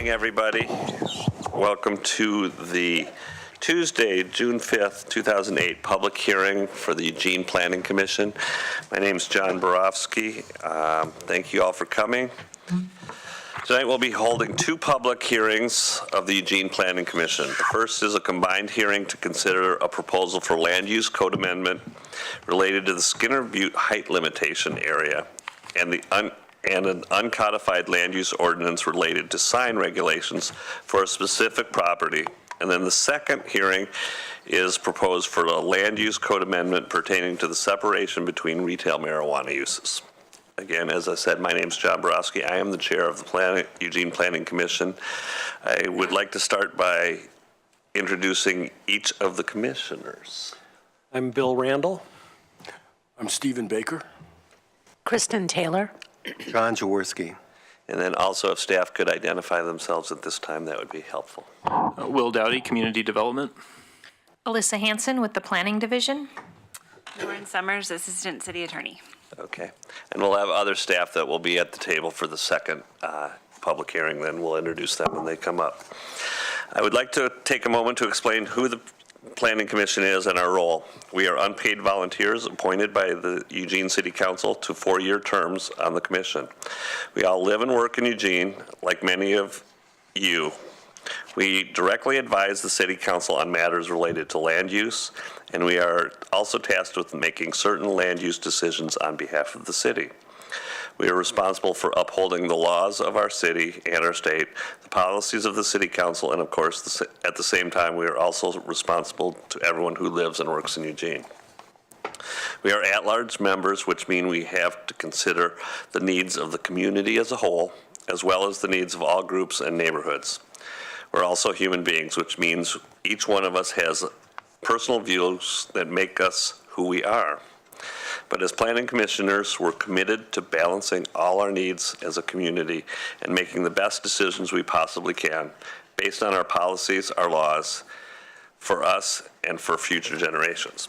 evening, everybody. Welcome to the Tuesday, June 5th, 2008 public hearing for the Eugene Planning Commission. My name is John Borofsky. Thank you all for coming. Tonight we'll be holding two public hearings of the Eugene Planning Commission. The first is a combined hearing to consider a proposal for land use code amendment related to the Skinner Butte height limitation area and an uncodified land use ordinance related to sign regulations for a specific property. And then the second hearing is proposed for a land use code amendment pertaining to the separation between retail marijuana uses. Again, as I said, my name is John Borofsky. I am the chair of the Eugene Planning Commission. I would like to start by introducing each of the commissioners. I'm Bill Randall. I'm Stephen Baker. Kristen Taylor. John Jaworski. And then also if staff could identify themselves at this time, that would be helpful. Will Dowdy, Community Development. Alyssa Hanson with the Planning Division. Lauren Summers, Assistant City Attorney. Okay. And we'll have other staff that will be at the table for the second public hearing. Then we'll introduce them when they come up. I would like to take a moment to explain who the Planning Commission is and our role. We are unpaid volunteers appointed by the Eugene City Council to 4-year terms on the commission. We all live and work in Eugene, like many of you. We directly advise the City Council on matters related to land use, and we are also tasked with making certain land use decisions on behalf of the city. We are responsible for upholding the laws of our city and our state, the policies of the City Council, and of course, at the same time, we are also responsible to everyone who lives and works in Eugene. We are at-large members, which mean we have to consider the needs of the community as a whole, as well as the needs of all groups and neighborhoods. We're also human beings, which means each one of us has personal views that make us who we are. But as planning commissioners, we're committed to balancing all our needs as a community and making the best decisions we possibly can based on our policies, our laws, for us and for future generations.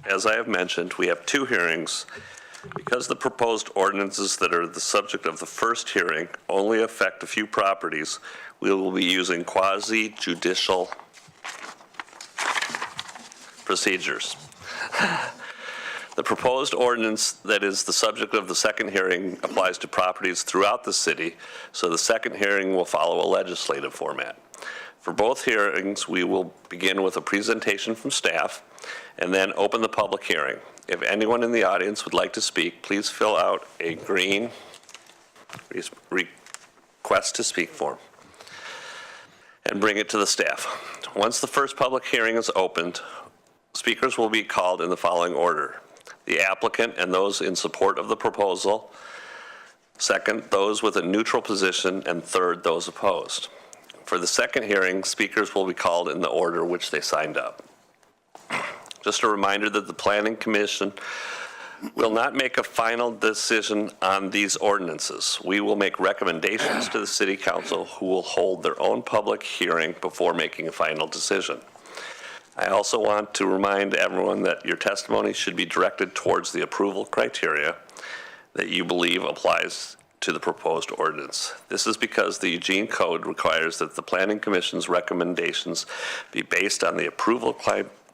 As I have mentioned, we have two hearings. Because the proposed ordinances that are the subject of the first hearing only affect a few properties, we will be using quasi-judicial procedures. The proposed ordinance that is the subject of the second hearing applies to properties throughout the city, so the second hearing will follow a legislative format. For both hearings, we will begin with a presentation from staff and then open the public hearing. If anyone in the audience would like to speak, please fill out a green request to speak form and bring it to the staff. Once the first public hearing is opened, speakers will be called in the following order: the applicant and those in support of the proposal, second, those with a neutral position, and third, those opposed. For the second hearing, speakers will be called in the order which they signed up. Just a reminder that the Planning Commission will not make a final decision on these ordinances. We will make recommendations to the City Council, who will hold their own public hearing before making a final decision. I also want to remind everyone that your testimony should be directed towards the approval criteria that you believe applies to the proposed ordinance. This is because the Eugene Code requires that the Planning Commission's recommendations be based on the approval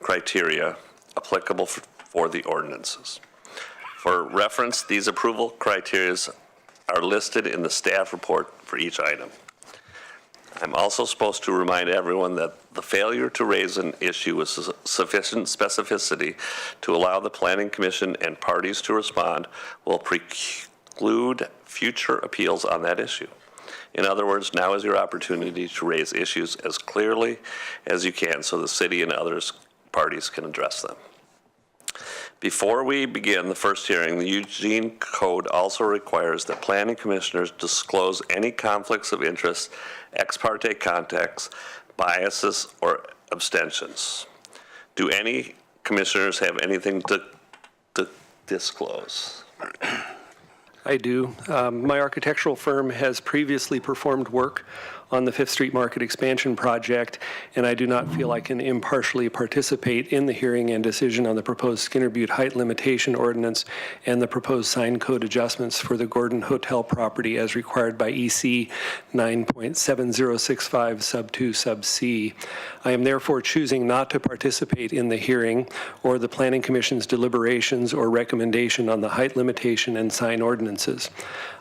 criteria applicable for the ordinances. For reference, these approval criteria are listed in the staff report for each item. I'm also supposed to remind everyone that the failure to raise an issue with sufficient specificity to allow the Planning Commission and parties to respond will preclude future appeals on that issue. In other words, now is your opportunity to raise issues as clearly as you can so the city and others parties can address them. Before we begin the first hearing, the Eugene Code also requires that planning commissioners disclose any conflicts of interest, ex parte contacts, biases, or abstentions. Do any commissioners have anything to disclose? I do. My architectural firm has previously performed work on the Fifth Street Market expansion project, and I do not feel I can impartially participate in the hearing and decision on the proposed Skinner Butte height limitation ordinance and the proposed sign code adjustments for the Gordon Hotel property as required by EC 9.7065 sub 2 sub C. I am therefore choosing not to participate in the hearing or the Planning Commission's deliberations or recommendation on the height limitation and sign ordinances.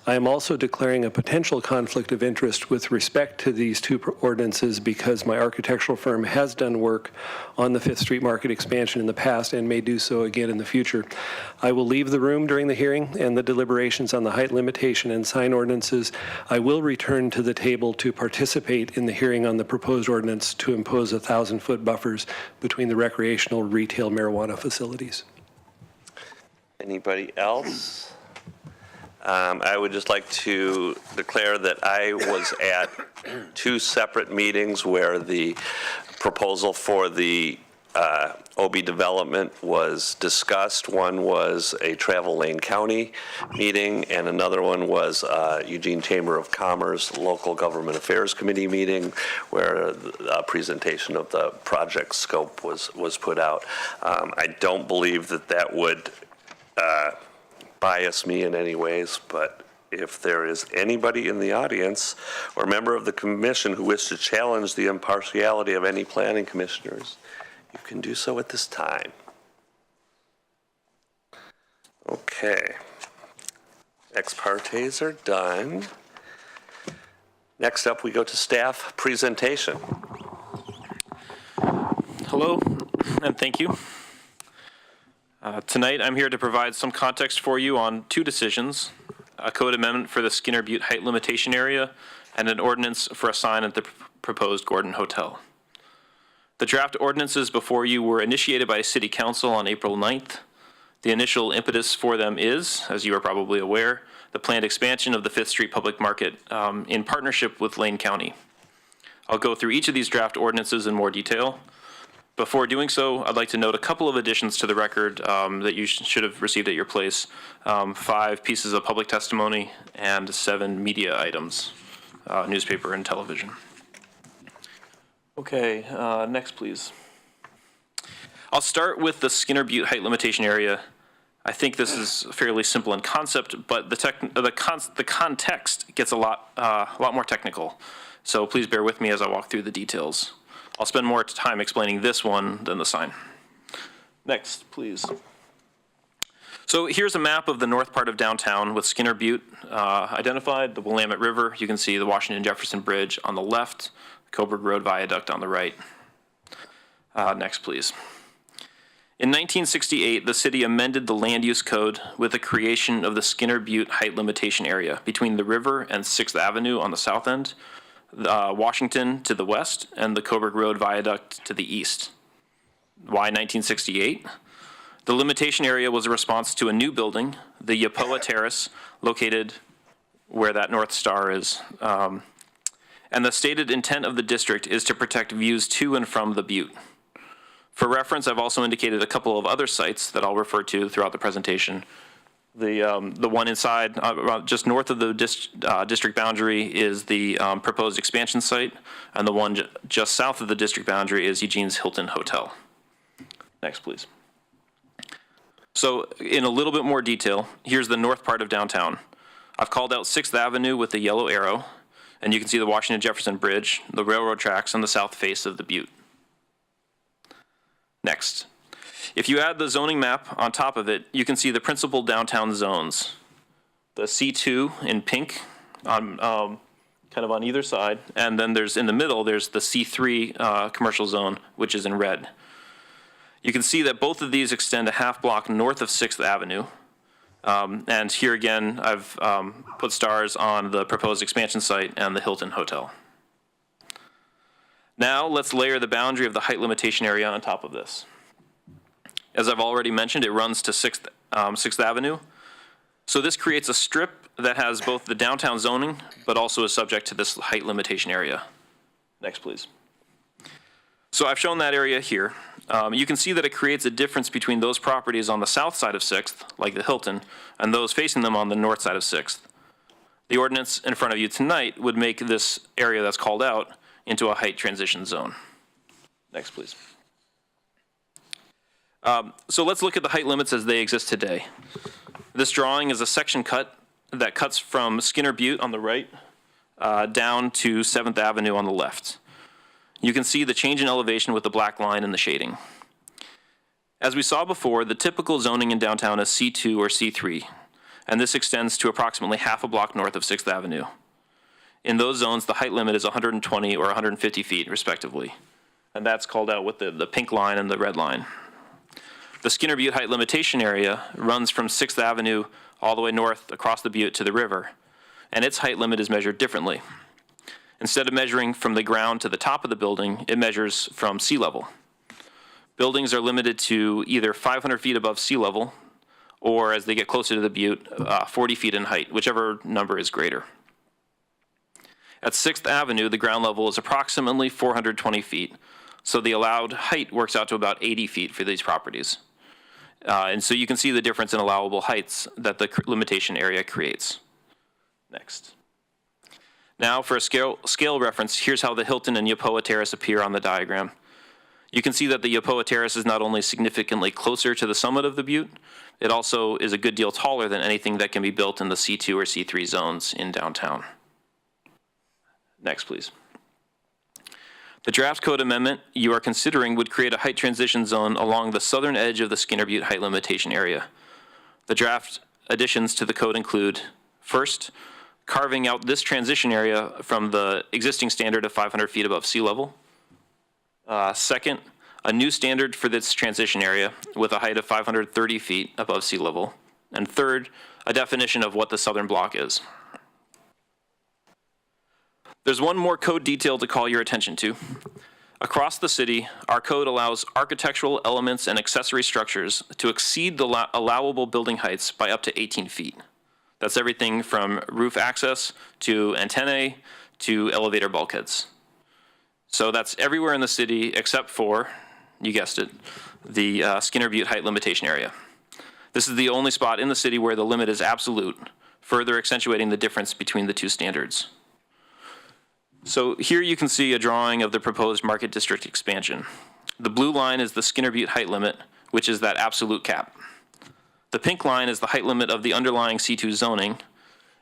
I am also declaring a potential conflict of interest with respect to these two ordinances because my architectural firm has done work on the Fifth Street Market expansion in the past and may do so again in the future. I will leave the room during the hearing and the deliberations on the height limitation and sign ordinances. I will return to the table to participate in the hearing on the proposed ordinance to impose 1,000-foot buffers between the recreational retail marijuana facilities. Anybody else? I would just like to declare that I was at two separate meetings where the proposal for the OB development was discussed. One was a Travel Lane County meeting, and another one was Eugene Chamber of Commerce Local Government Affairs Committee meeting, where a presentation of the project scope was put out. I don't believe that that would bias me in any ways, but if there is anybody in the audience or member of the commission who wishes to challenge the impartiality of any planning commissioners, you can do so at this time. Okay. Ex partes are done. Next up, we go to staff presentation. Hello, and thank you. Tonight, I'm here to provide some context for you on two decisions, a code amendment for the Skinner Butte height limitation area and an ordinance for a sign at the proposed Gordon Hotel. The draft ordinances before you were initiated by City Council on April 9th. The initial impetus for them is, as you are probably aware, the planned expansion of the Fifth Street Public Market in partnership with Lane County. I'll go through each of these draft ordinances in more detail. Before doing so, I'd like to note a couple of additions to the record that you should have received at your place. 5 pieces of public testimony and 7 media items, newspaper and television. Okay, next please. I'll start with the Skinner Butte height limitation area. I think this is fairly simple in concept, but the context gets a lot more technical. So please bear with me as I walk through the details. I'll spend more time explaining this one than the sign. Next, please. So here's a map of the north part of downtown with Skinner Butte identified, the Willamette River. You can see the Washington Jefferson Bridge on the left, Coburg Road Viaduct on the right. Next, please. In 1968, the city amended the land use code with the creation of the Skinner Butte height limitation area between the river and 6th Avenue on the south end, Washington to the west, and the Coburg Road Viaduct to the east. Why 1968? The limitation area was a response to a new building, the Yapoa Terrace, located where that North Star is. And the stated intent of the district is to protect views to and from the Butte. For reference, I've also indicated a couple of other sites that I'll refer to throughout the presentation. The one inside, just north of the district boundary, is the proposed expansion site, and the one just south of the district boundary is Eugene's Hilton Hotel. Next, please. So in a little bit more detail, here's the north part of downtown. I've called out 6th Avenue with the yellow arrow, and you can see the Washington Jefferson Bridge, the railroad tracks, and the south face of the Butte. Next. If you add the zoning map on top of it, you can see the principal downtown zones. The C2 in pink, kind of on either side, and then there's in the middle, there's the C3 commercial zone, which is in red. You can see that both of these extend a half block north of 6th Avenue. And here again, I've put stars on the proposed expansion site and the Hilton Hotel. Now let's layer the boundary of the height limitation area on top of this. As I've already mentioned, it runs to 6th Avenue. So this creates a strip that has both the downtown zoning, but also is subject to this height limitation area. Next, please. So I've shown that area here. You can see that it creates a difference between those properties on the south side of 6th, like the Hilton, and those facing them on the north side of 6th. The ordinance in front of you tonight would make this area that's called out into a height transition zone. Next, please. So let's look at the height limits as they exist today. This drawing is a section cut that cuts from Skinner Butte on the right down to 7th Avenue on the left. You can see the change in elevation with the black line and the shading. As we saw before, the typical zoning in downtown is C2 or C3, and this extends to approximately half a block north of 6th Avenue. In those zones, the height limit is 120 or 150 feet, respectively, and that's called out with the pink line and the red line. The Skinner Butte height limitation area runs from 6th Avenue all the way north across the butte to the river, and its height limit is measured differently. Instead of measuring from the ground to the top of the building, it measures from sea level. Buildings are limited to either 500 feet above sea level, or as they get closer to the butte, 40 feet in height, whichever number is greater. At 6th Avenue, the ground level is approximately 420 feet, so the allowed height works out to about 80 feet for these properties. And so you can see the difference in allowable heights that the limitation area creates. Next. Now for a scale reference, here's how the Hilton and Yapoa Terrace appear on the diagram. You can see that the Yapoa Terrace is not only significantly closer to the summit of the butte, it also is a good deal taller than anything that can be built in the C2 or C3 zones in downtown. Next, please. The draft code amendment you are considering would create a height transition zone along the southern edge of the Skinner Butte height limitation area. The draft additions to the code include, first, carving out this transition area from the existing standard of 500 feet above sea level. Second, a new standard for this transition area with a height of 530 feet above sea level. And third, a definition of what the southern block is. There's one more code detail to call your attention to. Across the city, our code allows architectural elements and accessory structures to exceed the allowable building heights by up to 18 feet. That's everything from roof access to antennae to elevator bulkheads. So that's everywhere in the city except for, you guessed it, the Skinner Butte height limitation area. This is the only spot in the city where the limit is absolute, further accentuating the difference between the two standards. So here you can see a drawing of the proposed market district expansion. The blue line is the Skinner Butte height limit, which is that absolute cap. The pink line is the height limit of the underlying C2 zoning,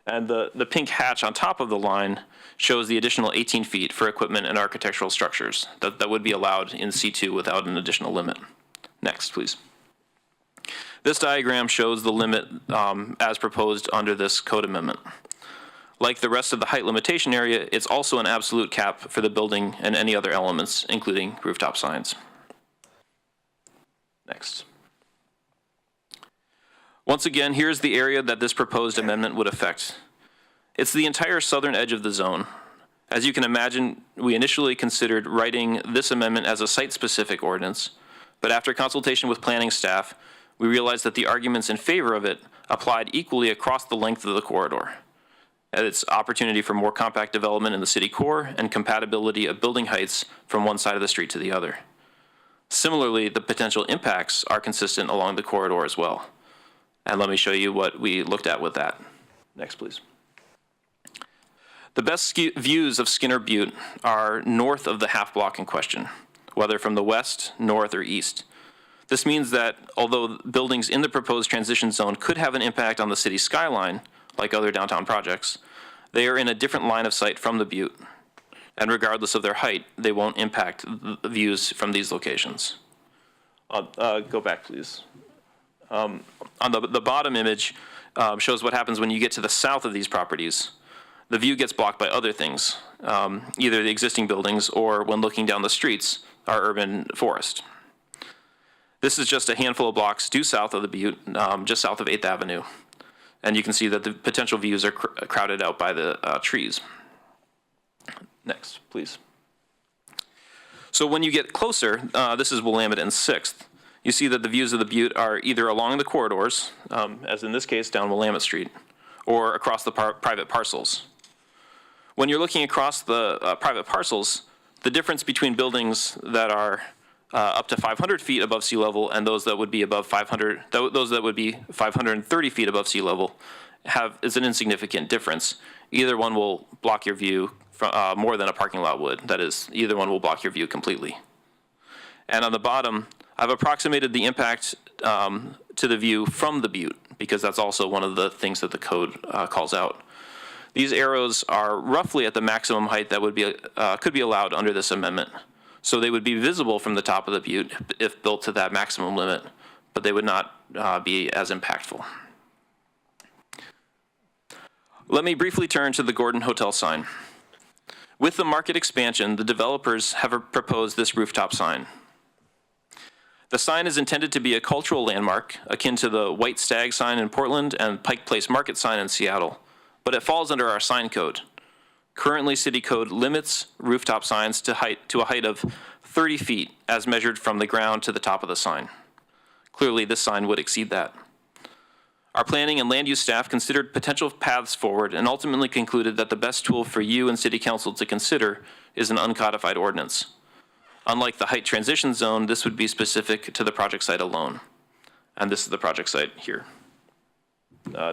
and the pink hatch on top of the line shows the additional 18 feet for equipment and architectural structures that would be allowed in C2 without an additional limit. Next, please. This diagram shows the limit as proposed under this code amendment. Like the rest of the height limitation area, it's also an absolute cap for the building and any other elements, including rooftop signs. Next. Once again, here's the area that this proposed amendment would affect. It's the entire southern edge of the zone. As you can imagine, we initially considered writing this amendment as a site-specific ordinance, but after consultation with planning staff, we realized that the arguments in favor of it applied equally across the length of the corridor. At its opportunity for more compact development in the city core and compatibility of building heights from one side of the street to the other. Similarly, the potential impacts are consistent along the corridor as well. And let me show you what we looked at with that. Next, please. The best views of Skinner Butte are north of the half block in question, whether from the west, north, or east. This means that although buildings in the proposed transition zone could have an impact on the city skyline, like other downtown projects, they are in a different line of sight from the butte, and regardless of their height, they won't impact the views from these locations. Go back, please. On the bottom image shows what happens when you get to the south of these properties. The view gets blocked by other things, either the existing buildings or when looking down the streets, our urban forest. This is just a handful of blocks due south of the butte, just south of 8th Avenue. And you can see that the potential views are crowded out by the trees. Next, please. So when you get closer, this is Willamette and 6th, you see that the views of the butte are either along the corridors, as in this case down Willamette Street, or across the private parcels. When you're looking across the private parcels, the difference between buildings that are up to 500 feet above sea level and those that would be above 530 feet above sea level is an insignificant difference. Either one will block your view from, more than a parking lot would. That is, either one will block your view completely. And on the bottom, I've approximated the impact to the view from the butte, because that's also one of the things that the code calls out. These arrows are roughly at the maximum height that would be could be allowed under this amendment. So they would be visible from the top of the butte if built to that maximum limit, but they would not be as impactful. Let me briefly turn to the Gordon Hotel sign. With the market expansion, the developers have proposed this rooftop sign. The sign is intended to be a cultural landmark akin to the White Stag sign in Portland and Pike Place Market sign in Seattle, but it falls under our sign code. Currently, city code limits rooftop signs to a height of 30 feet as measured from the ground to the top of the sign. Clearly, this sign would exceed that. Our planning and land use staff considered potential paths forward and ultimately concluded that the best tool for you and city council to consider is an uncodified ordinance. Unlike the height transition zone, this would be specific to the project site alone. And this is the project site here.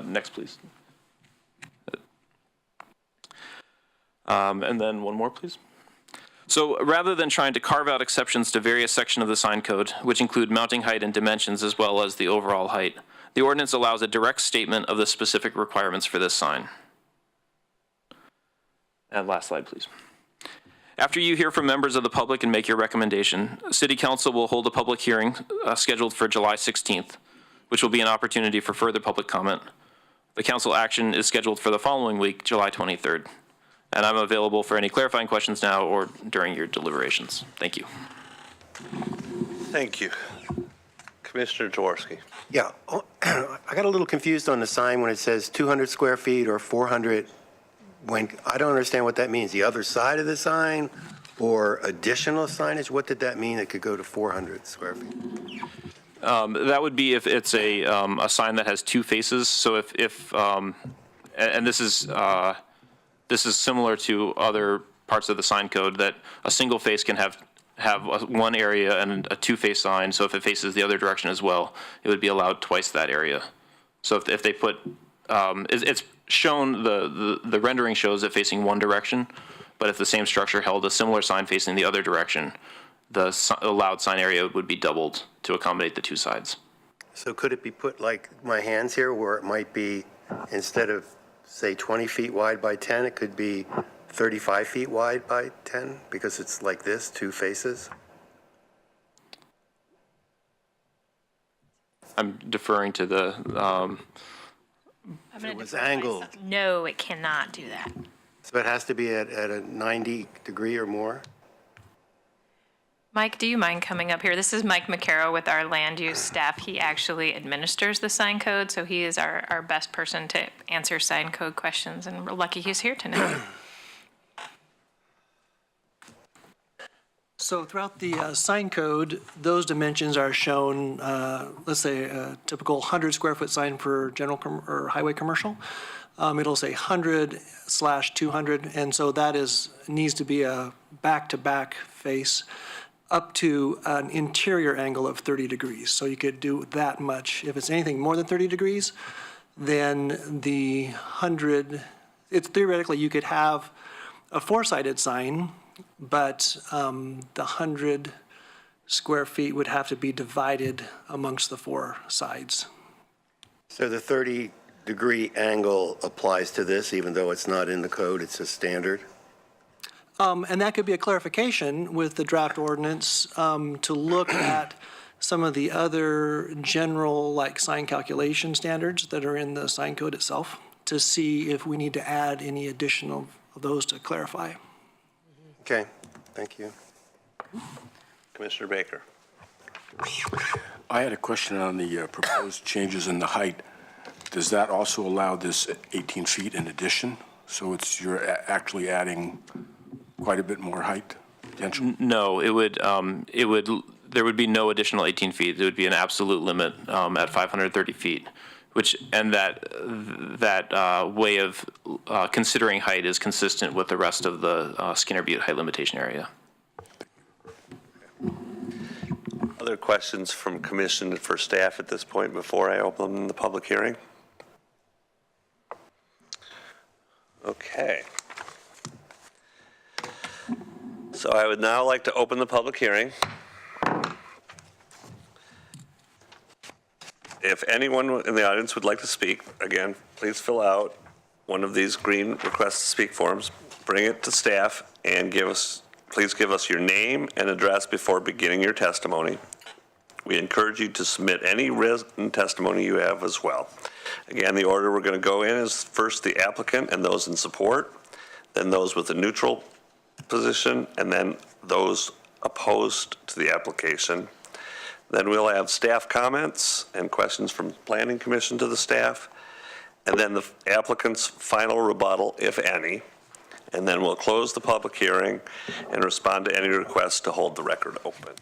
Next, please. And then one more, please. So rather than trying to carve out exceptions to various sections of the sign code, which include mounting height and dimensions as well as the overall height, the ordinance allows a direct statement of the specific requirements for this sign. And last slide, please. After you hear from members of the public and make your recommendation, City Council will hold a public hearing scheduled for July 16th, which will be an opportunity for further public comment. The council action is scheduled for the following week, July 23rd. And I'm available for any clarifying questions now or during your deliberations. Thank you. Thank you. Commissioner Jaworski. Yeah, I got a little confused on the sign when it says 200 square feet or 400. When I don't understand what that means. The other side of the sign or additional signage? What did that mean? It could go to 400 square feet. That would be if it's a sign that has two faces. So if and this is similar to other parts of the sign code, that a single face can have one area and a two-face sign. So if it faces the other direction as well, it would be allowed twice that area. So if they put, it's shown, the rendering shows it facing one direction, but if the same structure held a similar sign facing the other direction, the allowed sign area would be doubled to accommodate the two sides. So could it be put like my hands here, where it might be, instead of say 20 feet wide by 10, it could be 35 feet wide by 10, because it's like this, two faces? I'm deferring to the, I'm gonna It was defer angled. myself. No, it cannot do that. So it has to be at a 90 degree or more? Mike, do you mind coming up here? This is Mike McCarroll with our land use staff. He actually administers the sign code, so he is our best person to answer sign code questions, and we're lucky he's here tonight. So throughout the sign code, those dimensions are shown, let's say a typical 100 square foot sign for general or highway commercial. It'll say 100/200, and so that needs to be a back-to-back face up to an interior angle of 30 degrees. So you could do that much. If it's anything more than 30 degrees, then the 100, it's theoretically you could have a four-sided sign, but the 100 square feet would have to be divided amongst the four sides. So the 30 degree angle applies to this, even though it's not in the code, it's a standard? And that could be a clarification with the draft ordinance to look at some of the other general, like sign calculation standards that are in the sign code itself, to see if we need to add any additional of those to clarify. Okay, thank you. Commissioner Baker. I had a question on the proposed changes in the height. Does that also allow this 18 feet in addition? So you're actually adding quite a bit more height potential? No, there would be no additional 18 feet. There would be an absolute limit at 530 feet, and that way of considering height is consistent with the rest of the Skinner Butte height limitation area. Other questions from commission for staff at this point before I open the public hearing? Okay. So I would now like to open the public hearing. If anyone in the audience would like to speak, again, please fill out one of these green request to speak forms, bring it to staff, and please give us your name and address before beginning your testimony. We encourage you to submit any written testimony you have as well. Again, the order we're going to go in is first the applicant and those in support, then those with a neutral position, and then those opposed to the application. Then we'll have staff comments and questions from Planning Commission to the staff, and then the applicant's final rebuttal, if any. And then we'll close the public hearing and respond to any requests to hold the record open.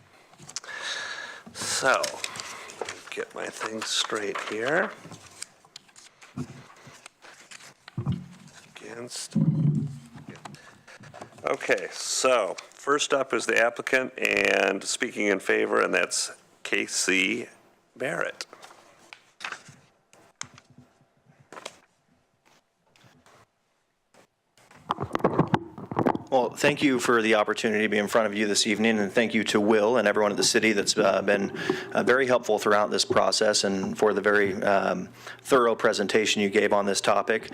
So, get my things straight here. Okay, so first up is the applicant and speaking in favor, and that's Casey Barrett. Well, thank you for the opportunity to be in front of you this evening, and thank you to Will and everyone at the city that's been very helpful throughout this process and for the very thorough presentation you gave on this topic.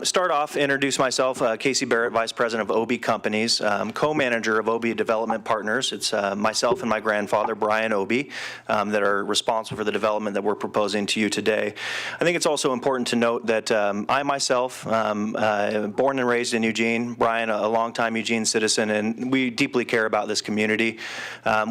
Start off, introduce myself, Casey Barrett, Vice President of Obie Companies, co-manager of Obie Development Partners. It's myself and my grandfather, Brian Obie, that are responsible for the development that we're proposing to you today. I think it's also important to note that I myself, born and raised in Eugene, Brian, a longtime Eugene citizen, and we deeply care about this community.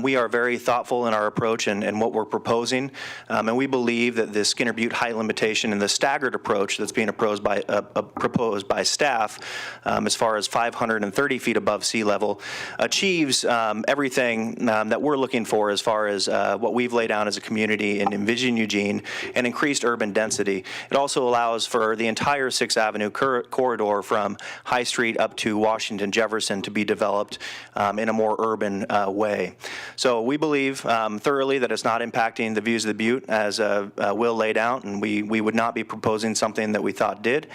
We are very thoughtful in our approach and what we're proposing, and we believe that the Skinner Butte height limitation and the staggered approach that's being proposed by staff, as far as 530 feet above sea level, achieves everything that we're looking for as far as what we've laid down as a community in Envision Eugene and increased urban density. It also allows for the entire 6th Avenue corridor from High Street up to Washington Jefferson to be developed in a more urban way. So we believe thoroughly that it's not impacting the views of the Butte as Will laid out, and we would not be proposing something that we thought did.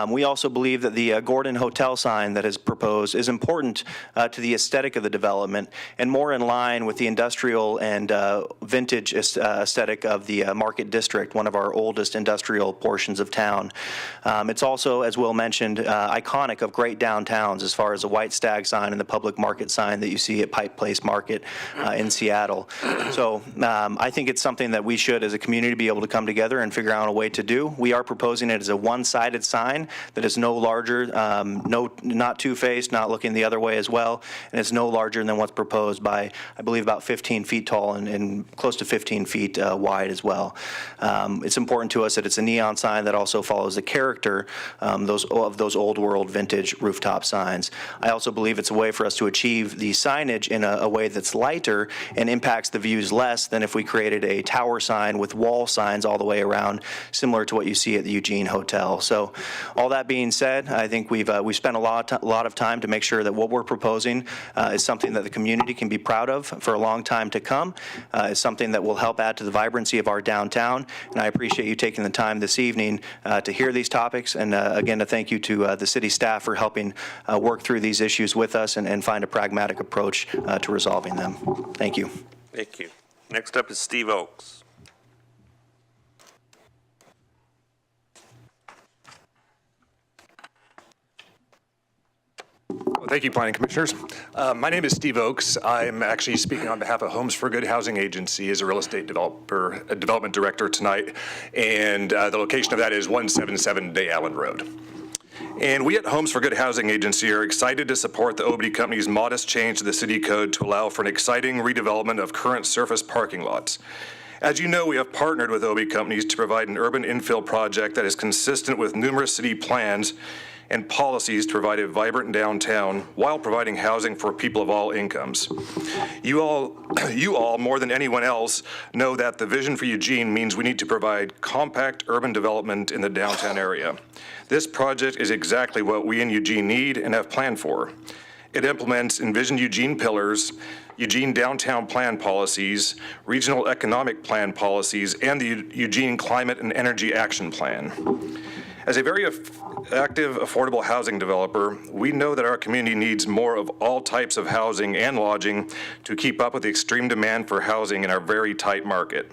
We also believe that the Gordon Hotel sign that is proposed is important to the aesthetic of the development and more in line with the industrial and vintage aesthetic of the Market District, one of our oldest industrial portions of town. It's also, as Will mentioned, iconic of great downtowns as far as the White Stag sign and the public market sign that you see at Pike Place Market in Seattle. So I think it's something that we should, as a community, be able to come together and figure out a way to do. We are proposing it as a one-sided sign that is no larger, not two-faced, not looking the other way as well, and it's no larger than what's proposed by, I believe, about 15 feet tall and close to 15 feet wide as well. It's important to us that it's a neon sign that also follows the character of those old world vintage rooftop signs. I also believe it's a way for us to achieve the signage in a way that's lighter and impacts the views less than if we created a tower sign with wall signs all the way around, similar to what you see at the Eugene Hotel. So all that being said, I think we've spent a lot of time to make sure that what we're proposing is something that the community can be proud of for a long time to come. It's something that will help add to the vibrancy of our downtown, and I appreciate you taking the time this evening to hear these topics, and again, to thank you to the city staff for helping work through these issues with us and find a pragmatic approach to resolving them. Thank you. Thank you. Next up is Steve Oakes. Thank you, Planning Commissioners. My name is Steve Oakes. I'm actually speaking on behalf of Homes for Good Housing Agency as a real estate development director tonight, and the location of that is 177 Day Allen Road. And we at Homes for Good Housing Agency are excited to support the Obie Company's modest change to the city code to allow for an exciting redevelopment of current surface parking lots. As you know, we have partnered with Obie Companies to provide an urban infill project that is consistent with numerous city plans and policies to provide a vibrant downtown while providing housing for people of all incomes. You all, more than anyone else, know that the vision for Eugene means we need to provide compact urban development in the downtown area. This project is exactly what we in Eugene need and have planned for. It implements Envision Eugene pillars, Eugene downtown plan policies, regional economic plan policies, and the Eugene Climate and Energy Action Plan. As a very active, affordable housing developer, we know that our community needs more of all types of housing and lodging to keep up with the extreme demand for housing in our very tight market.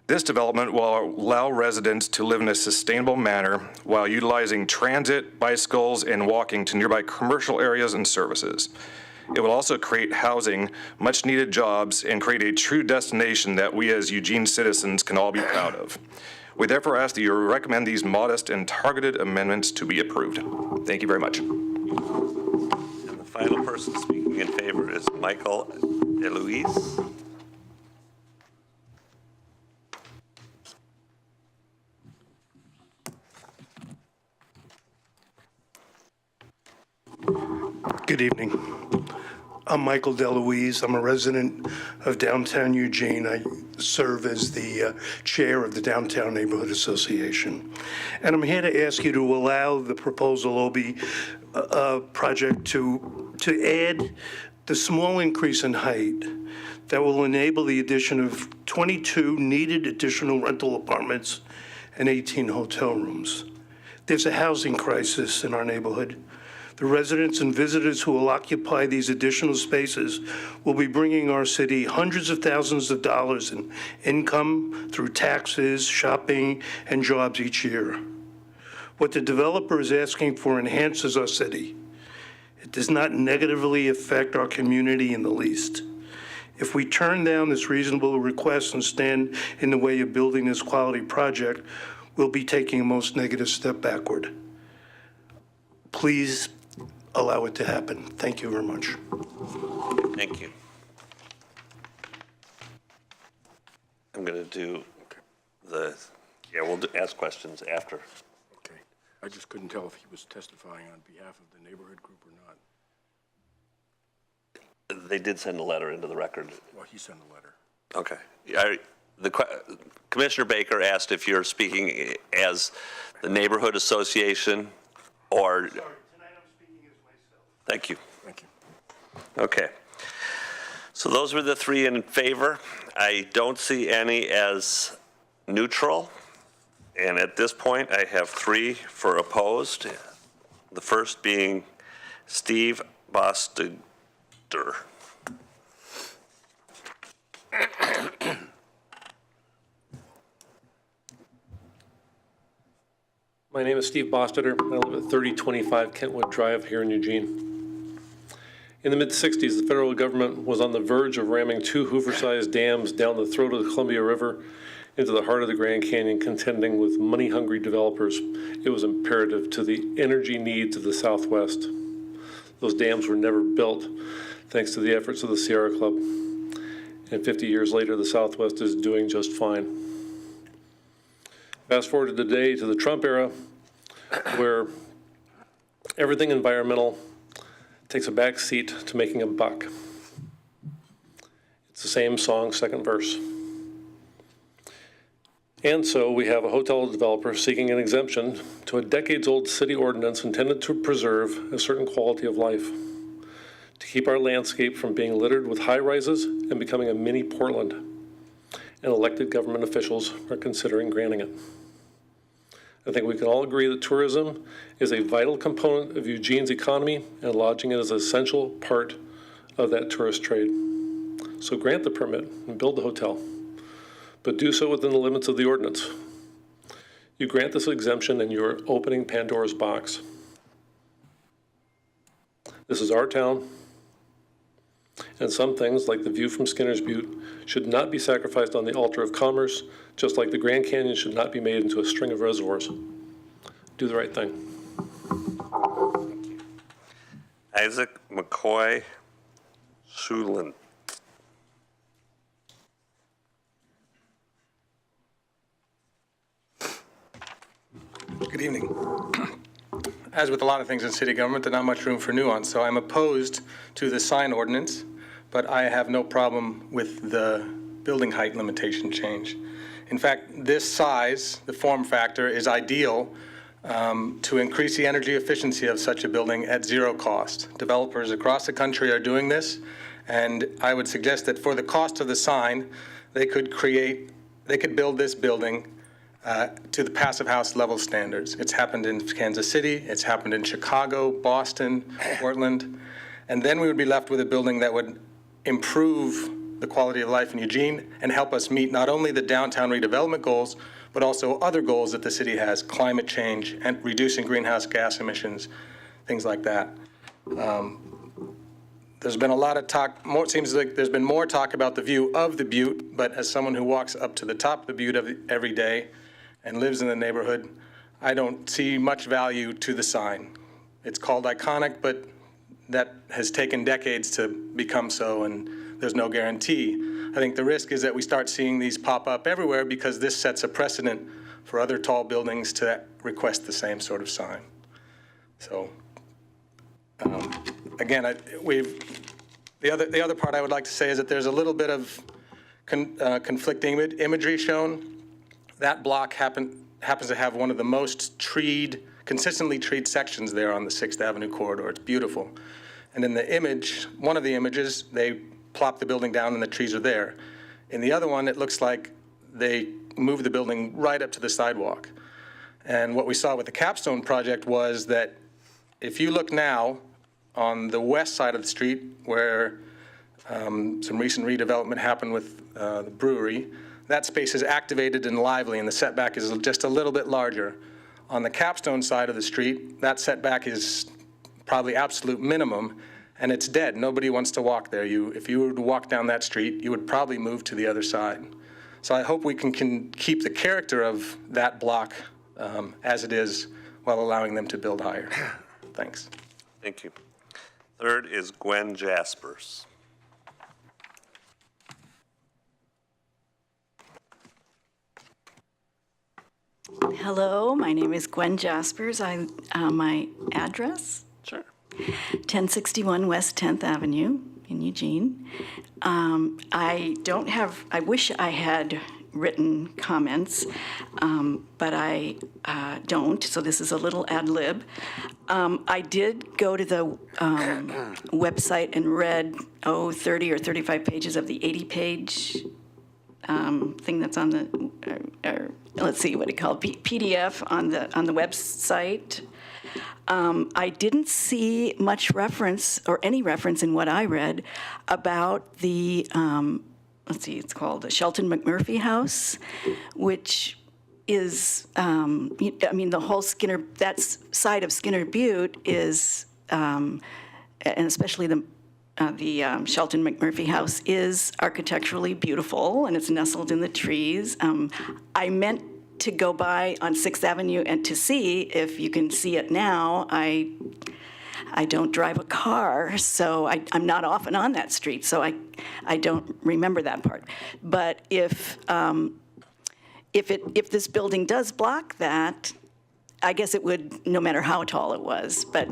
This development will allow residents to live in a sustainable manner while utilizing transit, bicycles, and walking to nearby commercial areas and services. It will also create housing, much-needed jobs, and create a true destination that we as Eugene citizens can all be proud of. We therefore ask that you recommend these modest and targeted amendments to be approved. Thank you very much. And the final person speaking in favor is Michael Eloise. Good evening. I'm Michael DeLuise. I'm a resident of downtown Eugene. I serve as the chair of the Downtown Neighborhood Association. And I'm here to ask you to allow the proposal OB project to add the small increase in height that will enable the addition of 22 needed additional rental apartments and 18 hotel rooms. There's a housing crisis in our neighborhood. The residents and visitors who will occupy these additional spaces will be bringing our city hundreds of thousands of dollars in income through taxes, shopping, and jobs each year. What the developer is asking for enhances our city. It does not negatively affect our community in the least. If we turn down this reasonable request and stand in the way of building this quality project, we'll be taking a most negative step backward. Please allow it to happen. Thank you very much. Thank you. I'm going to do we'll ask questions after. Okay. I just couldn't tell if he was testifying on behalf of the neighborhood group or not. They did send a letter into the record. Well, he sent a letter. Okay. Commissioner Baker asked if you're speaking as the neighborhood association or... Sorry, tonight I'm speaking as myself. Thank you. Thank you. Okay. So those were the three in favor. I don't see any as neutral. And at this point, I have three for opposed. The first being Steve Bostiger. My name is Steve Bostetter. I live at 3025 Kentwood Drive here in Eugene. In the mid-'60s, the federal government was on the verge of ramming two Hoover-sized dams down the throat of the Columbia River into the heart of the Grand Canyon, contending with money-hungry developers. It was imperative to the energy needs of the Southwest. Those dams were never built, thanks to the efforts of the Sierra Club. And 50 years later, the Southwest is doing just fine. Fast forward to today, to the Trump era, where everything environmental takes a back seat to making a buck. It's the same song, second verse. And so we have a hotel developer seeking an exemption to a decades-old city ordinance intended to preserve a certain quality of life, to keep our landscape from being littered with high-rises and becoming a mini Portland. And elected government officials are considering granting it. I think we can all agree that tourism is a vital component of Eugene's economy, and lodging is an essential part of that tourist trade. So grant the permit and build the hotel, but do so within the limits of the ordinance. You grant this exemption and you're opening Pandora's box. This is our town, and some things, like the view from Skinner's Butte, should not be sacrificed on the altar of commerce, just like the Grand Canyon should not be made into a string of reservoirs. Do the right thing. Isaac McCoy Schulin. Good evening. As with a lot of things in city government, there's not much room for nuance, so I'm opposed to the sign ordinance, but I have no problem with the building height limitation change. In fact, this size, the form factor, is ideal to increase the energy efficiency of such a building at zero cost. Developers across the country are doing this, and I would suggest that for the cost of the sign, they could build this building to the passive house level standards. It's happened in Kansas City, it's happened in Chicago, Boston, Portland, and then we would be left with a building that would improve the quality of life in Eugene and help us meet not only the downtown redevelopment goals, but also other goals that the city has, climate change and reducing greenhouse gas emissions, things like that. There's been a lot of talk, it seems like there's been more talk about the view of the Butte, but as someone who walks up to the top of the Butte every day and lives in the neighborhood, I don't see much value to the sign. It's called iconic, but that has taken decades to become so, and there's no guarantee. I think the risk is that we start seeing these pop up everywhere because this sets a precedent for other tall buildings to request the same sort of sign. So, again, the other part I would like to say is that there's a little bit of conflicting imagery shown. That block happens to have one of the most consistently treed sections there on the 6th Avenue corridor. It's beautiful. And in the image, one of the images, they plop the building down and the trees are there. In the other one, it looks like they moved the building right up to the sidewalk. And what we saw with the Capstone project was that if you look now on the west side of the street where some recent redevelopment happened with the brewery, that space is activated and lively and the setback is just a little bit larger. On the Capstone side of the street, that setback is probably absolute minimum, and it's dead. Nobody wants to walk there. If you were to walk down that street, you would probably move to the other side. So I hope we can keep the character of that block as it is while allowing them to build higher. Thanks. Thank you. Third is Gwen Jaspers. Hello, my name is Gwen Jaspers. My address? Sure. 1061 West 10th Avenue in Eugene. I wish I had written comments, but I don't, so this is a little ad lib. I did go to the website and read, 30 or 35 pages of the 80-page thing that's on the, let's see what it called, PDF on the website. I didn't see much reference or any reference in what I read about the, it's called the Shelton McMurphy House, which is, the whole that side of Skinner Butte is, and especially the Shelton McMurphy House is architecturally beautiful, and it's nestled in the trees. I meant to go by on 6th Avenue and to see if you can see it now. I don't drive a car, so I'm not often on that street, so I don't remember that part. But if this building does block that, I guess it would, no matter how tall it was. But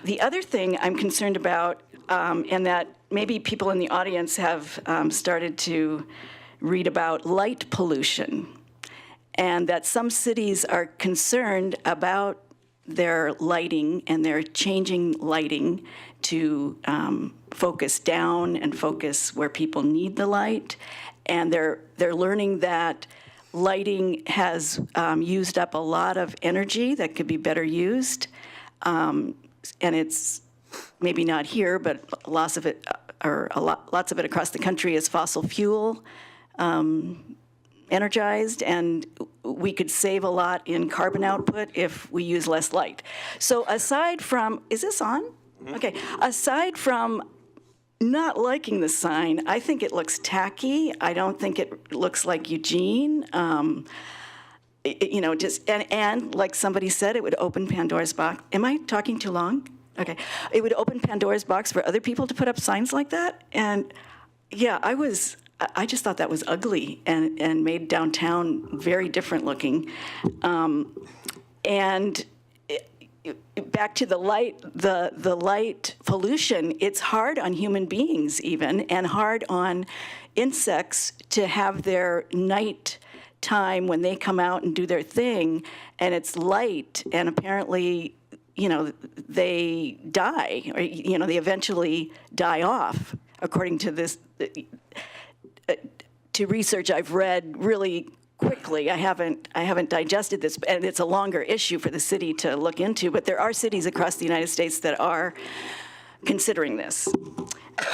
the other thing I'm concerned about, and that maybe people in the audience have started to read about, light pollution, and that some cities are concerned about their lighting, and they're changing lighting to focus down and focus where people need the light. And they're learning that lighting has used up a lot of energy that could be better used. And it's maybe not here, but lots of it across the country is fossil fuel energized, and we could save a lot in carbon output if we use less light. So aside from, is this on? Mm-hmm. Okay. Aside from not liking the sign, I think it looks tacky. I don't think it looks like Eugene. And like somebody said, it would open Pandora's box. Am I talking too long? Okay. It would open Pandora's box for other people to put up signs like that. And yeah, I just thought that was ugly and made downtown very different looking. And back to the light pollution, it's hard on human beings even, and hard on insects to have their night time when they come out and do their thing and it's light and apparently, they die or, they eventually die off, according to this, to research I've read really quickly. I haven't digested this, and it's a longer issue for the city to look into, but there are cities across the United States that are considering this.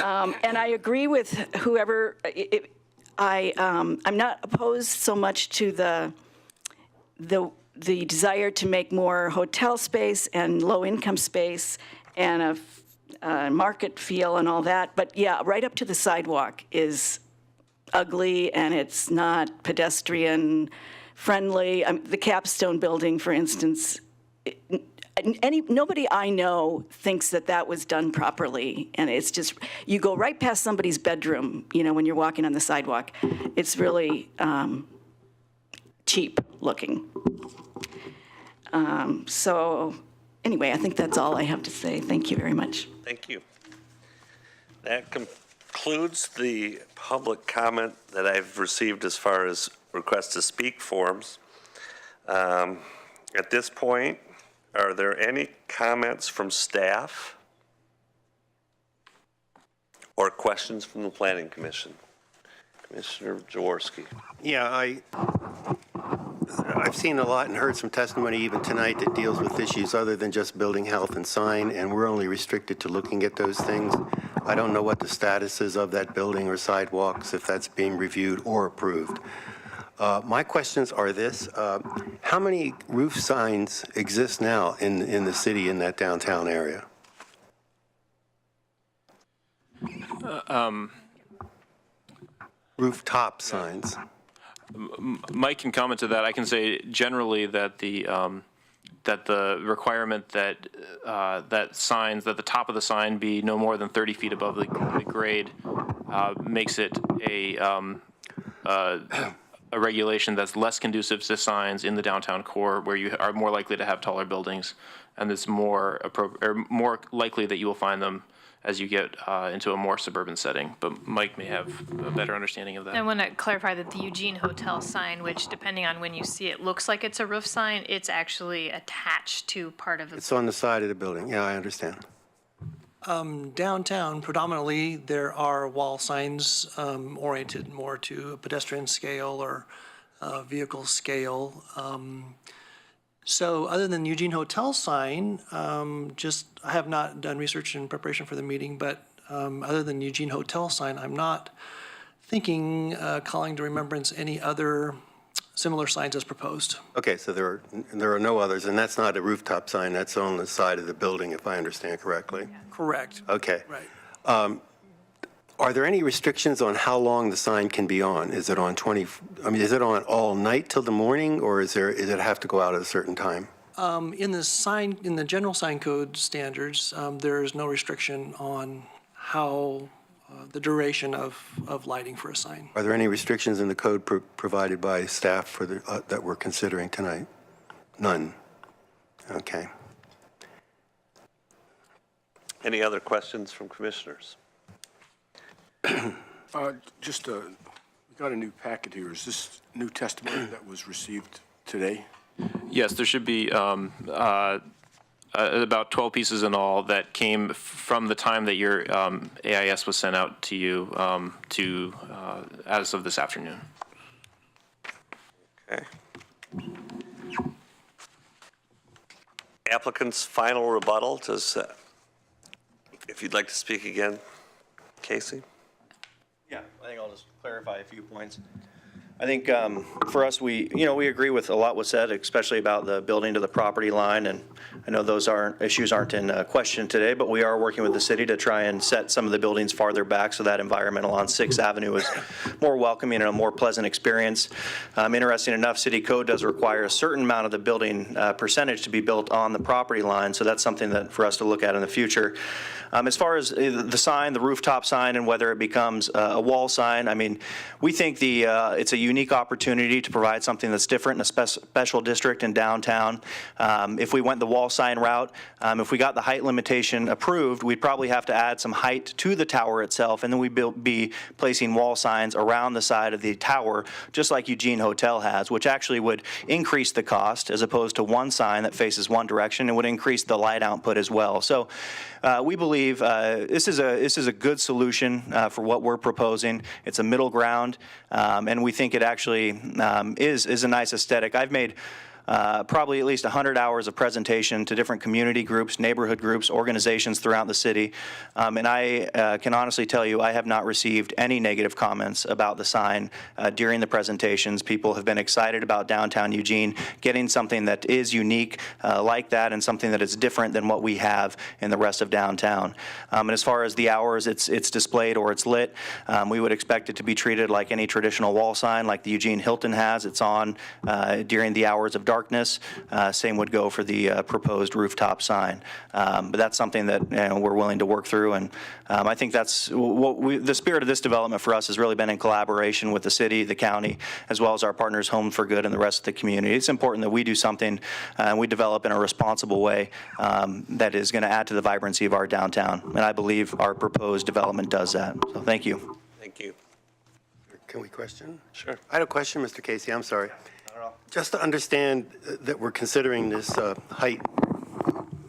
And I agree with whoever, I'm not opposed so much to the desire to make more hotel space and low-income space and a market feel and all that, but yeah, right up to the sidewalk is ugly and it's not pedestrian friendly. The Capstone building, for instance, nobody I know thinks that was done properly, and it's just, you go right past somebody's bedroom, when you're walking on the sidewalk. It's really cheap looking. So anyway, I think that's all I have to say. Thank you very much. Thank you. That concludes the public comment that I've received as far as requests to speak forms. At this point, are there any comments from staff or questions from the Planning Commission? Commissioner Jaworski. Yeah, I've seen a lot and heard some testimony even tonight that deals with issues other than just building health and sign, and we're only restricted to looking at those things. I don't know what the status is of that building or sidewalks, if that's being reviewed or approved. My questions are this. How many roof signs exist now in the city in that downtown area? Rooftop signs. Mike can comment to that. I can say generally that the requirement that the top of the sign be no more than 30 feet above the grade makes it a regulation that's less conducive to signs in the downtown core, where you are more likely to have taller buildings, and it's more likely that you will find them as you get into a more suburban setting. But Mike may have a better understanding of that. I want to clarify that the Eugene Hotel sign, which depending on when you see it, looks like it's a roof sign, it's actually attached to part of the. It's on the side of the building. Yeah, I understand. Downtown, predominantly, there are wall signs oriented more to a pedestrian scale or vehicle scale. So other than Eugene Hotel sign, I have not done research in preparation for the meeting, but other than Eugene Hotel sign, I'm not thinking, calling to remembrance any other similar signs as proposed. Okay, so there are no others, and that's not a rooftop sign, that's on the side of the building, if I understand correctly? Correct. Okay. Right. Are there any restrictions on how long the sign can be on? Is it on is it on all night till the morning, or is it have to go out at a certain time? In the general sign code standards, there is no restriction on how the duration of lighting for a sign. Are there any restrictions in the code provided by staff for that we're considering tonight? None. Okay. Any other questions from commissioners? We got a new packet here. Is this new testimony that was received today? Yes, there should be about 12 pieces in all that came from the time that your AIS was sent out to you as of this afternoon. Okay. Applicant's final rebuttal. If you'd like to speak again, Casey? Yeah, I think I'll just clarify a few points. I think for us, we agree with a lot was said, especially about the building to the property line, and I know those issues aren't in question today, but we are working with the city to try and set some of the buildings farther back so that environmental on 6th Avenue is more welcoming and a more pleasant experience. Interesting enough, city code does require a certain amount of the building percentage to be built on the property line, so that's something that for us to look at in the future. As far as the sign, the rooftop sign, and whether it becomes a wall sign, I mean, we think it's a unique opportunity to provide something that's different in a special district in downtown. If we went the wall sign route, if we got the height limitation approved, we'd probably have to add some height to the tower itself, and then we'd be placing wall signs around the side of the tower, just like Eugene Hotel has, which actually would increase the cost as opposed to one sign that faces one direction, and would increase the light output as well. So we believe this is a good solution for what we're proposing. It's a middle ground, and we think it actually is a nice aesthetic. I've made probably at least 100 hours of presentation to different community groups, neighborhood groups, organizations throughout the city. And I can honestly tell you I have not received any negative comments about the sign during the presentations. People have been excited about downtown Eugene getting something that is unique like that, and something that is different than what we have in the rest of downtown. And as far as the hours it's displayed or it's lit, we would expect it to be treated like any traditional wall sign like the Eugene Hilton has. It's on during the hours of darkness. Same would go for the proposed rooftop sign. But that's something that we're willing to work through, and I think that's what the spirit of this development for us has really been in collaboration with the city, the county, as well as our partners Home for Good and the rest of the community. It's important that we do something and we develop in a responsible way that is going to add to the vibrancy of our downtown, and I believe our proposed development does that. So thank you. Thank you. Can we question? Sure. I had a question, Mr. Casey, I'm sorry. Just to understand that we're considering this height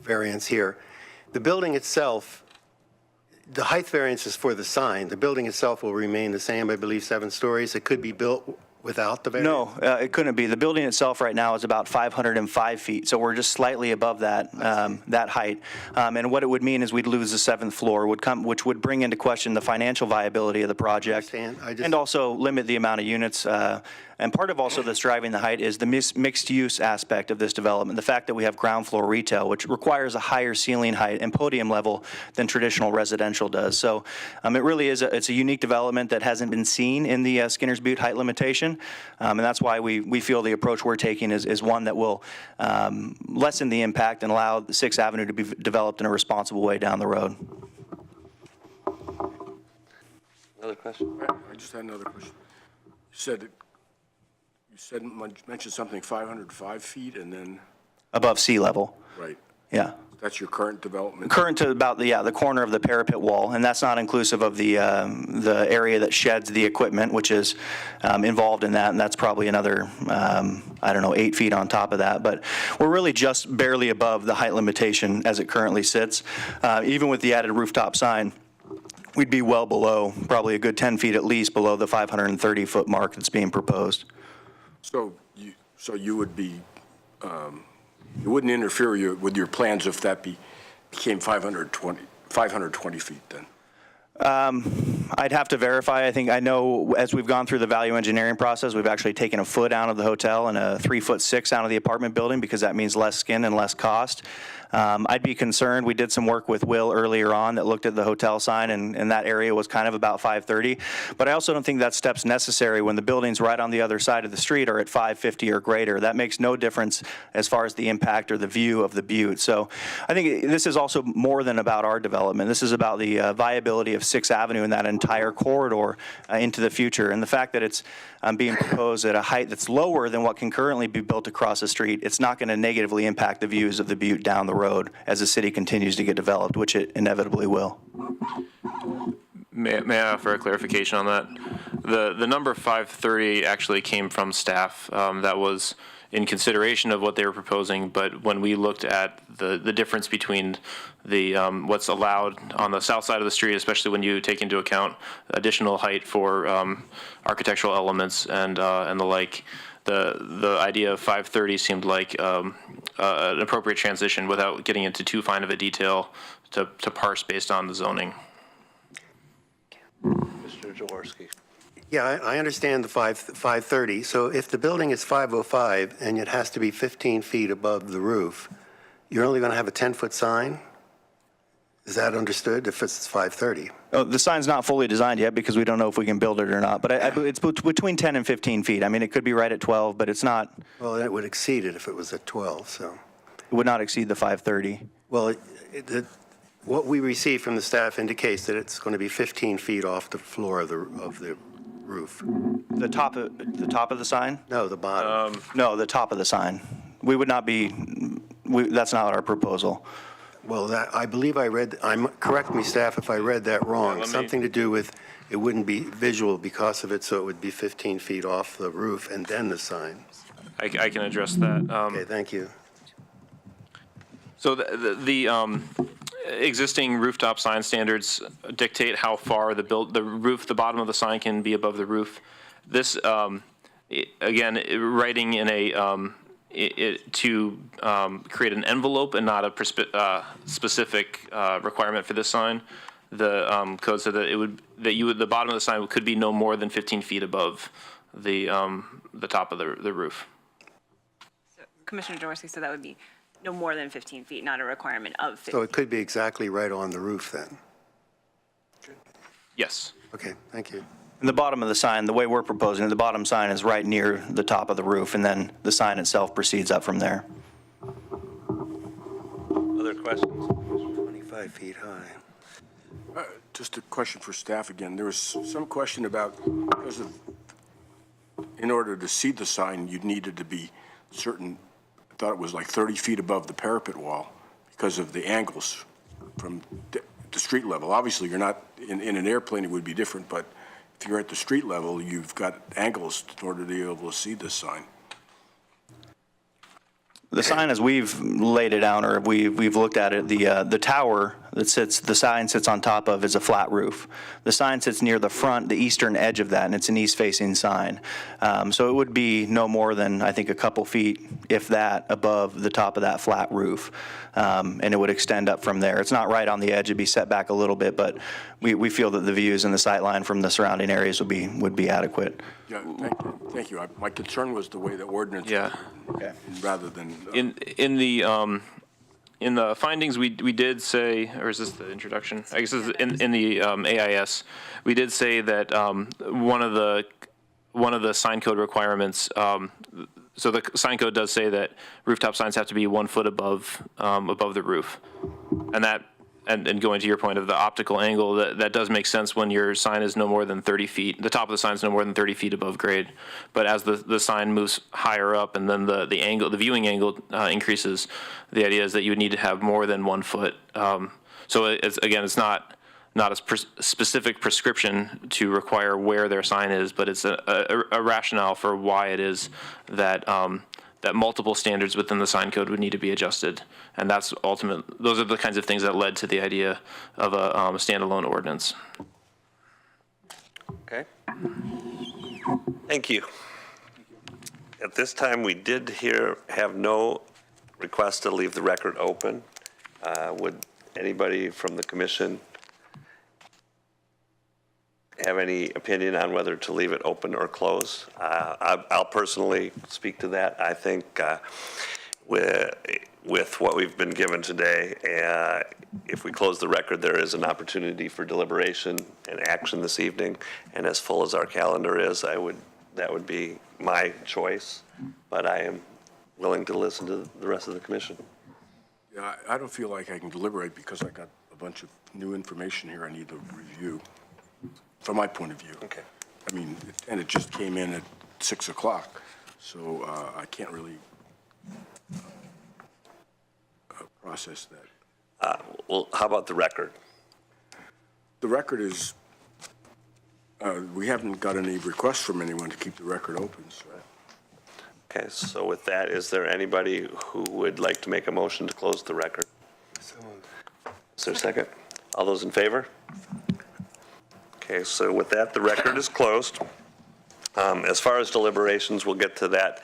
variance here, the building itself, the height variance is for the sign. The building itself will remain the same, I believe, 7 stories. It could be built without the variance? No, it couldn't be. The building itself right now is about 505 feet, so we're just slightly above that that height. And what it would mean is we'd lose the 7th floor, which would bring into question the financial viability of the project, and also limit the amount of units. And part of also that's driving the height is the mixed-use aspect of this development, the fact that we have ground floor retail, which requires a higher ceiling height and podium level than traditional residential does. So it really is it's a unique development that hasn't been seen in the Skinner's Butte height limitation, and that's why we feel the approach we're taking is one that will lessen the impact and allow 6th Avenue to be developed in a responsible way down the road. Another question? I just had another question. You mentioned something 505 feet and then? Above sea level. Right. Yeah. That's your current development? Current to about the corner of the parapet wall, and that's not inclusive of the area that sheds the equipment, which is involved in that, and that's probably another, I don't know, 8 feet on top of that. But we're really just barely above the height limitation as it currently sits. Even with the added rooftop sign, we'd be well below, probably a good 10 feet at least below the 530-foot mark that's being proposed. So you would be, you wouldn't interfere with your plans if that became 520 feet then? I'd have to verify. I know as we've gone through the value engineering process, we've actually taken a foot out of the hotel and a 3'6" out of the apartment building because that means less skin and less cost. I'd be concerned. We did some work with Will earlier on that looked at the hotel sign, and that area was kind of about 530. But I also don't think that step's necessary when the buildings right on the other side of the street are at 550 or greater. That makes no difference as far as the impact or the view of the butte. So I think this is also more than about our development. This is about the viability of 6th Avenue and that entire corridor into the future. And the fact that it's being proposed at a height that's lower than what can currently be built across the street, it's not going to negatively impact the views of the butte down the road as the city continues to get developed, which it inevitably will. May I offer a clarification on that? The number 530 actually came from staff. That was in consideration of what they were proposing, but when we looked at the difference between the what's allowed on the south side of the street, especially when you take into account additional height for architectural elements and the like, the idea of 530 seemed like an appropriate transition without getting into too fine of a detail to parse based on the zoning. Mr. Jaworski. Yeah, I understand the 530. So if the building is 505 and it has to be 15 feet above the roof, you're only going to have a 10-foot sign? Is that understood if it's 530? Oh, the sign's not fully designed yet because we don't know if we can build it or not, but it's between 10 and 15 feet. I mean, it could be right at 12, but it's not. Well, it would exceed it if it was at 12, so. It would not exceed the 530. Well, what we received from the staff indicates that it's going to be 15 feet off the floor of the roof? The top of the sign? No, the bottom. No, the top of the sign. We would not be, that's not our proposal. Well, that, I believe I read, correct me, staff, if I read that wrong. let me- Something to do with, it wouldn't be visual because of it, so it would be 15 feet off the roof and then the sign. I can address that. Okay, thank you. So the existing rooftop sign standards dictate how far the bottom of the sign can be above the roof. This, again, writing in a, to create an envelope and not a specific requirement for this sign. The code said that the bottom of the sign could be no more than 15 feet above the top of the roof. Commissioner Dorsey said that would be no more than 15 feet, not a requirement of 15. So it could be exactly right on the roof then? Yes. Okay, thank you. And the bottom of the sign, the way we're proposing it, the bottom sign is right near the top of the roof, and then the sign itself proceeds up from there. Other questions? 25 feet high. Just a question for staff again. There was some question about, because of, in order to see the sign, you needed to be certain, I thought it was like 30 feet above the parapet wall because of the angles from the street level. Obviously, you're not, in an airplane it would be different, but if you're at the street level, you've got angles in order to be able to see this sign. The sign, as we've laid it out, or we've looked at it, the tower that the sign sits on top of is a flat roof. The sign sits near the front, the eastern edge of that, and it's an east-facing sign. So it would be no more than, I think, a couple feet, if that, above the top of that flat roof. And it would extend up from there. It's not right on the edge, it'd be set back a little bit, but we feel that the views and the sight line from the surrounding areas would be adequate. Yeah, thank you. My concern was the way the ordinance. Yeah. Okay. Rather than. In the findings, we did say, or is this the introduction? I guess this is in the AIS, we did say that one of the sign code requirements. So the sign code does say that rooftop signs have to be 1 foot above the roof, and that. And going to your point of the optical angle, that does make sense when your sign is no more than 30 feet. The top of the sign is no more than 30 feet above grade. But as the sign moves higher up and then the viewing angle increases, the idea is that you would need to have more than 1 foot. So it's not a specific prescription to require where their sign is, but it's a rationale for why it is that that multiple standards within the sign code would need to be adjusted. And those are the kinds of things that led to the idea of a standalone ordinance. Okay. Thank you. At this time, we did have no request to leave the record open. Would anybody from the commission have any opinion on whether to leave it open or close? I'll personally speak to that. I think with what we've been given today, if we close the record, there is an opportunity for deliberation and action this evening. And as full as our calendar is, that would be my choice. But I am willing to listen to the rest of the commission. Yeah, I don't feel like I can deliberate because I got a bunch of new information here I need to review. From my point of view. Okay. I mean, and it just came in at 6 o'clock, so I can't really process that. Well, how about the record? The record is, we haven't got any requests from anyone to keep the record open, so. Okay, so with that, is there anybody who would like to make a motion to close the record? Is there a second? All those in favor? Okay, so with that, the record is closed. As far as deliberations, we'll get to that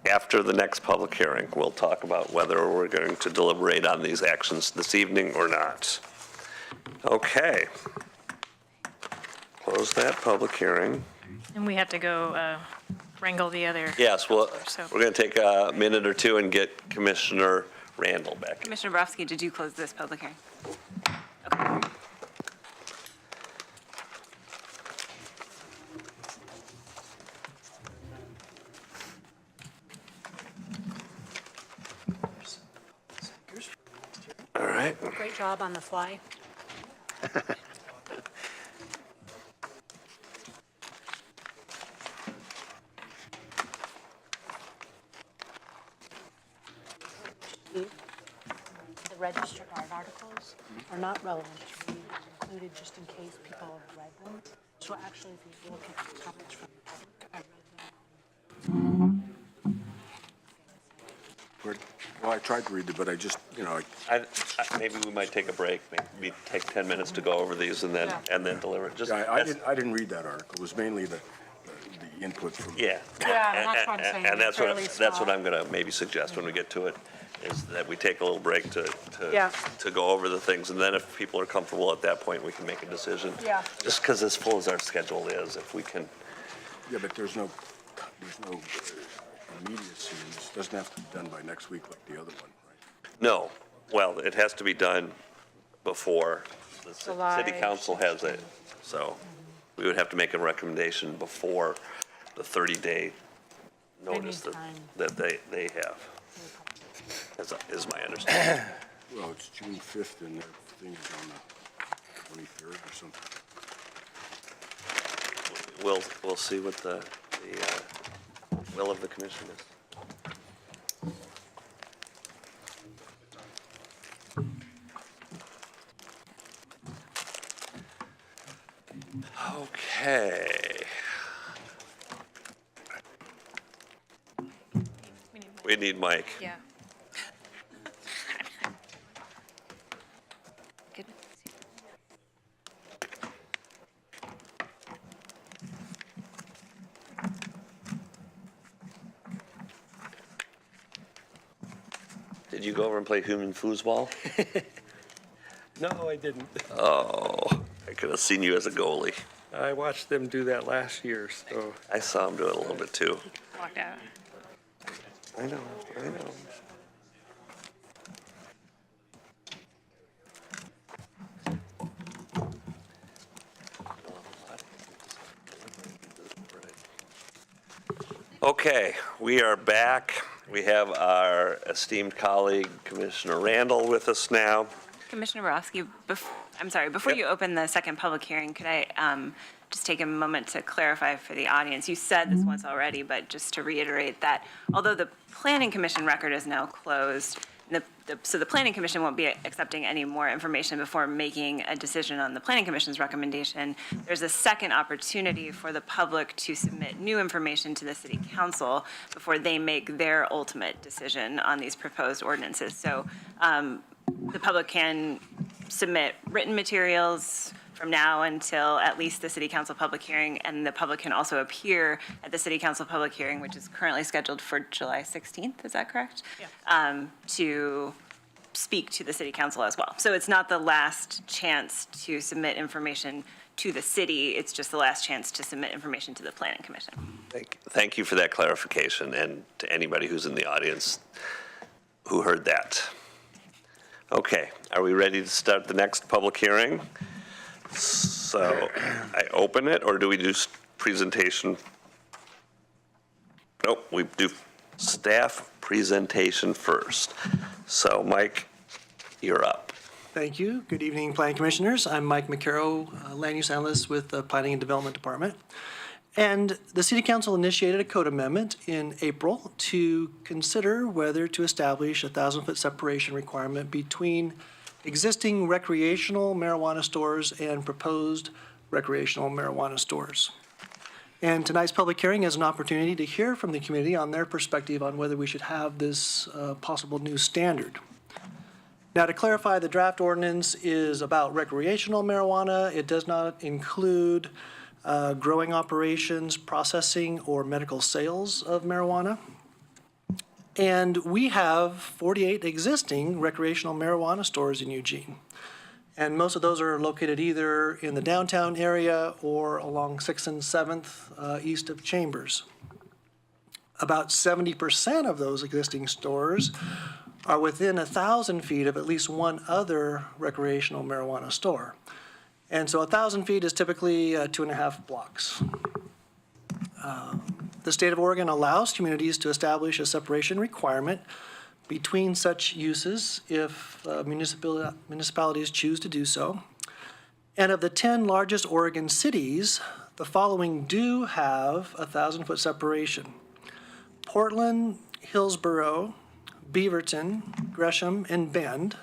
after the next public hearing. We'll talk about whether we're going to deliberate on these actions this evening or not. Okay. Close that public hearing. And we have to go wrangle the other. Yes, well, So- we're going to take a minute or two and get Commissioner Randall back. Commissioner Borowski, did you close this public hearing? Okay. All right. Great job on the fly. The registered art articles are not relevant to be included just in case people have read them. So actually, if you look at the comments from the public, I read them. Well, I tried to read it, but I just, Maybe we might take a break, maybe take 10 minutes to go over these and then deliver it. Just, I didn't read that article. It was mainly the input from. Yeah. Yeah, that's what I'm saying. And Fairly that's what small. I'm going to maybe suggest when we get to it, is that we take a little break to Yeah. go over the things, and then if people are comfortable at that point, we can make a decision. Yeah. Just because as full as our schedule is, if we can, Yeah, but there's no immediacy, and this doesn't have to be done by next week like the other one, right? no, well, it has to be done before the July city council has it, so we would have to make a recommendation before the 30-day notice need time. that they have, is my understanding. Well, it's June 5th, and their thing is on the 23rd or something. We'll see what the will of the commission is. Okay. We need Mike. Yeah. Did you go over and play human foosball? No, I didn't. Oh, I could have seen you as a goalie. I watched them do that last year, so. I saw him do it a little bit too. Walked out. I know. Okay, we are back. We have our esteemed colleague, Commissioner Randall, with us now. Commissioner Borowski, before you open the second public hearing, could I just take a moment to clarify for the audience? You said this once already, but just to reiterate that although the Planning Commission record is now closed, so the Planning Commission won't be accepting any more information before making a decision on the Planning Commission's recommendation. There's a second opportunity for the public to submit new information to the City Council before they make their ultimate decision on these proposed ordinances. So the public can submit written materials from now until at least the City Council public hearing, and the public can also appear at the City Council public hearing, which is currently scheduled for July 16th, is that correct? Yeah. To speak to the City Council as well. So it's not the last chance to submit information to the city, it's just the last chance to submit information to the Planning Commission. Thank you for that clarification, and to anybody who's in the audience who heard that. Okay, are we ready to start the next public hearing? So I open it, or do we do presentation? Nope, we do staff presentation first. So Mike, you're up. Thank you. Good evening, Planning Commissioners. I'm Mike McCarrow, Land Use Analyst with the Planning and Development Department. And the City Council initiated a code amendment in April to consider whether to establish a 1,000-foot separation requirement between existing recreational marijuana stores and proposed recreational marijuana stores. And tonight's public hearing is an opportunity to hear from the community on their perspective on whether we should have this possible new standard. Now, to clarify, the draft ordinance is about recreational marijuana. It does not include growing operations, processing, or medical sales of marijuana. And we have 48 existing recreational marijuana stores in Eugene. And most of those are located either in the downtown area or along 6th and 7th east of Chambers. About 70% of those existing stores are within 1,000 feet of at least one other recreational marijuana store. And so 1,000 feet is typically 2.5 blocks. The state of Oregon allows communities to establish a separation requirement between such uses if municipalities choose to do so. And of the 10 largest Oregon cities, the following do have a 1,000-foot separation: Portland, Hillsborough, Beaverton, Gresham, and Bend.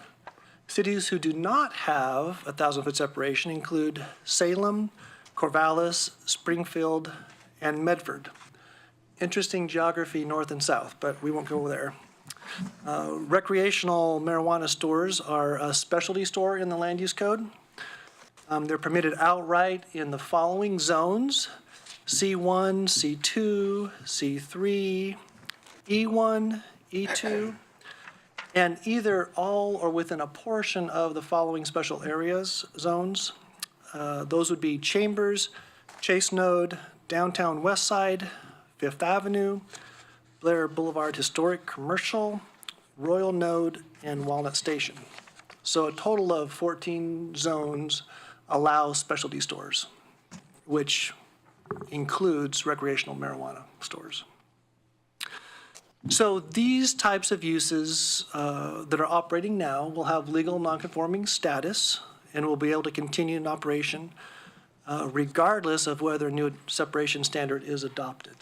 Cities who do not have a 1,000-foot separation include Salem, Corvallis, Springfield, and Medford. Interesting geography north and south, but we won't go there. Recreational marijuana stores are a specialty store in the land use code. They're permitted outright in the following zones: C1, C2, C3, E1, E2, and either all or within a portion of the following special areas zones. Those would be Chambers, Chase Node, Downtown West Side, Fifth Avenue, Blair Boulevard Historic Commercial, Royal Node, and Walnut Station. So a total of 14 zones allow specialty stores, which includes recreational marijuana stores. So these types of uses that are operating now will have legal nonconforming status and will be able to continue in operation regardless of whether a new separation standard is adopted.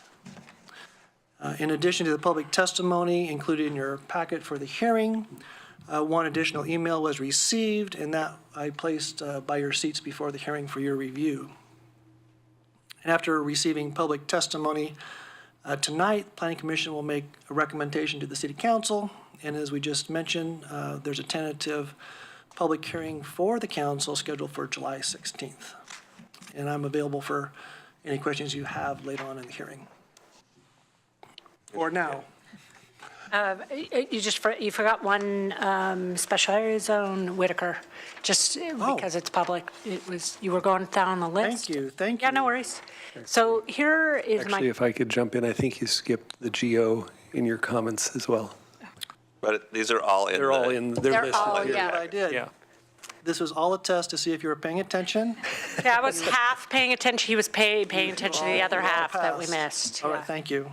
In addition to the public testimony included in your packet for the hearing, one additional email was received, and that I placed by your seats before the hearing for your review. And after receiving public testimony tonight, the Planning Commission will make a recommendation to the City Council, and as we just mentioned, there's a tentative public hearing for the Council scheduled for July 16th. And I'm available for any questions you have later on in the hearing. Or now. You forgot one special area zone, Whitaker, just because it's public. You were going down the list. Thank you. Yeah, no worries. So here is Actually, if I could jump in, I think you skipped the GO in your comments as well. But these are all in. They're all in. They're listed all, here. yeah. What I did. Yeah. This was all a test to see if you were paying attention. Yeah, I was half paying attention. He was paying attention to the other half that we missed. All right, thank you.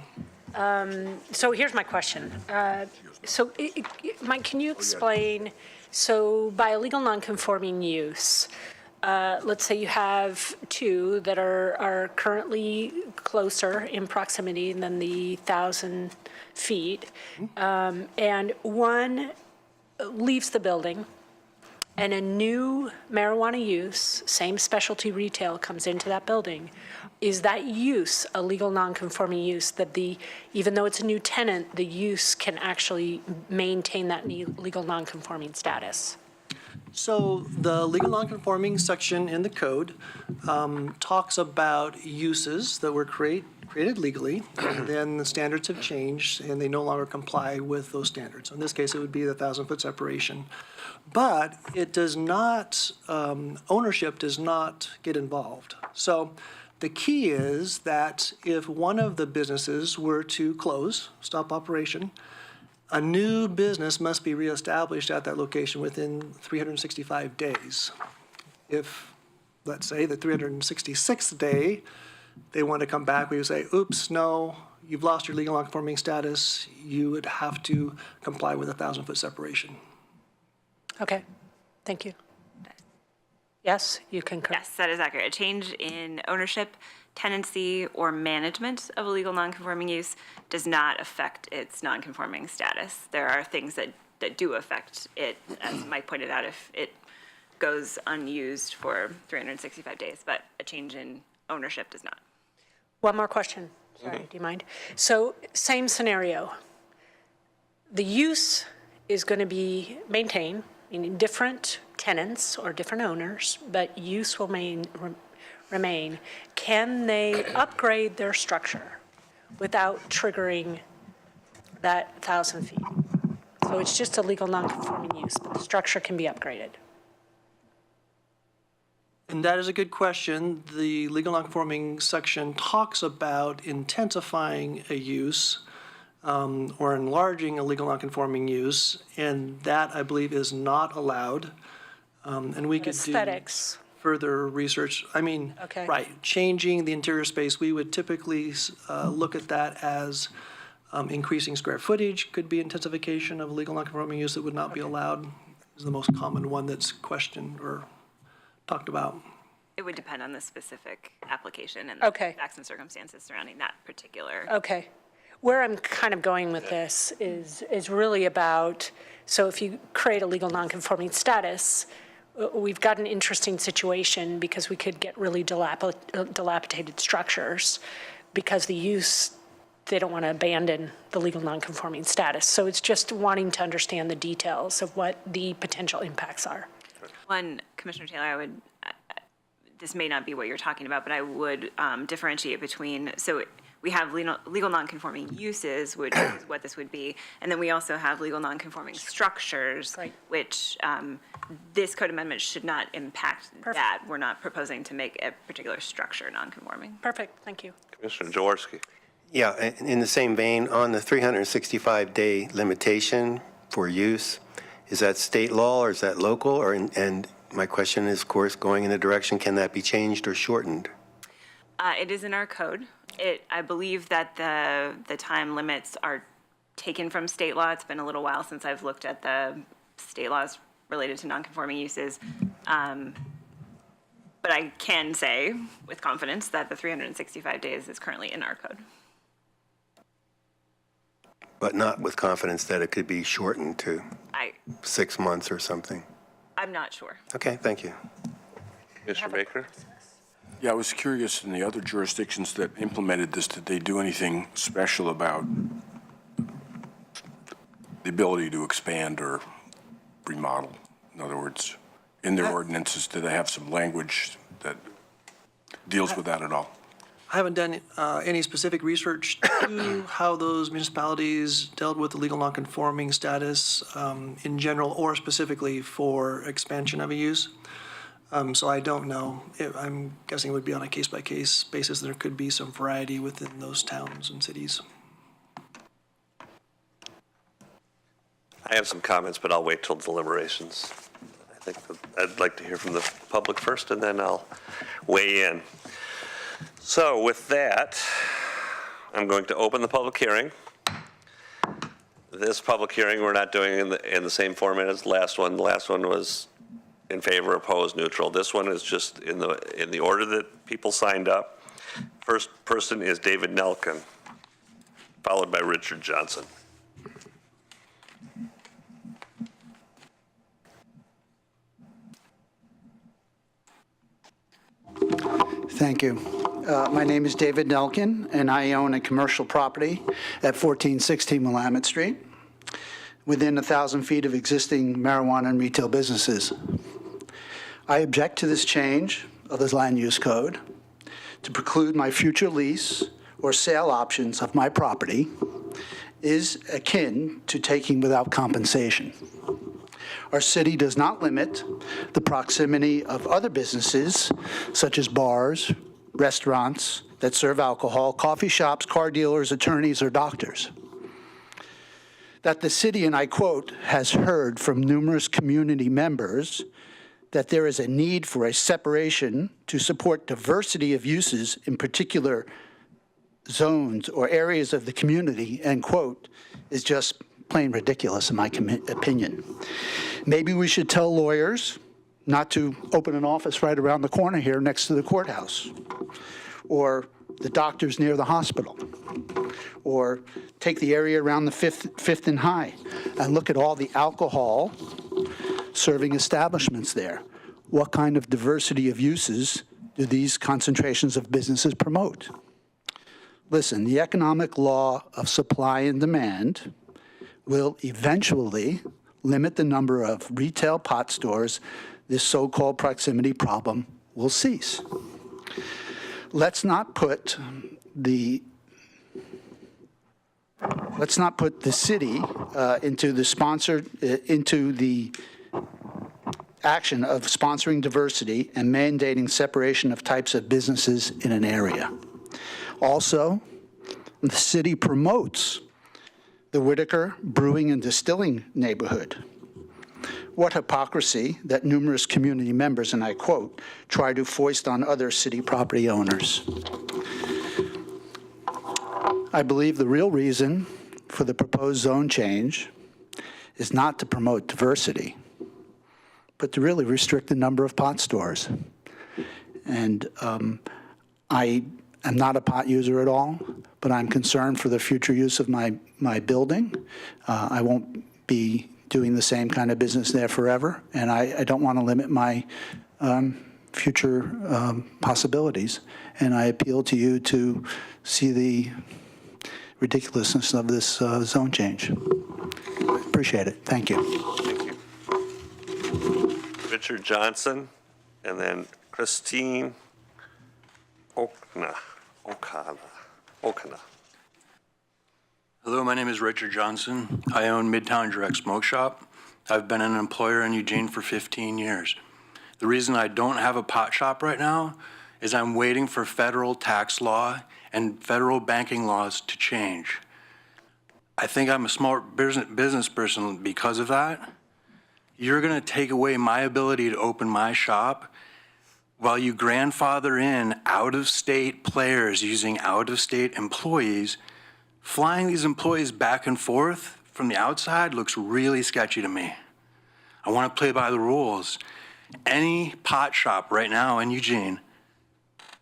So here's my question. Mike, can you explain, so by illegal nonconforming use, let's say you have two that are currently closer in proximity than the 1,000 feet, and one leaves the building, and a new marijuana use, same specialty retail, comes into that building. Is that use a legal nonconforming use that even though it's a new tenant, the use can actually maintain that legal nonconforming status? So the legal nonconforming section in the code talks about uses that were created legally, and then the standards have changed and they no longer comply with those standards. So in this case, it would be the 1,000-foot separation. But it does not, ownership does not get involved. So the key is that if one of the businesses were to close, stop operation, a new business must be reestablished at that location within 365 days. If, let's say, the 366th day, they want to come back, we would say, oops, no, you've lost your legal nonconforming status. You would have to comply with a 1,000-foot separation. Okay, thank you. Yes, you concur. Yes, that is accurate. A change in ownership, tenancy, or management of a legal nonconforming use does not affect its nonconforming status. There are things that do affect it, as Mike pointed out, if it goes unused for 365 days, but a change in ownership does not. One more question. Sorry, do you mind? So same scenario. The use is going to be maintained, meaning different tenants or different owners, but use will remain. Can they upgrade their structure without triggering that 1,000 feet? So it's just a legal nonconforming use, but the structure can be upgraded. And that is a good question. The legal nonconforming section talks about intensifying a use or enlarging a legal nonconforming use, and that, I believe, is not allowed. And we could do Aesthetics. further research. I mean, Okay. right, changing the interior space, we would typically look at that as increasing square footage, could be intensification of legal nonconforming use that would not be allowed, is the most common one that's questioned or talked about. It would depend on the specific application and the Okay. facts and circumstances surrounding that particular. Okay. Where I'm kind of going with this is really about, so if you create a legal nonconforming status, we've got an interesting situation because we could get really dilapidated structures because the use, they don't want to abandon the legal nonconforming status. So it's just wanting to understand the details of what the potential impacts are. One, Commissioner Taylor, I would, this may not be what you're talking about, but I would differentiate between, so we have legal nonconforming uses, which is what this would be, and then we also have legal nonconforming structures, Right. which this code amendment should not impact that. We're not proposing to make a particular structure nonconforming. Perfect, thank you. Commissioner Jaworski. Yeah, in the same vein, on the 365-day limitation for use, is that state law or is that local? Or and my question is, of course, going in the direction, can that be changed or shortened? It is in our code. I believe that the time limits are taken from state law. It's been a little while since I've looked at the state laws related to nonconforming uses. But I can say with confidence that the 365 days is currently in our code. But not with confidence that it could be shortened to 6 months or something? I'm not sure. Okay, thank you. Mr. Baker? Yeah, I was curious, in the other jurisdictions that implemented this, did they do anything special about the ability to expand or remodel? In other words, in their ordinances, do they have some language that deals with that at all? I haven't done any specific research to how those municipalities dealt with the legal nonconforming status in general or specifically for expansion of a use. So I don't know. I'm guessing it would be on a case-by-case basis. There could be some variety within those towns and cities. I have some comments, but I'll wait till deliberations. I think that I'd like to hear from the public first, and then I'll weigh in. So with that, I'm going to open the public hearing. This public hearing we're not doing in the same format as the last one. The last one was in favor, opposed, neutral. This one is just in the order that people signed up. First person is David Nelkin, followed by Richard Johnson. Thank you. My name is David Nelkin, and I own a commercial property at 1416 Willamette Street, within 1,000 feet of existing marijuana and retail businesses. I object to this change of this land use code to preclude my future lease or sale options of my property is akin to taking without compensation. Our city does not limit the proximity of other businesses, such as bars, restaurants that serve alcohol, coffee shops, car dealers, attorneys, or doctors. That the city, and I quote, has heard from numerous community members that there is a need for a separation to support diversity of uses in particular zones or areas of the community, end quote, is just plain ridiculous in my opinion. Maybe we should tell lawyers not to open an office right around the corner here next to the courthouse, or the doctors near the hospital, or take the area around the Fifth and High and look at all the alcohol serving establishments there. What kind of diversity of uses do these concentrations of businesses promote? Listen, the economic law of supply and demand will eventually limit the number of retail pot stores this so-called proximity problem will cease. Let's not put the city into the action of sponsoring diversity and mandating separation of types of businesses in an area. Also, the city promotes the Whitaker Brewing and Distilling neighborhood. What hypocrisy that numerous community members, and I quote, try to foist on other city property owners. I believe the real reason for the proposed zone change is not to promote diversity, but to really restrict the number of pot stores. And I am not a pot user at all, but I'm concerned for the future use of my building. I won't be doing the same kind of business there forever, and I don't want to limit my future possibilities. And I appeal to you to see the ridiculousness of this zone change. Appreciate it. Thank you. Thank you. Richard Johnson, and then Christine Okana. Hello, my name is Richard Johnson. I own Midtown Direct Smoke Shop. I've been an employer in Eugene for 15 years. The reason I don't have a pot shop right now is I'm waiting for federal tax law and federal banking laws to change. I think I'm a smart business person because of that. You're going to take away my ability to open my shop while you grandfather in out-of-state players using out-of-state employees. Flying these employees back and forth from the outside looks really sketchy to me. I want to play by the rules. Any pot shop right now in Eugene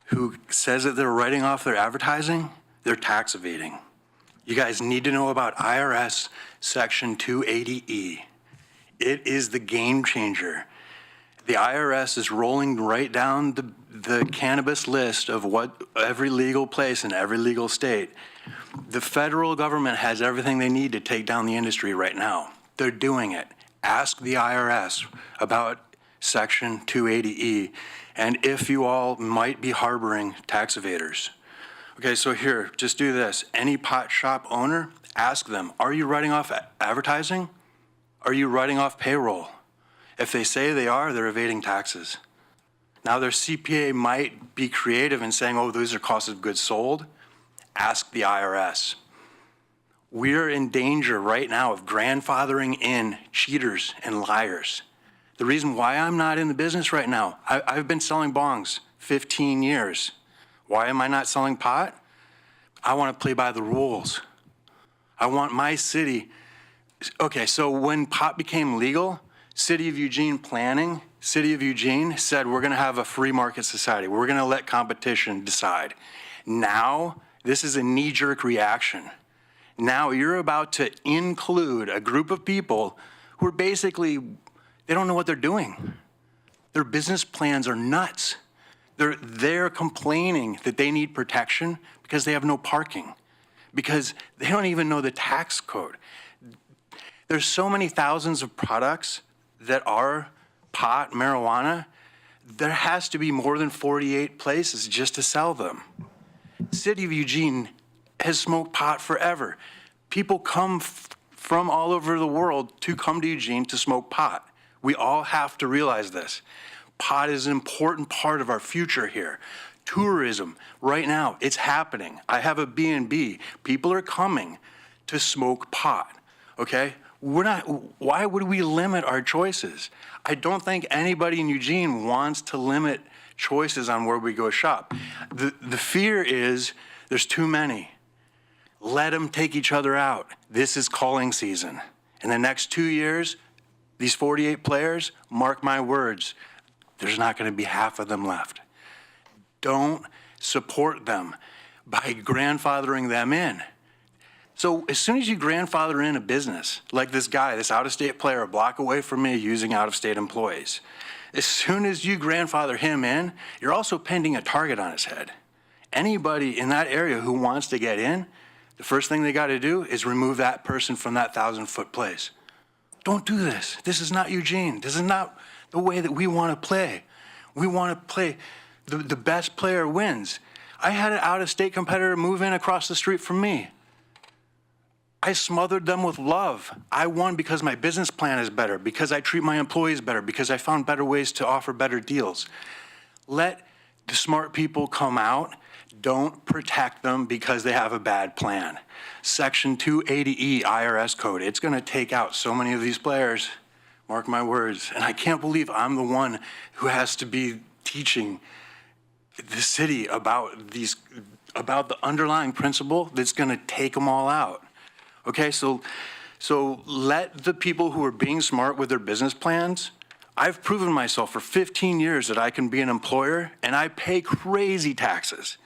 who says that they're writing off their advertising, they're tax evading. You guys need to know about IRS Section 280E. It is the game changer. The IRS is rolling right down the cannabis list of what every legal place in every legal state. The federal government has everything they need to take down the industry right now. They're doing it. Ask the IRS about Section 280E and if you all might be harboring tax evaders. Okay, so here, just do this. Any pot shop owner, ask them, are you writing off advertising? Are you writing off payroll? If they say they are, they're evading taxes. Now their CPA might be creative in saying, oh, those are costs of goods sold. Ask the IRS. We're in danger right now of grandfathering in cheaters and liars. The reason why I'm not in the business right now, I've been selling bongs 15 years. Why am I not selling pot? I want to play by the rules. I want my city. Okay, so when pot became legal, City of Eugene planning, City of Eugene said we're going to have a free market society. We're going to let competition decide. Now, this is a knee-jerk reaction. Now you're about to include a group of people who are basically, they don't know what they're doing. Their business plans are nuts. They're complaining that they need protection because they have no parking, because they don't even know the tax code. There's so many thousands of products that are pot, marijuana. There has to be more than 48 places just to sell them. City of Eugene has smoked pot forever. People come from all over the world to come to Eugene to smoke pot. We all have to realize this. Pot is an important part of our future here. Tourism, right now, it's happening. I have a B&B. People are coming to smoke pot, okay? Why would we limit our choices? I don't think anybody in Eugene wants to limit choices on where we go shop. The fear is there's too many. Let them take each other out. This is calling season. In the next 2 years, these 48 players, mark my words, there's not going to be half of them left. Don't support them by grandfathering them in. So as soon as you grandfather in a business, like this guy, this out-of-state player a block away from me using out-of-state employees, as soon as you grandfather him in, you're also pending a target on his head. Anybody in that area who wants to get in, the first thing they got to do is remove that person from that 1,000-foot place. Don't do this. This is not Eugene. This is not the way that we want to play. We want to play the best player wins. I had an out-of-state competitor move in across the street from me. I smothered them with love. I won because my business plan is better, because I treat my employees better, because I found better ways to offer better deals. Let the smart people come out. Don't protect them because they have a bad plan. Section 280E IRS code, it's going to take out so many of these players. Mark my words. And I can't believe I'm the one who has to be teaching the city about the underlying principle that's going to take them all out. Okay, so let the people who are being smart with their business plans. I've proven myself for 15 years that I can be an employer and I pay crazy taxes.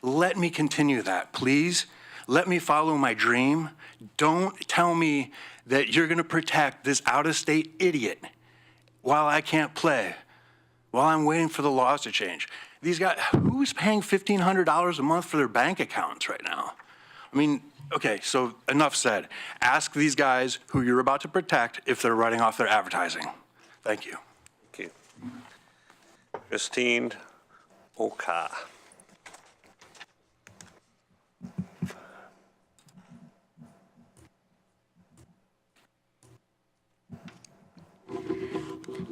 Let me continue that, please. Let me follow my dream. Don't tell me that you're going to protect this out-of-state idiot while I can't play, while I'm waiting for the laws to change. These guys, who's paying $1,500 a month for their bank accounts right now? I mean, okay, so enough said. Ask these guys who you're about to protect if they're writing off their advertising. Thank you. Thank you. Christine Oka.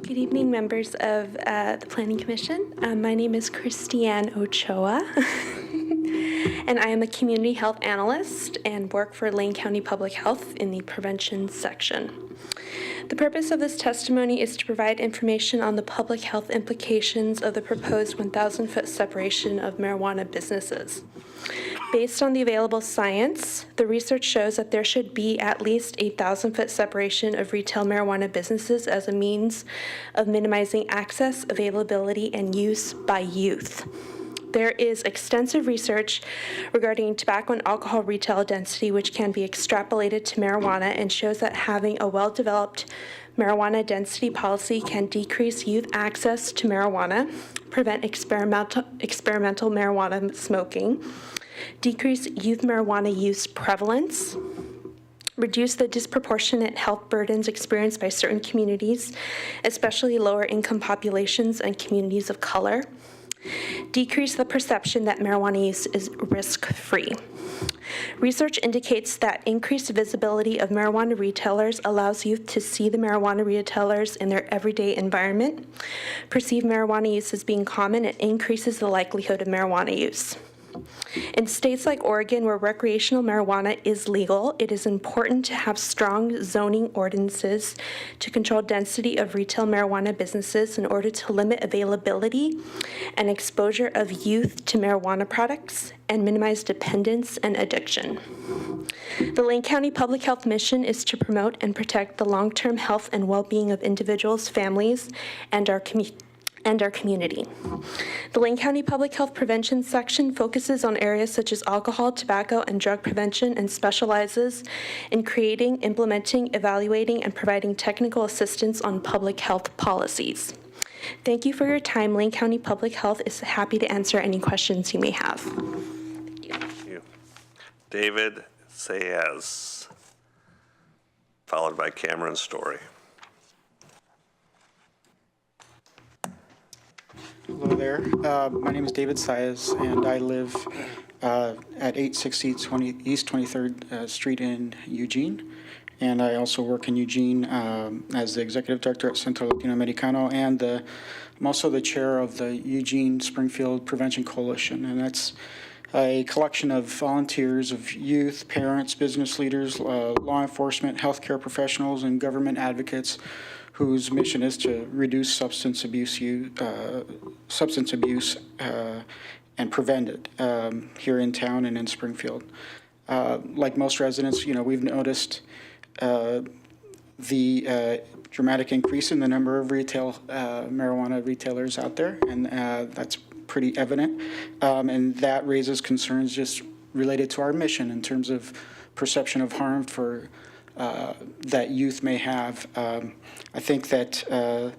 Good evening, members of the Planning Commission. My name is Christiane Ochoa, and I am a community health analyst and work for Lane County Public Health in the prevention section. The purpose of this testimony is to provide information on the public health implications of the proposed 1,000-foot separation of marijuana businesses. Based on the available science, the research shows that there should be at least a 1,000-foot separation of retail marijuana businesses as a means of minimizing access, availability, and use by youth. There is extensive research regarding tobacco and alcohol retail density, which can be extrapolated to marijuana and shows that having a well-developed marijuana density policy can decrease youth access to marijuana, prevent experimental marijuana smoking, decrease youth marijuana use prevalence, reduce the disproportionate health burdens experienced by certain communities, especially lower income populations and communities of color, decrease the perception that marijuana use is risk-free. Research indicates that increased visibility of marijuana retailers allows youth to see the marijuana retailers in their everyday environment, perceive marijuana use as being common, and increases the likelihood of marijuana use. In states like Oregon, where recreational marijuana is legal, it is important to have strong zoning ordinances to control density of retail marijuana businesses in order to limit availability and exposure of youth to marijuana products and minimize dependence and addiction. The Lane County Public Health mission is to promote and protect the long-term health and well-being of individuals, families, and our community. The Lane County Public Health Prevention section focuses on areas such as alcohol, tobacco, and drug prevention and specializes in creating, implementing, evaluating, and providing technical assistance on public health policies. Thank you for your time. Lane County Public Health is happy to answer any questions you may have. Thank you. David Sayez, followed by Cameron Story. Hello there. My name is David Sayez, and I live at 860 East 23rd Street in Eugene. And I also work in Eugene as the Executive Director at Centro Latinoamericano, and I'm also the chair of the Eugene Springfield Prevention Coalition. And that's a collection of volunteers, of youth, parents, business leaders, law enforcement, healthcare professionals, and government advocates whose mission is to reduce substance abuse and prevent it here in town and in Springfield. Like most residents, we've noticed the dramatic increase in the number of retail marijuana retailers out there, and that's pretty evident. And that raises concerns just related to our mission in terms of perception of harm for that youth may have. I think that the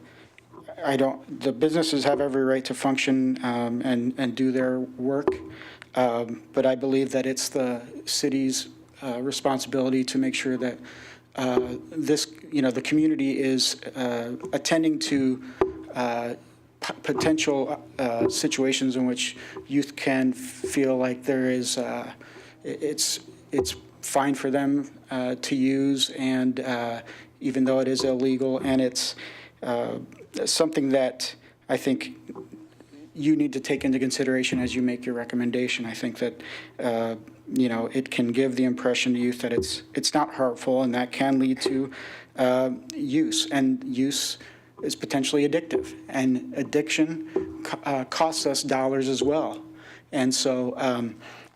businesses have every right to function and do their work, but I believe that it's the city's responsibility to make sure that the community is attending to potential situations in which youth can feel like there is, it's fine for them to use, and even though it is illegal, and it's something that I think you need to take into consideration as you make your recommendation. I think that it can give the impression to youth that it's not harmful, and that can lead to use, and use is potentially addictive, and addiction costs us dollars as well. And so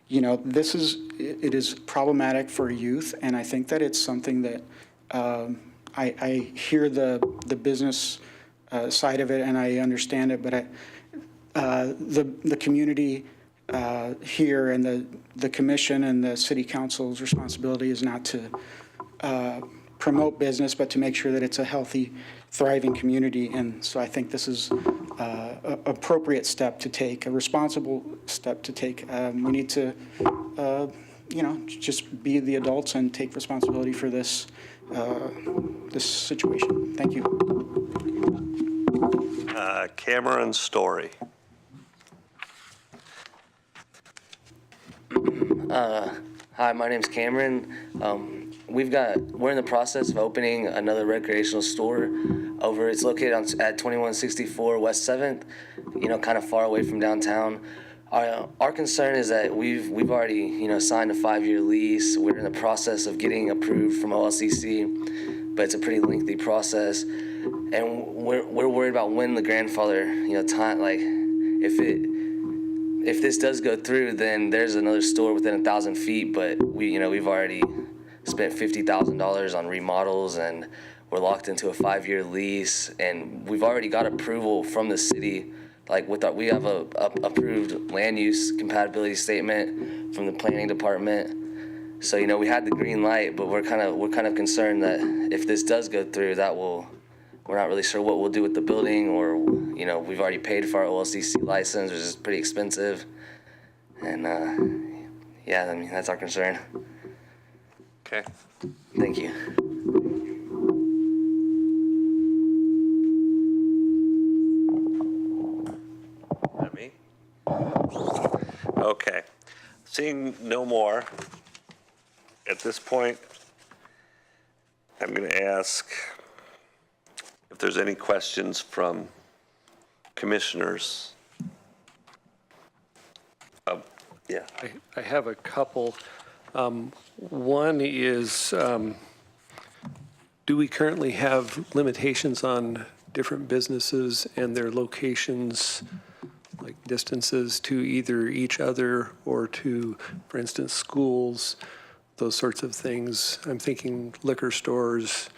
it is problematic for youth, and I think that it's something that I hear the business side of it, and I understand it, but the community here, and the commission and the city council's responsibility is not to promote business, but to make sure that it's a healthy, thriving community. And so I think this is an appropriate step to take, a responsible step to take. We need to, just be the adults and take responsibility for this situation. Thank you. Cameron Story. Hi, my name's Cameron. We're in the process of opening another recreational store over. It's located at 2164 West 7th. Kind of far away from downtown. Our concern is that we've already signed a 5-year lease. We're in the process of getting approved from OLCC, but it's a pretty lengthy process, and we're worried about when the grandfather time, like if this does go through, then there's another store within 1,000 feet, but we've already spent $50,000 on remodels, and we're locked into a 5-year lease, and we've already got approval from the city. Like we have a approved land use compatibility statement from the planning department. So we had the green light, but we're kind of concerned that if this does go through, we're not really sure what we'll do with the building, or we've already paid for our OLCC license, which is pretty expensive, and that's our concern. Okay. Thank you. Me? Okay. Seeing no more, at this point, I'm going to ask if there's any questions from commissioners. Yeah. I have a couple. One is, do we currently have limitations on different businesses and their locations, like distances to either each other or to, for instance, schools, those sorts of things? I'm thinking liquor stores,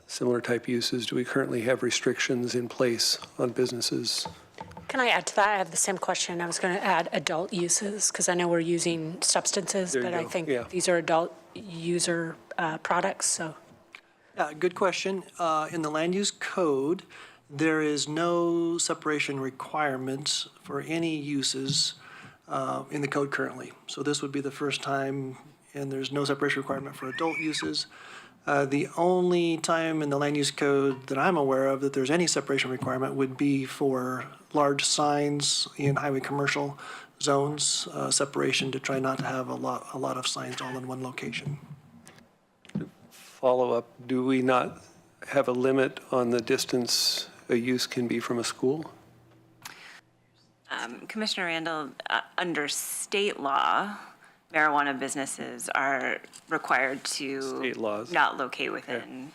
similar type uses. Do we currently have restrictions in place on businesses? Can I add to that? I have the same question. I was going to add adult uses, because I know we're using substances, but I think these are adult user products, so. Good question. In the land use code, there is no separation requirement for any uses in the code currently. So this would be the first time, and there's no separation requirement for adult uses. The only time in the land use code that I'm aware of that there's any separation requirement would be for large signs in highway commercial zones, separation to try not to have a lot of signs all in one location. Follow up, do we not have a limit on the distance a use can be from a school? Commissioner Randall, under state law, marijuana businesses are required to not locate within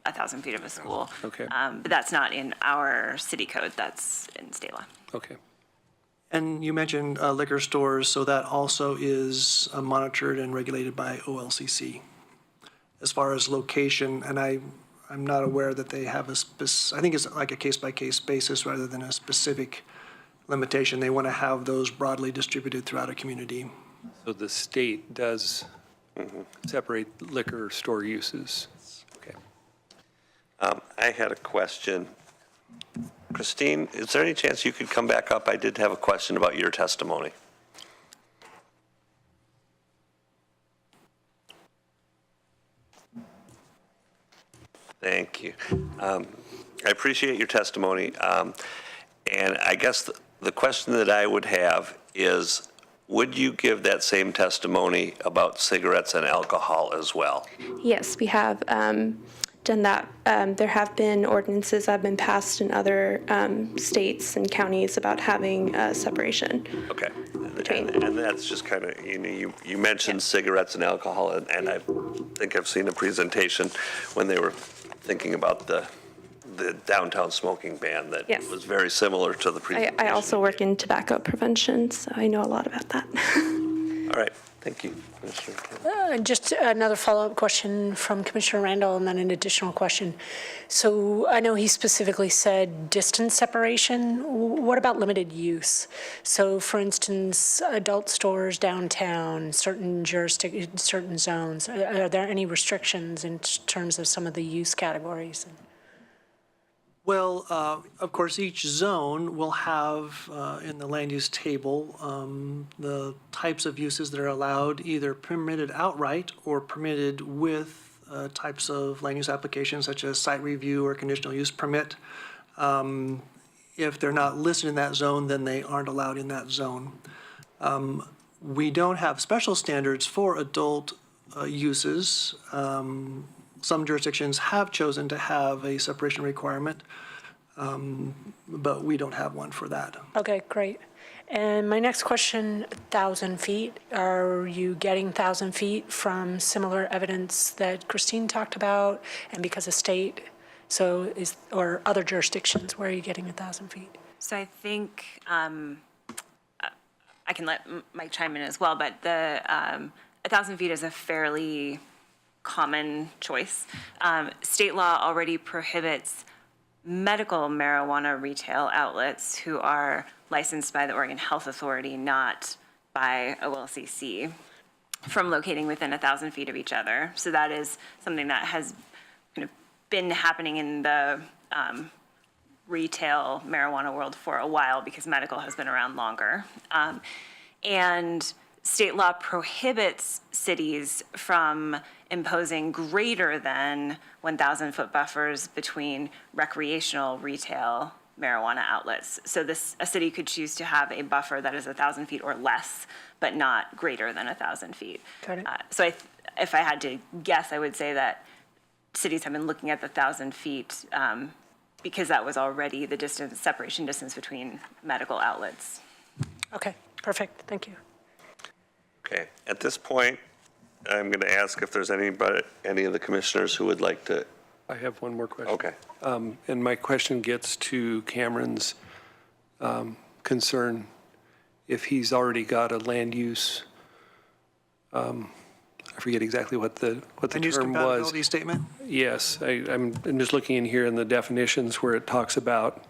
1,000 feet of a school. Okay. But that's not in our city code, that's in state law. Okay. And you mentioned liquor stores, so that also is monitored and regulated by OLCC. As far as location, and I'm not aware that they have I think it's like a case-by-case basis rather than a specific limitation. They want to have those broadly distributed throughout a community. So the state does separate liquor store uses. Okay. I had a question. Christine, is there any chance you could come back up? I did have a question about your testimony. Thank you. I appreciate your testimony. And I guess the question that I would have is, would you give that same testimony about cigarettes and alcohol as well? Yes, we have done that. There have been ordinances that have been passed in other states and counties about having separation. Okay. And that's just kind of, you mentioned cigarettes and alcohol, and I think I've seen a presentation when they were thinking about the downtown smoking ban that was very similar to the presentation. I also work in tobacco prevention, so I know a lot about that. All right. Thank you, Commissioner Kim. Just another follow-up question from Commissioner Randall, and then an additional question. So I know he specifically said distance separation. What about limited use? So for instance, adult stores downtown, certain certain zones, are there any restrictions in terms of some of the use categories? Well, of course, each zone will have in the land use table the types of uses that are allowed, either permitted outright or permitted with types of land use applications such as site review or conditional use permit. If they're not listed in that zone, then they aren't allowed in that zone. We don't have special standards for adult uses. Some jurisdictions have chosen to have a separation requirement, but we don't have one for that. Okay, great. And my next question, 1,000 feet. Are you getting 1,000 feet from similar evidence that Christine talked about, and because of state? So or other jurisdictions, where are you getting 1,000 feet? So I think I can let Mike chime in as well, but the 1,000 feet is a fairly common choice. State law already prohibits medical marijuana retail outlets who are licensed by the Oregon Health Authority, not by OLCC, from locating within 1,000 feet of each other. So that is something that has kind of been happening in the retail marijuana world for a while because medical has been around longer. And state law prohibits cities from imposing greater than 1,000-foot buffers between recreational retail marijuana outlets. So a city could choose to have a buffer that is 1,000 feet or less, but not greater than 1,000 feet. Got it. So if I had to guess, I would say that cities have been looking at the 1,000 feet because that was already the separation distance between medical outlets. Okay, perfect. Thank you. Okay, at this point, I'm going to ask if there's any of the commissioners who would like to. I have one more question. Okay. And my question gets to Cameron's concern. If he's already got a land use, I forget exactly what the Land use term was. compatibility statement? Yes, I'm just looking in here in the definitions where it talks about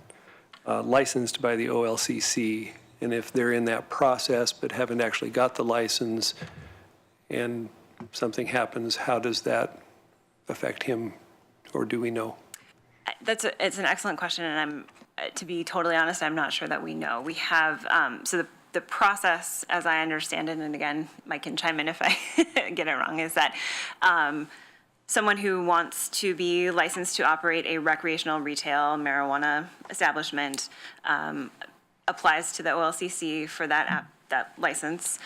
licensed by the OLCC. And if they're in that process but haven't actually got the license and something happens, how does that affect him, or do we know? It's an excellent question, and to be totally honest, I'm not sure that we know. We have, so the process, as I understand it, and again, Mike can chime in if I get it wrong, is that someone who wants to be licensed to operate a recreational retail marijuana establishment applies to the OLCC for that license.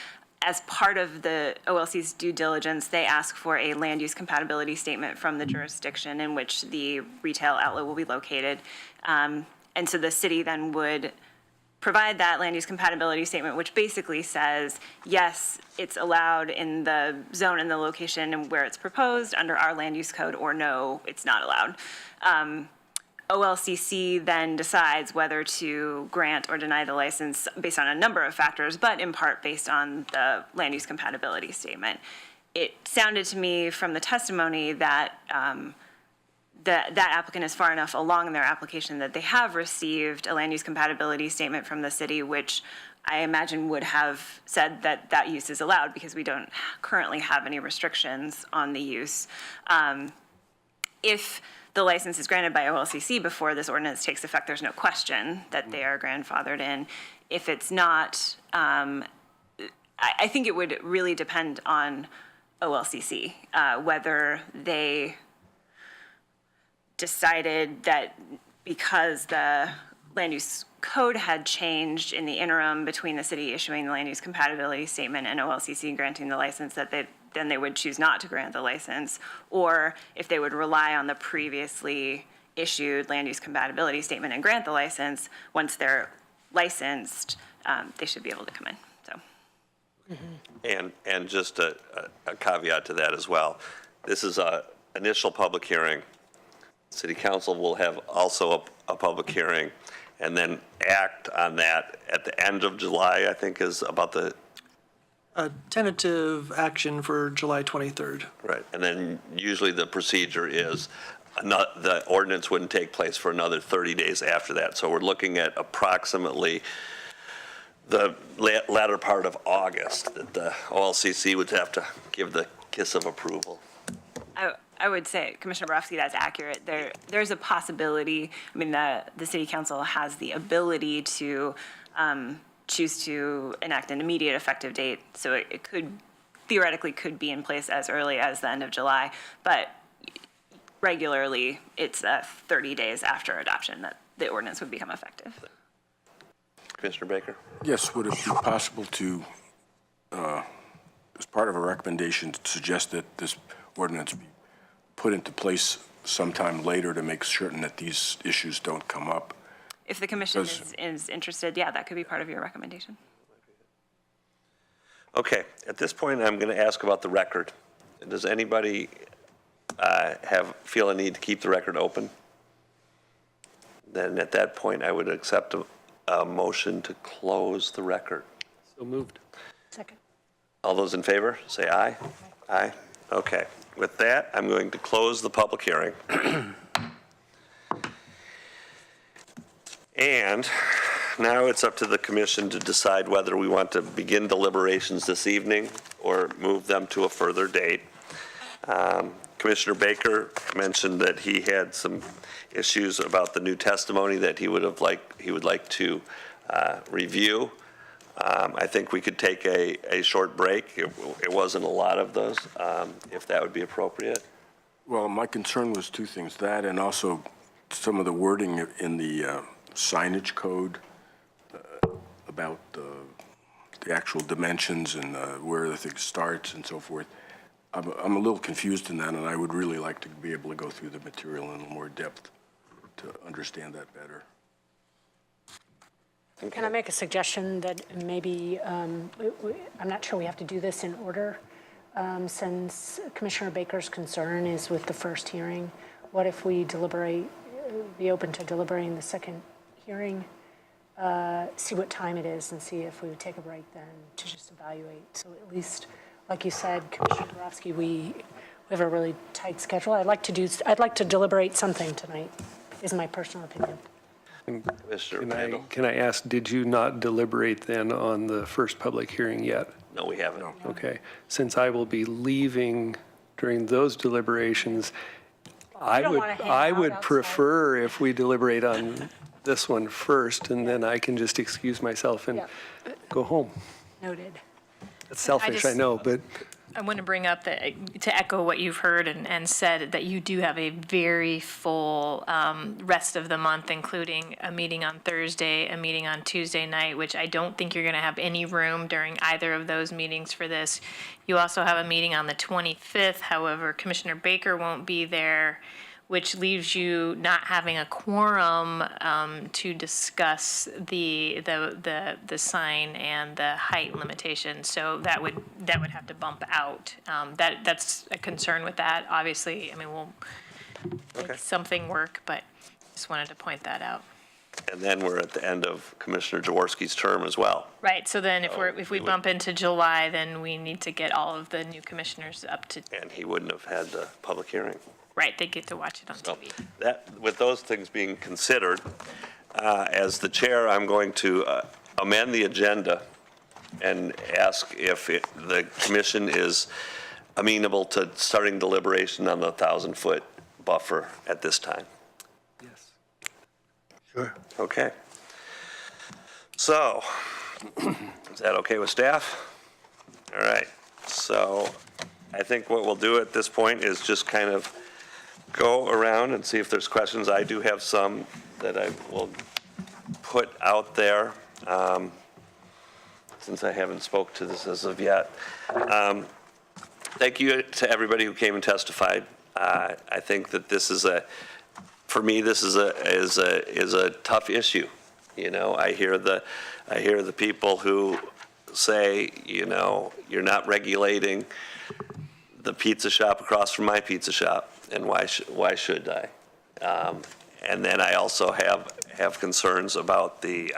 As part of the OLC's due diligence, they ask for a land use compatibility statement from the jurisdiction in which the retail outlet will be located. And so the city then would provide that land use compatibility statement, which basically says, yes, it's allowed in the zone and the location and where it's proposed under our land use code, or no, it's not allowed. OLCC then decides whether to grant or deny the license based on a number of factors, but in part based on the land use compatibility statement. It sounded to me from the testimony that that applicant is far enough along in their application that they have received a land use compatibility statement from the city, which I imagine would have said that that use is allowed because we don't currently have any restrictions on the use. If the license is granted by OLCC before this ordinance takes effect, there's no question that they are grandfathered in. If it's not, I think it would really depend on OLCC, whether they decided that because the land use code had changed in the interim between the city issuing the land use compatibility statement and OLCC granting the license, that then they would choose not to grant the license, or if they would rely on the previously issued land use compatibility statement and grant the license. Once they're licensed, they should be able to come in. So. And just a caveat to that as well. This is an initial public hearing. City Council will have also a public hearing, and then act on that at the end of July, I think is about the A tentative action for July 23rd. Right, and then usually the procedure is the ordinance wouldn't take place for another 30 days after that. So we're looking at approximately the latter part of August that the OLCC would have to give the kiss of approval. I would say, Commissioner Borowski, that's accurate. There's a possibility, I mean, the city council has the ability to choose to enact an immediate effective date, so it could, theoretically could be in place as early as the end of July, but regularly, it's 30 days after adoption that the ordinance would become effective. Commissioner Baker? Yes, would it be possible to, as part of a recommendation, to suggest that this ordinance be put into place sometime later to make certain that these issues don't come up? If the commission is interested, yeah, that could be part of your recommendation. Okay, at this point, I'm going to ask about the record. Does anybody feel a need to keep the record open? Then at that point, I would accept a motion to close the record. So moved. Second. All those in favor, say aye. Aye. Okay. With that, I'm going to close the public hearing. And now it's up to the commission to decide whether we want to begin deliberations this evening or move them to a further date. Commissioner Baker mentioned that he had some issues about the new testimony that he would like to review. I think we could take a short break. It wasn't a lot of those, if that would be appropriate. Well, my concern was two things, that and also some of the wording in the signage code about the actual dimensions and where the thing starts and so forth. I'm a little confused in that, and I would really like to be able to go through the material in more depth to understand that better. Okay. Can I make a suggestion that maybe, I'm not sure we have to do this in order, since Commissioner Baker's concern is with the first hearing. What if we be open to deliberating the second hearing, see what time it is, and see if we would take a break then to just evaluate. So at least, like you said, Commissioner Borowski, we have a really tight schedule. I'd like to deliberate something tonight, is my personal opinion. Can I ask, did you not deliberate then on the first public hearing yet? No, we haven't. Okay. Since I will be leaving during those deliberations, I would prefer if we deliberate on this one first, and then I can just excuse myself and go home. Noted. It's selfish, I know, but I want to bring up that, to echo what you've heard and said, that you do have a very full rest of the month, including a meeting on Thursday, a meeting on Tuesday night, which I don't think you're going to have any room during either of those meetings for this. You also have a meeting on the 25th. However, Commissioner Baker won't be there, which leaves you not having a quorum to discuss the sign and the height limitation. So that would have to bump out. That's a concern with that. Obviously, I mean, we'll make something work, but just wanted to point that out. And then we're at the end of Commissioner Jaworski's term as well. Right. So then if we bump into July, then we need to get all of the new commissioners up to. And he wouldn't have had the public hearing. Right, they get to watch it on TV. With those things being considered, as the chair, I'm going to amend the agenda and ask if the commission is amenable to starting deliberation on the 1,000-foot buffer at this time. yes. Sure. Okay. So, is that okay with staff? All right. So I think what we'll do at this point is just kind of go around and see if there's questions. I do have some that I will put out there, since I haven't spoke to this as of yet. Thank you to everybody who came and testified. I think that this is for me, this is a tough issue. You know, I hear the people who say, you know, you're not regulating the pizza shop across from my pizza shop, and why should I? And then I also have concerns about the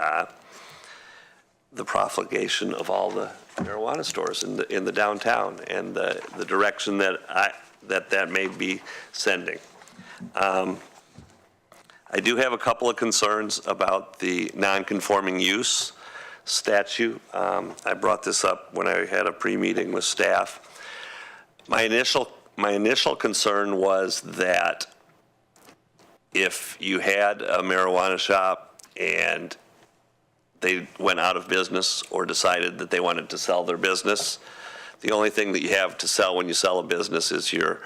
profligation of all the marijuana stores in the downtown and the direction that may be sending. I do have a couple of concerns about the non-conforming use statute. I brought this up when I had a pre-meeting with staff. My initial concern was that if you had a marijuana shop and they went out of business or decided that they wanted to sell their business, the only thing that you have to sell when you sell a business is your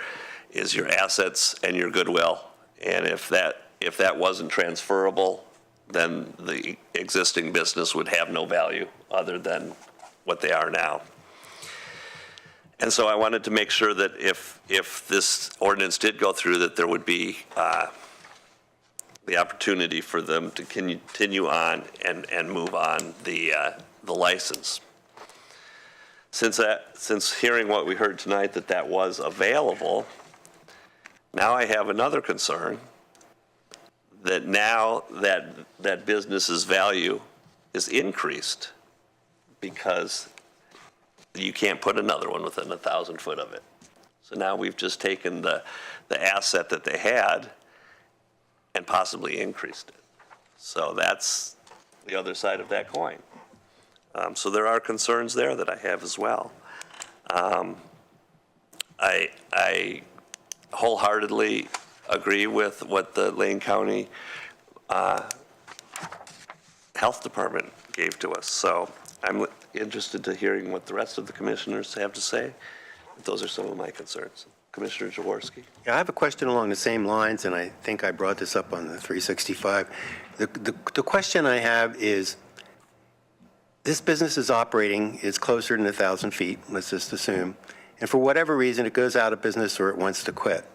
assets and your goodwill. And if that wasn't transferable, then the existing business would have no value other than what they are now. And so I wanted to make sure that if this ordinance did go through, that there would be the opportunity for them to continue on and move on the license. Since hearing what we heard tonight that was available, now I have another concern that now that business's value is increased because you can't put another one within 1,000 foot of it. So now we've just taken the asset that they had and possibly increased it. So that's the other side of that coin. So there are concerns there that I have as well. I wholeheartedly agree with what the Lane County Health Department gave to us. So I'm interested to hearing what the rest of the commissioners have to say. Those are some of my concerns. Commissioner Jaworski. Yeah, I have a question along the same lines, and I think I brought this up on the 365. The question I have is, this business is operating, it's closer than 1,000 feet, let's just assume, and for whatever reason, it goes out of business or it wants to quit.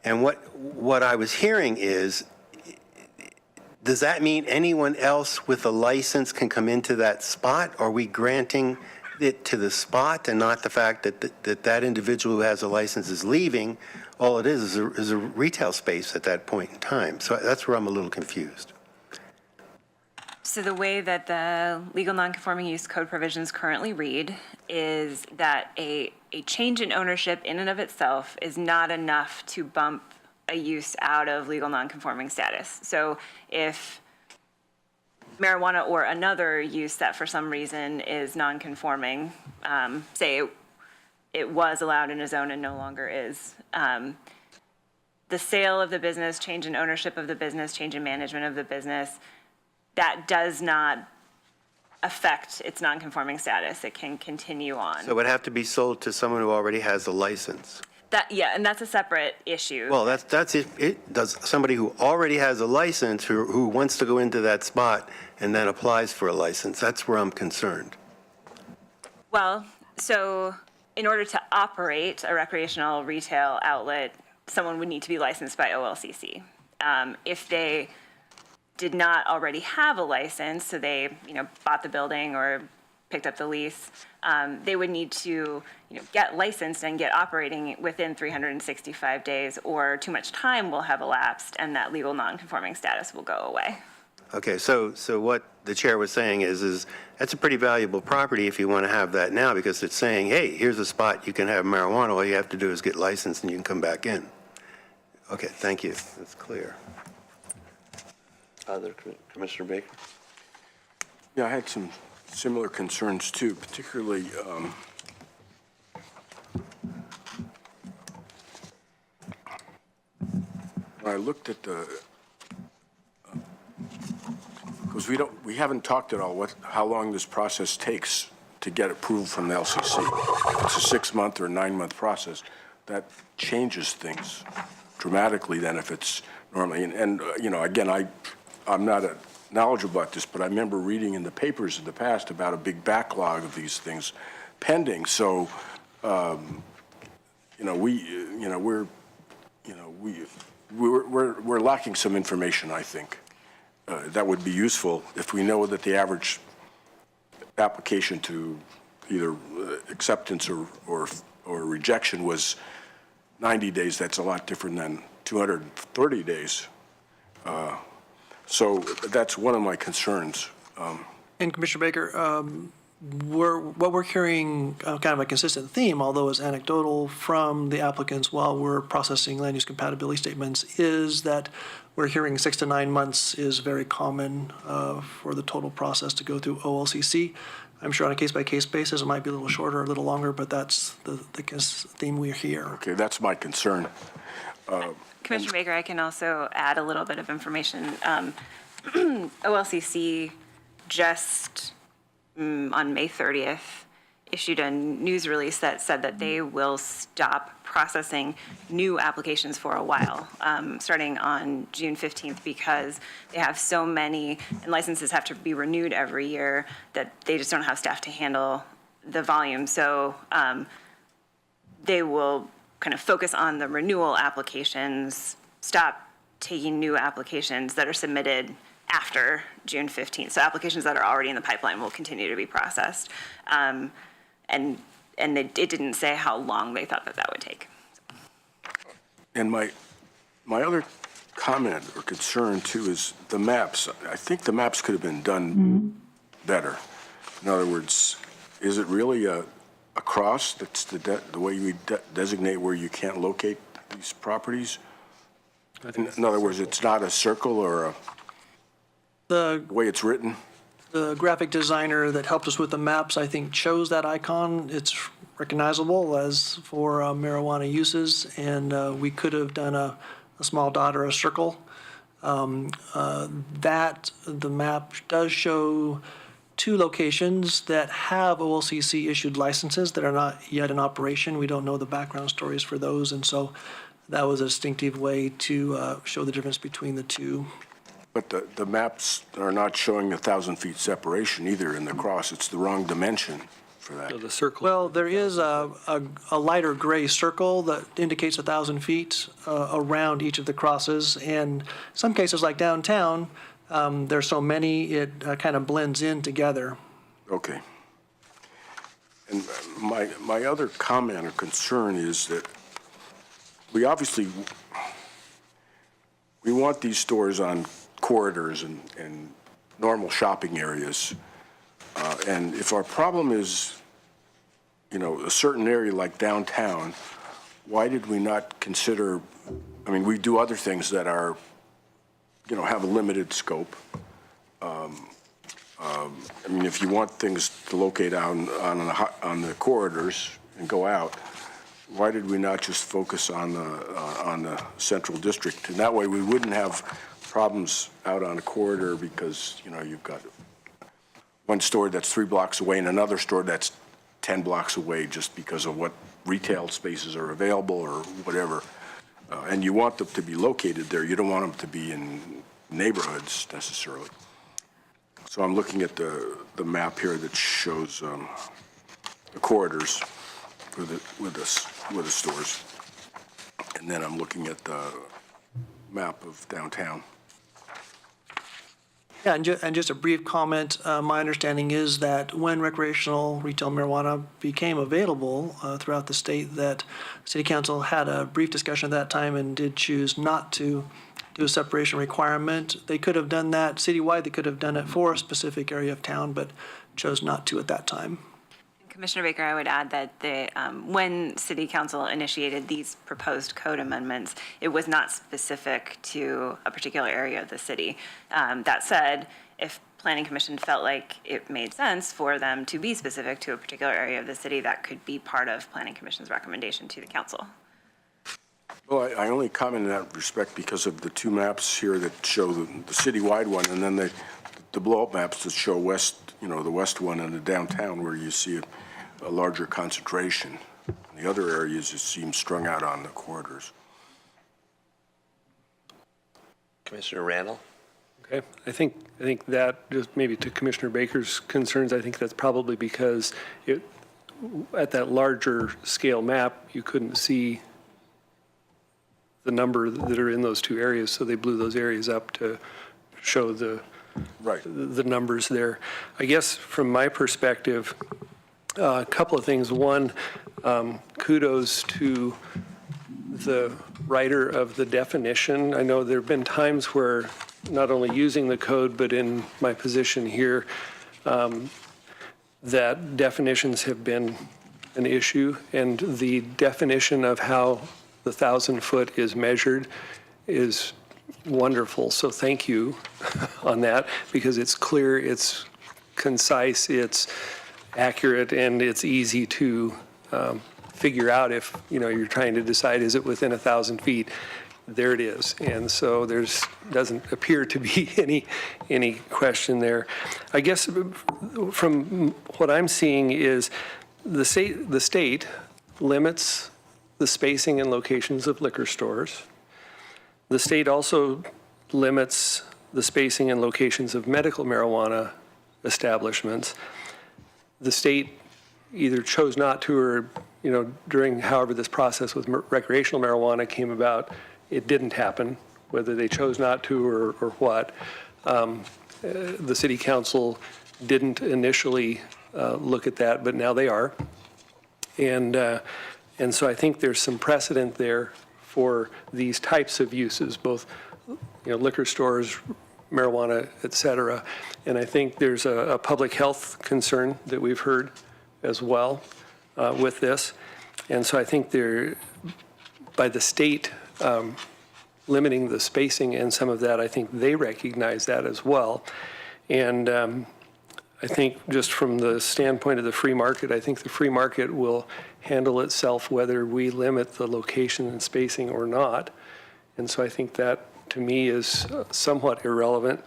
And what I was hearing is, does that mean anyone else with a license can come into that spot? Are we granting it to the spot and not the fact that individual who has a license is leaving? All it is a retail space at that point in time. So that's where I'm a little confused. So the way that the legal nonconforming use code provisions currently read is that a change in ownership in and of itself is not enough to bump a use out of legal nonconforming status. So if marijuana or another use that for some reason is nonconforming, say it was allowed in a zone and no longer is, the sale of the business, change in ownership of the business, change in management of the business, that does not affect its nonconforming status. It can continue on. So it would have to be sold to someone who already has a license. Yeah, and that's a separate issue. Well, that's it. Does somebody who already has a license who wants to go into that spot and then applies for a license? That's where I'm concerned. Well, so in order to operate a recreational retail outlet, someone would need to be licensed by OLCC. If they did not already have a license, so they bought the building or picked up the lease, they would need to get licensed and get operating within 365 days, or too much time will have elapsed and that legal nonconforming status will go away. Okay, so what the chair was saying is that's a pretty valuable property if you want to have that now, because it's saying, hey, here's a spot you can have marijuana. All you have to do is get licensed and you can come back in. Okay, thank you. That's clear. Commissioner Baker? Yeah, I had some similar concerns too, particularly when I looked at the, because we haven't talked at all how long this process takes to get approval from the LCC. If it's a 6-month or 9-month process, that changes things dramatically than if it's normally, and again, I'm not knowledgeable about this, but I remember reading in the papers in the past about a big backlog of these things pending. So, we're lacking some information, I think. That would be useful if we know that the average application to either acceptance or rejection was 90 days. That's a lot different than 230 days. So that's one of my concerns. And Commissioner Baker, what we're hearing, kind of a consistent theme, although it's anecdotal from the applicants while we're processing land use compatibility statements, is that we're hearing 6 to 9 months is very common for the total process to go through OLCC. I'm sure on a case-by-case basis, it might be a little shorter, a little longer, but that's the theme we hear. Okay, that's my concern. Commissioner Baker, I can also add a little bit of information. OLCC just on May 30th issued a news release that said that they will stop processing new applications for a while, starting on June 15th, because they have so many, and licenses have to be renewed every year, that they just don't have staff to handle the volume. So they will kind of focus on the renewal applications, stop taking new applications that are submitted after June 15th. So applications that are already in the pipeline will continue to be processed. And it didn't say how long they thought that would take. And my other comment or concern too is the maps. I think the maps could have been done better. In other words, is it really a cross that's the way we designate where you can't locate these properties? In other words, it's not a circle or the way it's written? The graphic designer that helped us with the maps, I think, chose that icon. It's recognizable as for marijuana uses, and we could have done a small dot or a circle. The map does show 2 locations that have OLCC issued licenses that are not yet in operation. We don't know the background stories for those, and so that was a distinctive way to show the difference between the two. But the maps are not showing 1,000 feet separation either in the cross. It's the wrong dimension for that. So the circle. Well, there is a lighter gray circle that indicates 1,000 feet around each of the crosses. And some cases, like downtown, there's so many, it kind of blends in together. Okay. And my other comment or concern is that we obviously, we want these stores on corridors and normal shopping areas. And if our problem is, a certain area like downtown, why did we not consider, we do other things that are, have a limited scope. If you want things to locate on the corridors and go out, why did we not just focus on the central district? And that way we wouldn't have problems out on a corridor because, you've got one store that's 3 blocks away and another store that's 10 blocks away just because of what retail spaces are available or whatever. And you want them to be located there. You don't want them to be in neighborhoods necessarily. So I'm looking at the map here that shows the corridors with the stores. And then I'm looking at the map of downtown. Yeah, and just a brief comment. My understanding is that when recreational retail marijuana became available throughout the state, that City Council had a brief discussion at that time and did choose not to do a separation requirement. They could have done that citywide. They could have done it for a specific area of town, but chose not to at that time. Commissioner Baker, I would add that when City Council initiated these proposed code amendments, it was not specific to a particular area of the city. That said, if Planning Commission felt like it made sense for them to be specific to a particular area of the city, that could be part of Planning Commission's recommendation to the council. Well, I only comment in that respect because of the 2 maps here that show the citywide one, and then the blow-up maps that show west, the west one and the downtown where you see a larger concentration. In the other areas, it seems strung out on the corridors. Commissioner Randall? Okay, I think that, just maybe to Commissioner Baker's concerns, I think that's probably because at that larger scale map, you couldn't see the number that are in those 2 areas, so they blew those areas up to show the numbers there. I guess from my perspective, a couple of things. One, kudos to the writer of the definition. I know there have been times where not only using the code, but in my position here, that definitions have been an issue, and the definition of how the 1,000-foot is measured is wonderful. So thank you on that, because it's clear, it's concise, it's accurate, and it's easy to figure out if, you're trying to decide, is it within 1,000 feet? There it is. And so doesn't appear to be any question there. I guess from what I'm seeing is the state limits the spacing and locations of liquor stores. The state also limits the spacing and locations of medical marijuana establishments. The state either chose not to, or during however this process with recreational marijuana came about, it didn't happen, whether they chose not to or what. The city council didn't initially look at that, but now they are. And so I think there's some precedent there for these types of uses, both liquor stores, marijuana, et cetera. And I think there's a public health concern that we've heard as well with this. And so I think by the state limiting the spacing and some of that, I think they recognize that as well. And I think just from the standpoint of the free market, I think the free market will handle itself whether we limit the location and spacing or not. And so I think that, to me, is somewhat irrelevant.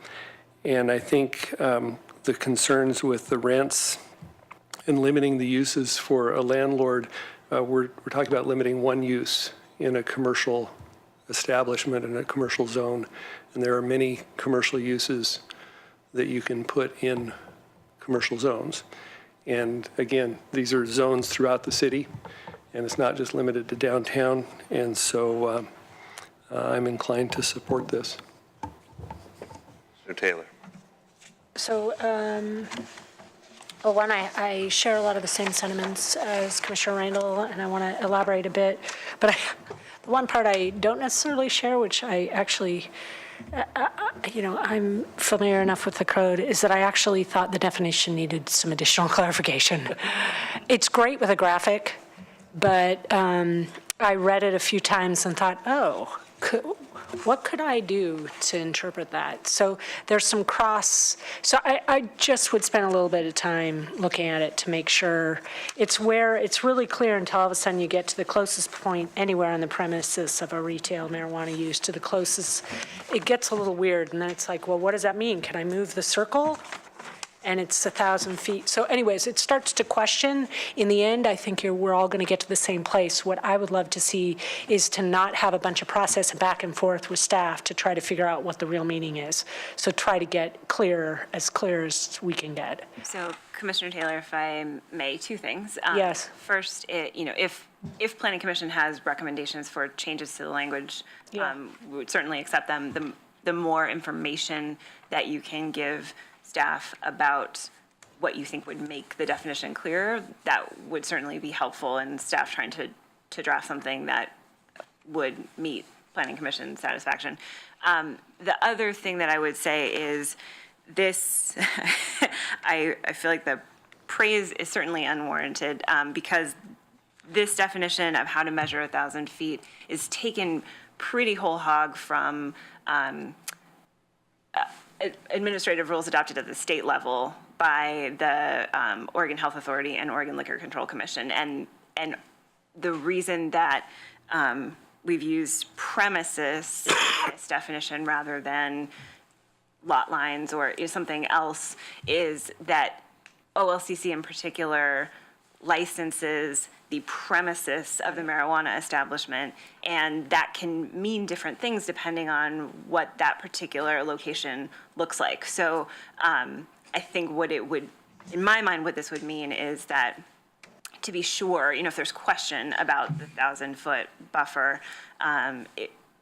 And I think the concerns with the rents and limiting the uses for a landlord, we're talking about limiting one use in a commercial establishment in a commercial zone. And there are many commercial uses that you can put in commercial zones. And again, these are zones throughout the city, and it's not just limited to downtown. And so I'm inclined to support this. Mr. Taylor. So, well, one, I share a lot of the same sentiments as Commissioner Randall, and I want to elaborate a bit. But the one part I don't necessarily share, which I actually, I'm familiar enough with the code, is that I actually thought the definition needed some additional clarification. It's great with a graphic, but I read it a few times and thought, what could I do to interpret that? So there's some so I just would spend a little bit of time looking at it to make sure it's really clear until all of a sudden you get to the closest point anywhere on the premises of a retail marijuana use to the closest. It gets a little weird, and then it's like, well, what does that mean? Can I move the circle? And it's 1,000 feet. So anyways, it starts to question. In the end, I think we're all going to get to the same place. What I would love to see is to not have a bunch of process back and forth with staff to try to figure out what the real meaning is. So try to get as clear as we can get. So Commissioner Taylor, if I may, two things. Yes. First, if Planning Commission has recommendations for changes to the language, we would certainly accept them. The more information that you can give staff about what you think would make the definition clearer, that would certainly be helpful in staff trying to draft something that would meet Planning Commission satisfaction. The other thing that I would say is this, I feel like the praise is certainly unwarranted because this definition of how to measure 1,000 feet is taken pretty whole hog from administrative rules adopted at the state level by the Oregon Health Authority and Oregon Liquor Control Commission. And the reason that we've used premises in this definition rather than lot lines or something else is that OLCC in particular licenses the premises of the marijuana establishment, and that can mean different things depending on what that particular location looks like. So I think in my mind, what this would mean is that to be sure, if there's question about the 1,000-foot buffer,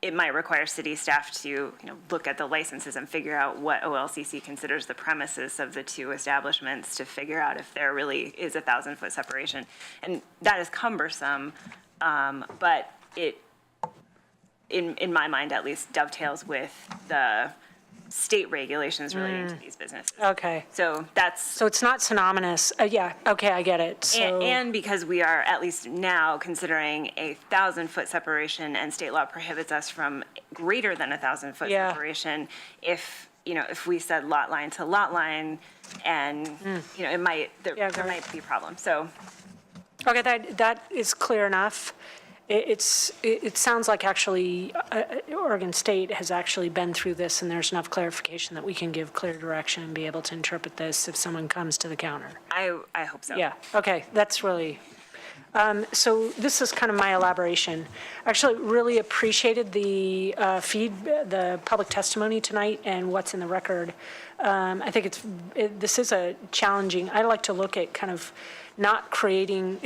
it might require city staff to look at the licenses and figure out what OLCC considers the premises of the two establishments to figure out if there really is a 1,000-foot separation. And that is cumbersome, but it, in my mind at least, dovetails with the state regulations relating to these businesses. Okay. So that's. So it's not synonymous. Yeah, okay, I get it. So, And because we are at least now considering 1,000-foot separation, and state law prohibits us from greater than 1,000-foot Yeah. separation, if we said lot line to lot line, and, there might be a problem. So. okay, that is clear enough. It sounds like actually Oregon State has actually been through this, and there's enough clarification that we can give clear direction and be able to interpret this if someone comes to the counter. I hope so. Yeah, okay, that's really, so this is kind of my elaboration. Actually, really appreciated the the public testimony tonight and what's in the record. I think this is a challenging, I like to look at kind of not creating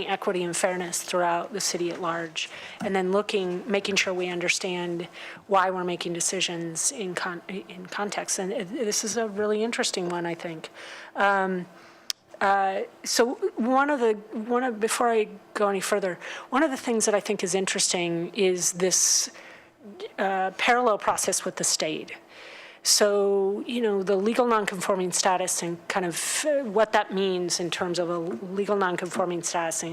equity and fairness throughout the city at large, and then making sure we understand why we're making decisions in context. And this is a really interesting one, I think. So before I go any further, one of the things that I think is interesting is this parallel process with the state. So, the legal nonconforming status and kind of what that means in terms of a legal nonconforming status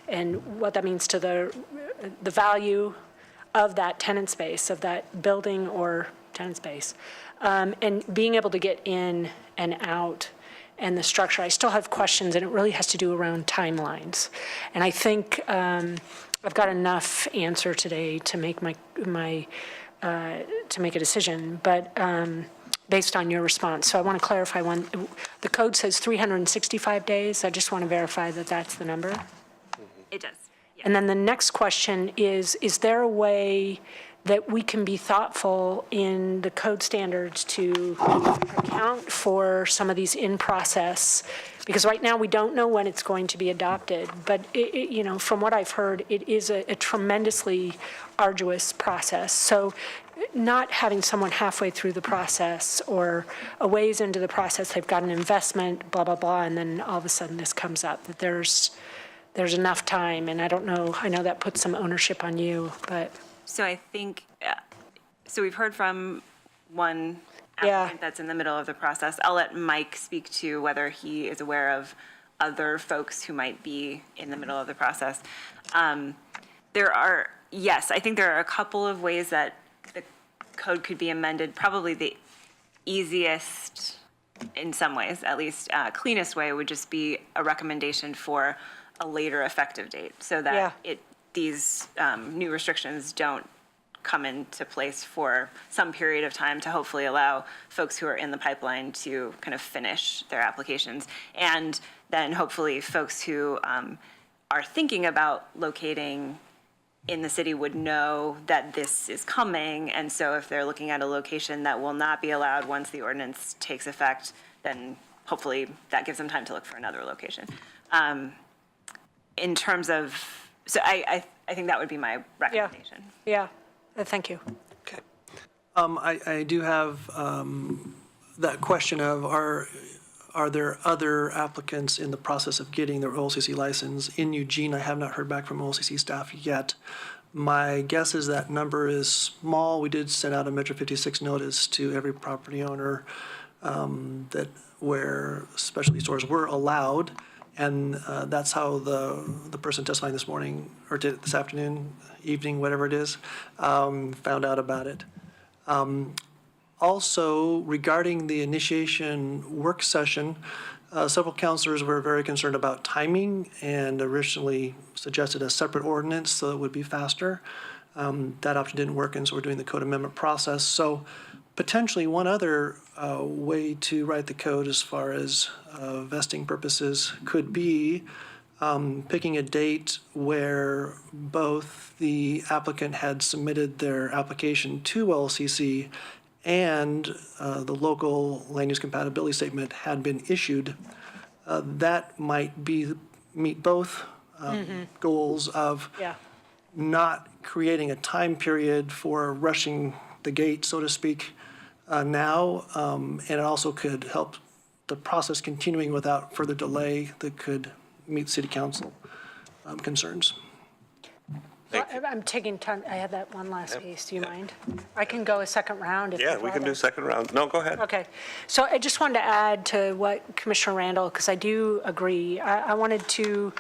and what that means to the value of that tenant space, of that building or tenant space, and being able to get in and out and the structure. I still have questions, and it really has to do around timelines. And I think I've got enough answer today to make to make a decision, but based on your response. So I want to clarify one. The code says 365 days. I just want to verify that that's the number. It does. Yeah. And then the next question is there a way that we can be thoughtful in the code standards to account for some of these in process? Because right now we don't know when it's going to be adopted, but from what I've heard, it is a tremendously arduous process. So not having someone halfway through the process or a ways into the process, they've got an investment, blah, blah, blah, and then all of a sudden this comes up, that there's enough time. And I don't know, I know that puts some ownership on you, but. So I think, so we've heard from one applicant that's in the middle of the process. I'll let Mike speak to whether he is aware of other folks who might be in the middle of the process. I think there are a couple of ways that the code could be amended. Probably the easiest, in some ways, at least cleanest way, would just be a recommendation for a later effective date, so that these new restrictions don't come into place for some period of time, to hopefully allow folks who are in the pipeline to kind of finish their applications. And then hopefully folks who are thinking about locating in the city would know that this is coming. And so if they're looking at a location that will not be allowed once the ordinance takes effect, then hopefully that gives them time to look for another location. In terms of, so I think that would be my recommendation. Yeah. Thank you. Okay. I do have that question of are there other applicants in the process of getting their OLCC license? In Eugene, I have not heard back from OLCC staff yet. My guess is that number is small. We did send out a Metro 56 notice to every property owner where specialty stores were allowed. And that's how the person testifying this morning, or this afternoon, evening, whatever it is, found out about it. Also, regarding the initiation work session, several counselors were very concerned about timing and originally suggested a separate ordinance so it would be faster. That option didn't work, and so we're doing the code amendment process. So potentially one other way to write the code as far as vesting purposes could be picking a date where both the applicant had submitted their application to LCC and the local land use compatibility statement had been issued. That might meet both goals of not creating a time period for rushing the gate, so to speak, now, and it also could help the process continuing without further delay that could meet city council concerns. I'm taking time, I had that one last piece, do you mind? I can go a second round if you'd Yeah, we can rather. do second round. No, go ahead. Okay, so I just wanted to add to what Commissioner Randall, because I do agree. I wanted to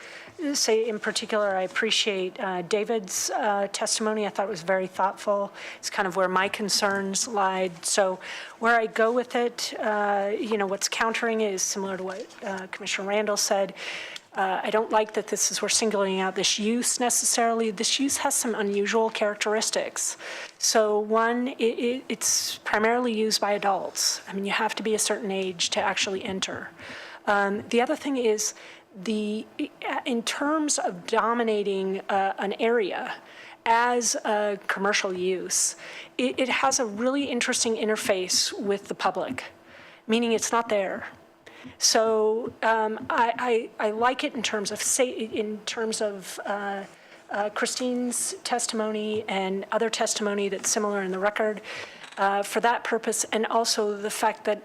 say in particular, I appreciate David's testimony. I thought it was very thoughtful. It's kind of where my concerns lied. So where I go with it, what's countering it is similar to what Commissioner Randall said. I don't like that we're singling out this use necessarily. This use has some unusual characteristics. So one, it's primarily used by adults. I mean, you have to be a certain age to actually enter. The other thing is in terms of dominating an area as a commercial use, it has a really interesting interface with the public, meaning it's not there. So I like it in terms of Christine's testimony and other testimony that's similar in the record for that purpose, and also the fact that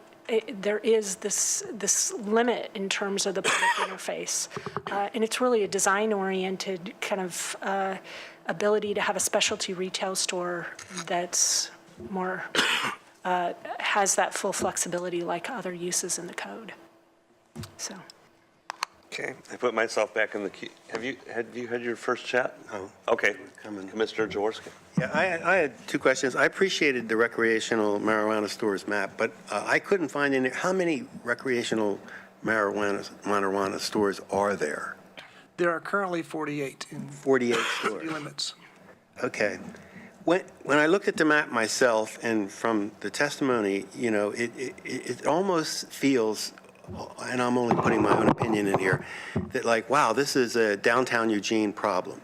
there is this limit in terms of the public interface, and it's really a design-oriented kind of ability to have a specialty retail store that's more has that full flexibility like other uses in the code. So. Okay, I put myself back in the queue. Have you had your first chat? No. Okay, Commissioner Jaworski. Yeah, I had two questions. I appreciated the recreational marijuana stores map, but I couldn't find in there, how many recreational marijuana stores are there? There are currently 48 in 48 stores. city limits. Okay. When I looked at the map myself and from the testimony, it almost feels, and I'm only putting my own opinion in here, that like, wow, this is a downtown Eugene problem.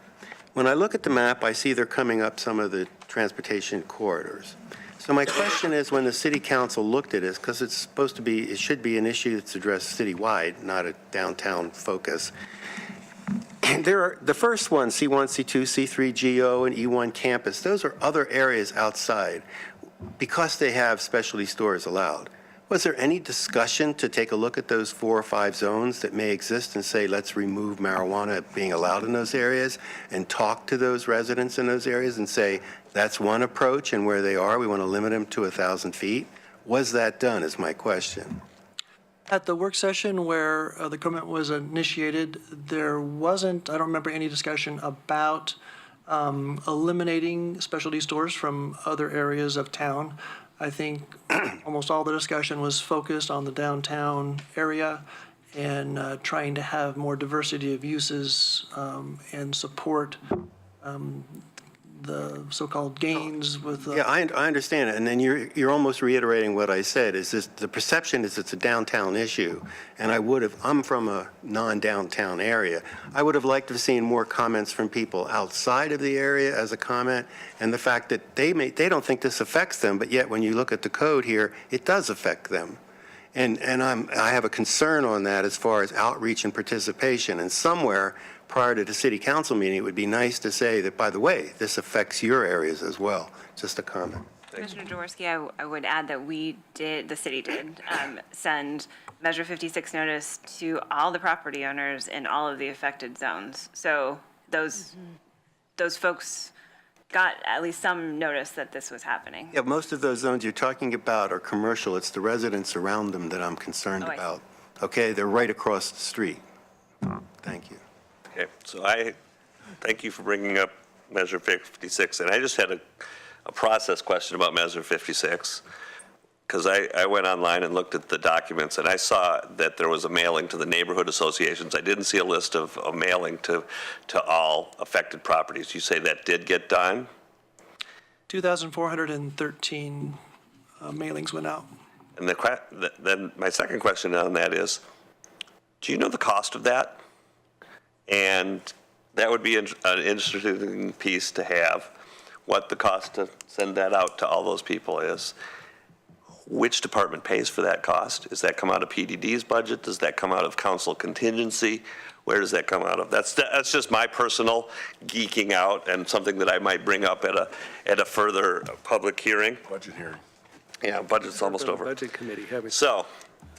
When I look at the map, I see they're coming up some of the transportation corridors. So my question is, when the city council looked at this, because it should be an issue that's addressed citywide, not a downtown focus. The first one, C1, C2, C3, GO, and E1 campus, those are other areas outside because they have specialty stores allowed. Was there any discussion to take a look at those 4 or 5 zones that may exist and say, let's remove marijuana being allowed in those areas and talk to those residents in those areas and say, that's one approach, and where they are, we want to limit them to 1,000 feet? Was that done, is my question. At the work session where the comment was initiated, there wasn't, I don't remember any discussion about eliminating specialty stores from other areas of town. I think almost all the discussion was focused on the downtown area and trying to have more diversity of uses and support the so-called gains with. Yeah, I understand it, and then you're almost reiterating what I said. Is this the perception is it's a downtown issue, and I'm from a non-downtown area. I would have liked to have seen more comments from people outside of the area as a comment, and the fact that they don't think this affects them, but yet when you look at the code here, it does affect them. And I have a concern on that as far as outreach and participation, and somewhere prior to the city council meeting, it would be nice to say that, by the way, this affects your areas as well. Just a comment. Commissioner Jaworski, I would add that the city did send Measure 56 notice to all the property owners in all of the affected zones. So those folks got at least some notice that this was happening. Yeah, most of those zones you're talking about are commercial. It's the residents around them that I'm concerned about. Okay, they're right across the street. Thank you. Okay, so I thank you for bringing up Measure 56, and I just had a process question about Measure 56, because I went online and looked at the documents, and I saw that there was a mailing to the neighborhood associations. I didn't see a list of a mailing to all affected properties. You say that did get done? 2,413 mailings went out. And then my second question on that is, do you know the cost of that? And that would be an interesting piece to have, what the cost to send that out to all those people is. Which department pays for that cost? Does that come out of PDD's budget? Does that come out of council contingency? Where does that come out of? That's just my personal geeking out and something that I might bring up at a further public hearing. Budget hearing. Yeah, budget's almost over. Budget committee. So,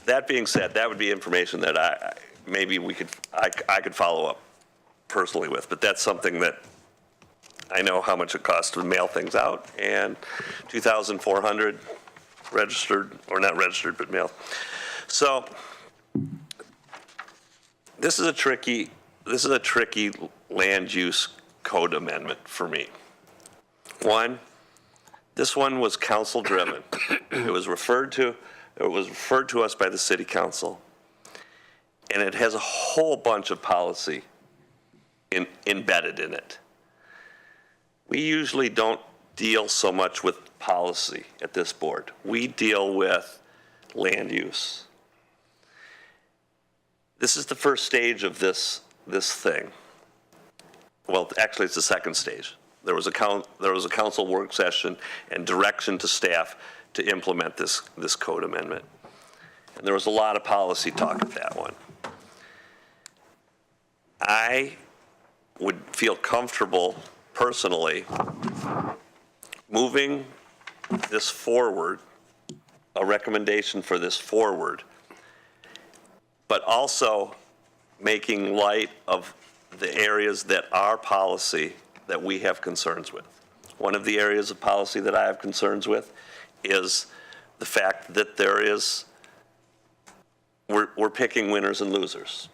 that being said, that would be information that maybe I could follow up personally with, but that's something that I know how much it costs to mail things out, and 2,400 registered, or not registered, but mailed. So this is a tricky land use code amendment for me. One, this one was council driven. It was referred to us by the city council, and it has a whole bunch of policy embedded in it. We usually don't deal so much with policy at this board. We deal with land use. This is the first stage of this thing. Well, actually, it's the second stage. There was a council work session and direction to staff to implement this code amendment. And there was a lot of policy talk at that one. I would feel comfortable personally moving this forward, a recommendation for this forward, but also making light of the areas that are policy that we have concerns with. One of the areas of policy that I have concerns with is the fact that we're picking winners and losers.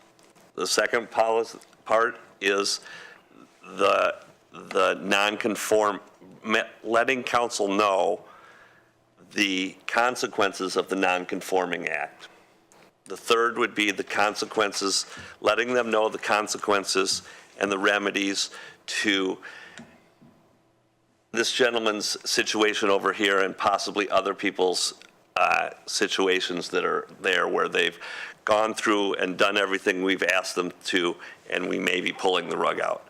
The second part is the non-conform, letting council know the consequences of the non-conforming act. The third would be the consequences, letting them know the consequences and the remedies to this gentleman's situation over here and possibly other people's situations that are there where they've gone through and done everything we've asked them to, and we may be pulling the rug out.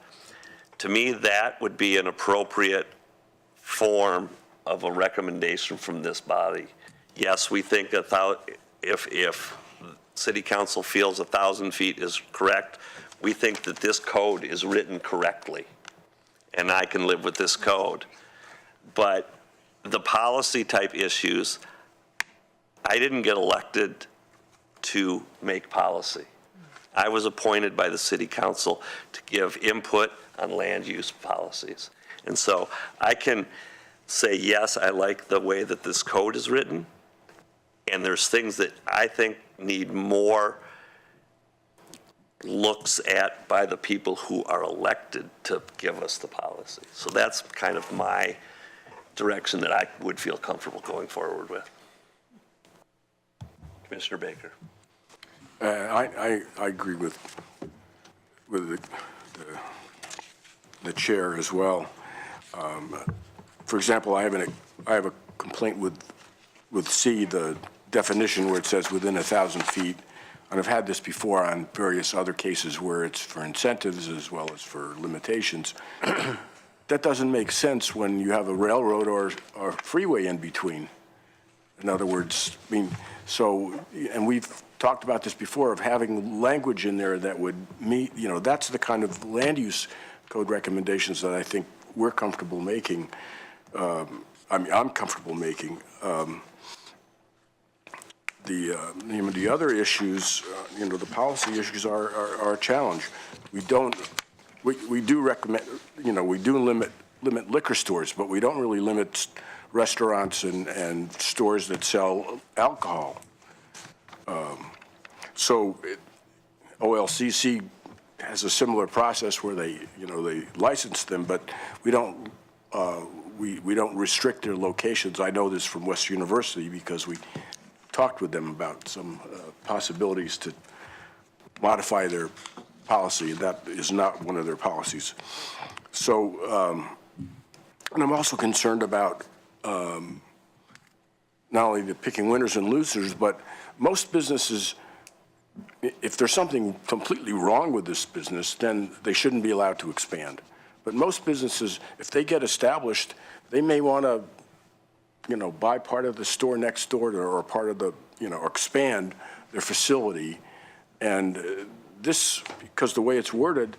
To me, that would be an appropriate form of a recommendation from this body. Yes, we think if City Council feels 1,000 feet is correct, we think that this code is written correctly, and I can live with this code. But the policy type issues, I didn't get elected to make policy. I was appointed by the City Council to give input on land use policies. And so I can say, yes, I like the way that this code is written, and there's things that I think need more looks at by the people who are elected to give us the policy. So that's kind of my direction that I would feel comfortable going forward with. Commissioner Baker. I agree with the chair as well. For example, I have a complaint with C, the definition where it says within 1,000 feet. And I've had this before on various other cases where it's for incentives as well as for limitations. That doesn't make sense when you have a railroad or freeway in between. In other words, I mean, and we've talked about this before, of having language in there that would meet, that's the kind of land use code recommendations that I think we're comfortable making. I'm comfortable making. The other issues, the policy issues are a challenge. We do recommend, we do limit liquor stores, but we don't really limit restaurants and stores that sell alcohol. OLCC has a similar process where they license them, but we don't restrict their locations. I know this from West University because we talked with them about some possibilities to modify their policy. That is not one of their policies. So, and I'm also concerned about not only the picking winners and losers, but most businesses, if there's something completely wrong with this business, then they shouldn't be allowed to expand. But most businesses, if they get established, they may want to, buy part of the store next door or part of the, or expand their facility. And this, because the way it's worded,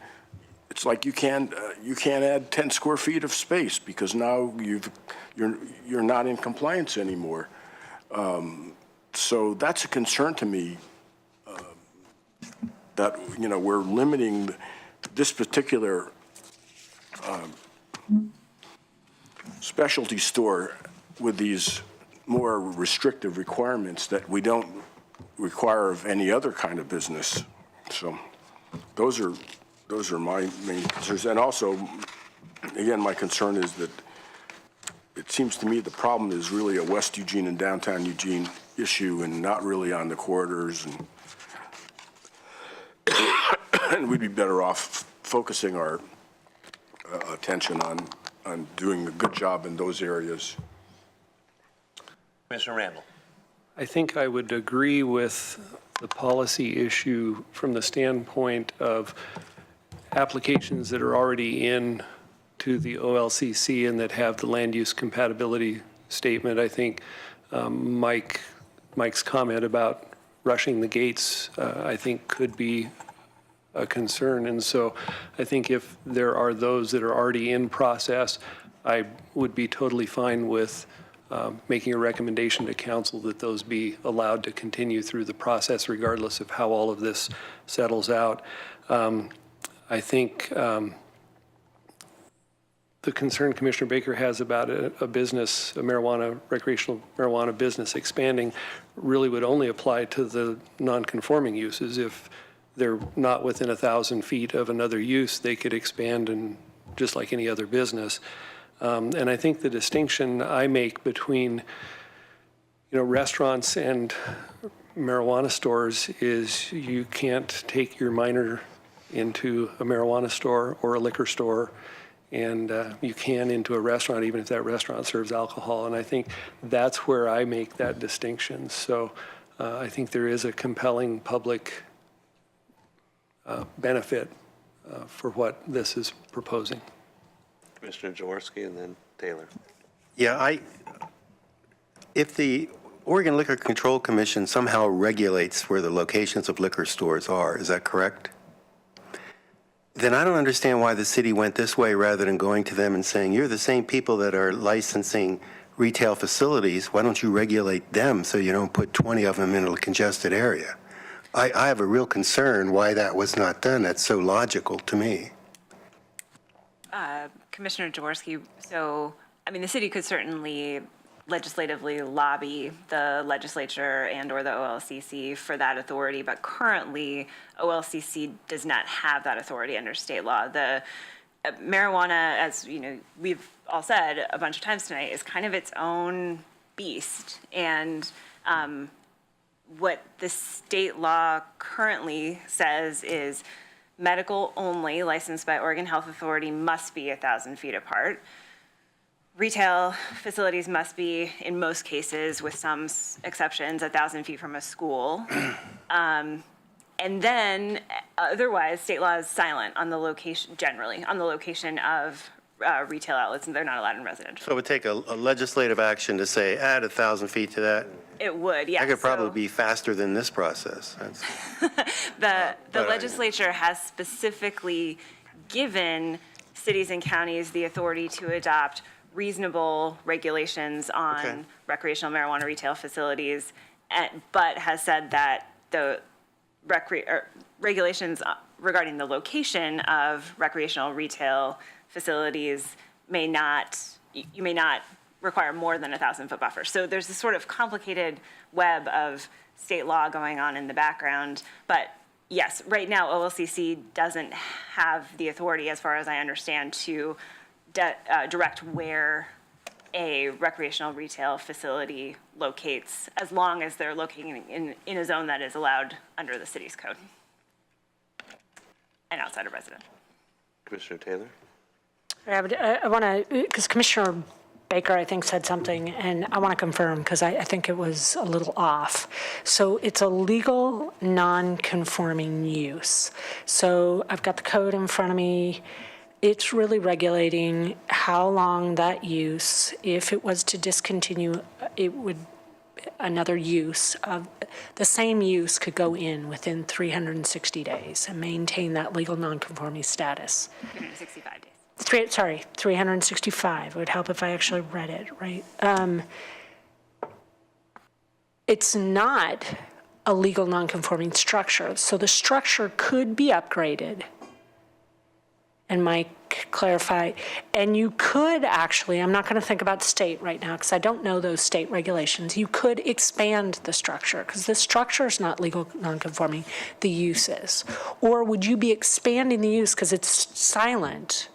it's like you can't add 10 square feet of space because now you're not in compliance anymore. So that's a concern to me, that we're limiting this particular specialty store with these more restrictive requirements that we don't require of any other kind of business. So those are my main concerns. And also, again, my concern is that it seems to me the problem is really a West Eugene and downtown Eugene issue and not really on the corridors. And we'd be better off focusing our attention on doing a good job in those areas. Commissioner Randall. I think I would agree with the policy issue from the standpoint of applications that are already in to the OLCC and that have the land use compatibility statement. I think Mike's comment about rushing the gates, I think could be a concern. And so I think if there are those that are already in process, I would be totally fine with making a recommendation to council that those be allowed to continue through the process regardless of how all of this settles out. I think the concern Commissioner Baker has about a business, recreational marijuana business expanding really would only apply to the non-conforming uses. If they're not within 1,000 feet of another use, they could expand and just like any other business. And I think the distinction I make between, restaurants and marijuana stores is you can't take your minor into a marijuana store or a liquor store, and you can into a restaurant, even if that restaurant serves alcohol. And I think that's where I make that distinction. So I think there is a compelling public benefit for what this is proposing. Commissioner Jaworski and then Taylor. Yeah, if the Oregon Liquor Control Commission somehow regulates where the locations of liquor stores are, is that correct? Then I don't understand why the city went this way rather than going to them and saying, you're the same people that are licensing retail facilities. Why don't you regulate them so you don't put 20 of them in a congested area? I have a real concern why that was not done. That's so logical to me. Commissioner Jaworski, so, the city could certainly legislatively lobby the legislature and or the OLCC for that authority, but currently OLCC does not have that authority under state law. The marijuana, as we've all said a bunch of times tonight, is kind of its own beast. And what the state law currently says is medical only, licensed by Oregon Health Authority, must be 1,000 feet apart. Retail facilities must be, in most cases, with some exceptions, 1,000 feet from a school. And then, otherwise, state law is silent on the location, generally, on the location of retail outlets, and they're not allowed in residential. So it would take a legislative action to say, add 1,000 feet to that? It would, yes. That could probably be faster than this process. The legislature has specifically given cities and counties the authority to adopt reasonable regulations on recreational marijuana retail facilities, but has said that the regulations regarding the location of recreational retail facilities may not require more than 1,000-foot buffer. So there's this sort of complicated web of state law going on in the background. But yes, right now OLCC doesn't have the authority, as far as I understand, to direct where a recreational retail facility locates, as long as they're locating in a zone that is allowed under the city's code and outside of residential. Commissioner Taylor? I want to, because Commissioner Baker, I think, said something, and I want to confirm, because I think it was a little off. So it's a legal non-conforming use. So I've got the code in front of me. It's really regulating how long that use, if it was to discontinue, another use of the same use could go in within 360 days and maintain that legal non-conforming status. 365 days. 365. It would help if I actually read it, right? It's not a legal non-conforming structure. So the structure could be upgraded. And my clarify. And you could actually, I'm not going to think about state right now because I don't know those state regulations. You could expand the structure because the structure is not legal nonconforming, the use is. Or would you be expanding the use because it's silent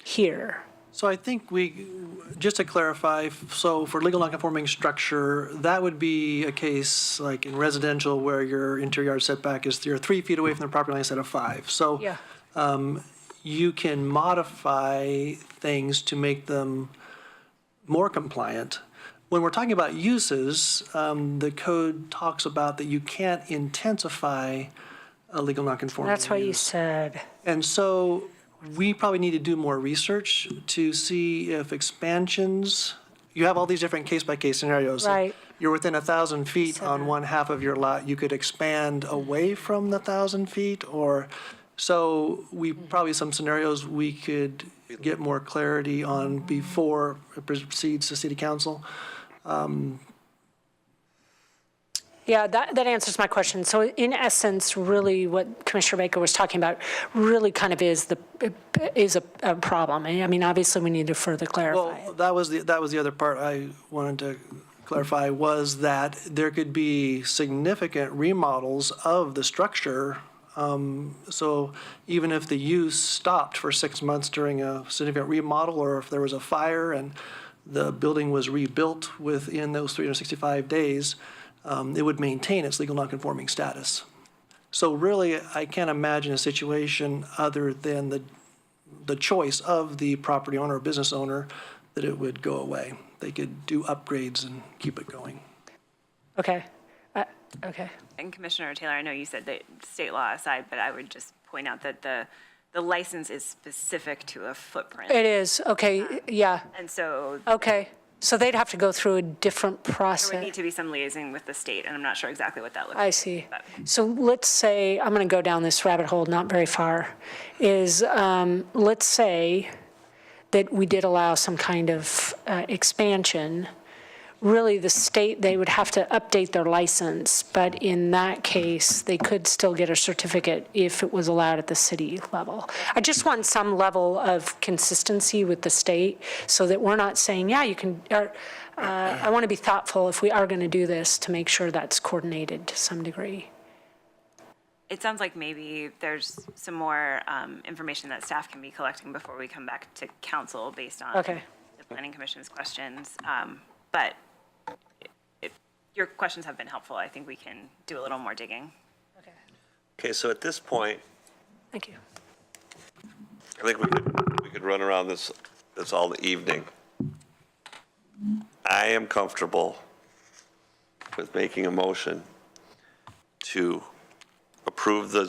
here? So I think just to clarify, so for legal nonconforming structure, that would be a case like in residential where your interior yard setback is, you're 3 feet away from the property line instead of 5. So Yeah. You can modify things to make them more compliant. When we're talking about uses, the code talks about that you can't intensify a legal nonconforming That's what you use. said. And so we probably need to do more research to see if expansions, you have all these different case-by-case scenarios. Right. You're within 1,000 feet on one half of your lot, you could expand away from the 1,000 feet, or, so we probably some scenarios we could get more clarity on before it proceeds to city council. Yeah, that answers my question. So in essence, really what Commissioner Baker was talking about really kind of is a problem. I mean, obviously we need to further clarify it. Well, that was the other part I wanted to clarify, was that there could be significant remodels of the structure. So even if the use stopped for 6 months during a significant remodel, or if there was a fire and the building was rebuilt within those 365 days, it would maintain its legal nonconforming status. So really, I can't imagine a situation other than the choice of the property owner or business owner that it would go away. They could do upgrades and keep it going. Okay. Okay. And Commissioner Taylor, I know you said that state law aside, but I would just point out that the license is specific to a footprint. It is. Okay. Yeah. And so Okay. So they'd have to go through a different there process. would need to be some liaising with the state, and I'm not sure exactly what that looks I like. see. but- So let's say, I'm going to go down this rabbit hole, not very far, is let's say that we did allow some kind of expansion. Really, the state, they would have to update their license, but in that case, they could still get a certificate if it was allowed at the city level. I just want some level of consistency with the state so that we're not saying, yeah, you can, I want to be thoughtful if we are going to do this to make sure that's coordinated to some degree. It sounds like maybe there's some more information that staff can be collecting before we come back to council based on Okay. the Planning Commission's questions. But your questions have been helpful. I think we can do a little more digging. Okay, so at this point, Thank you. I think we could run around this all the evening. I am comfortable with making a motion to approve the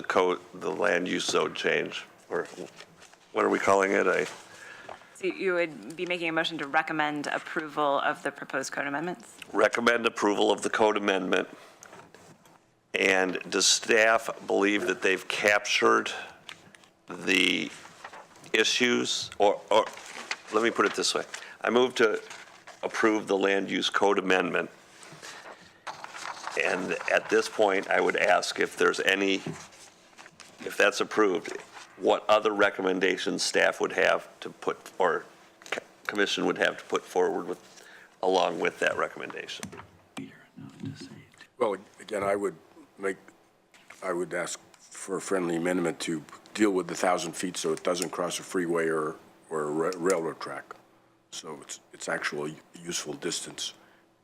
code, the land use zone change, or what are we calling it? So you would be making a motion to recommend approval of the proposed code amendments? Recommend approval of the code amendment. And does staff believe that they've captured the issues, or let me put it this way. I move to approve the land use code amendment. And at this point, I would ask if there's any, if that's approved, what other recommendations staff would have to put, or commission would have to put forward with, along with that recommendation. Well, again, I would ask for a friendly amendment to deal with the 1,000 feet so it doesn't cross a freeway or a railroad track. So it's actually useful distance,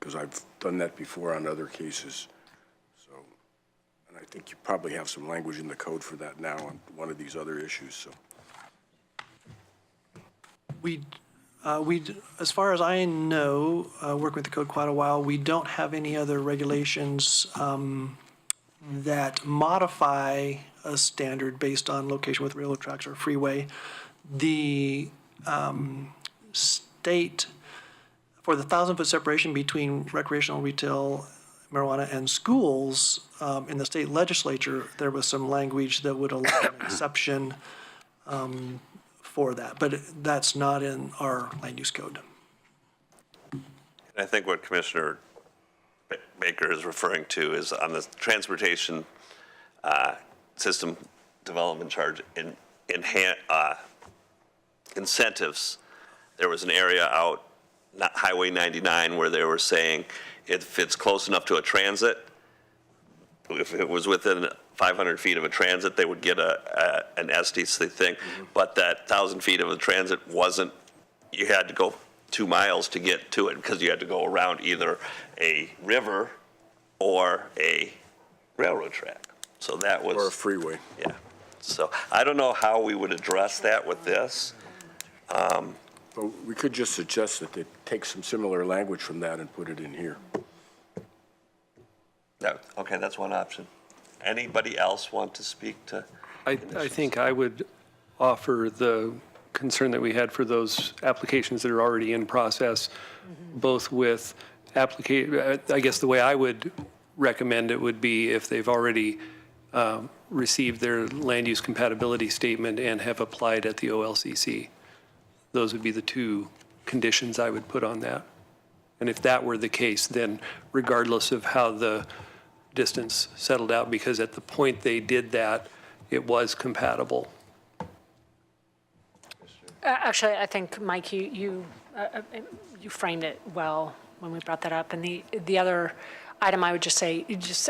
because I've done that before on other cases. So, and I think you probably have some language in the code for that now on one of these other issues, so. We, as far as I know, working with the code quite a while, we don't have any other regulations that modify a standard based on location with railroad tracks or freeway. The state, for the 1,000-foot separation between recreational retail marijuana and schools, in the state legislature, there was some language that would allow an exception for that, but that's not in our land use code. I think what Commissioner Baker is referring to is on the transportation system development charge incentives. There was an area out, Highway 99, where they were saying if it's close enough to a transit, if it was within 500 feet of a transit, they would get an SDC thing, but that 1,000 feet of a transit wasn't, you had to go 2 miles to get to it because you had to go around either a river or a railroad track. So that was. Or a freeway. Yeah. So I don't know how we would address that with this. But we could just suggest that they take some similar language from that and put it in here. Okay, that's one option. Anybody else want to speak to? I think I would offer the concern that we had for those applications that are already in process, both with I guess the way I would recommend it would be if they've already received their land use compatibility statement and have applied at the OLCC. Those would be the two conditions I would put on that. And if that were the case, then regardless of how the distance settled out, because at the point they did that, it was compatible. Actually, I think, Mike, you framed it well when we brought that up. And the other item I would just say,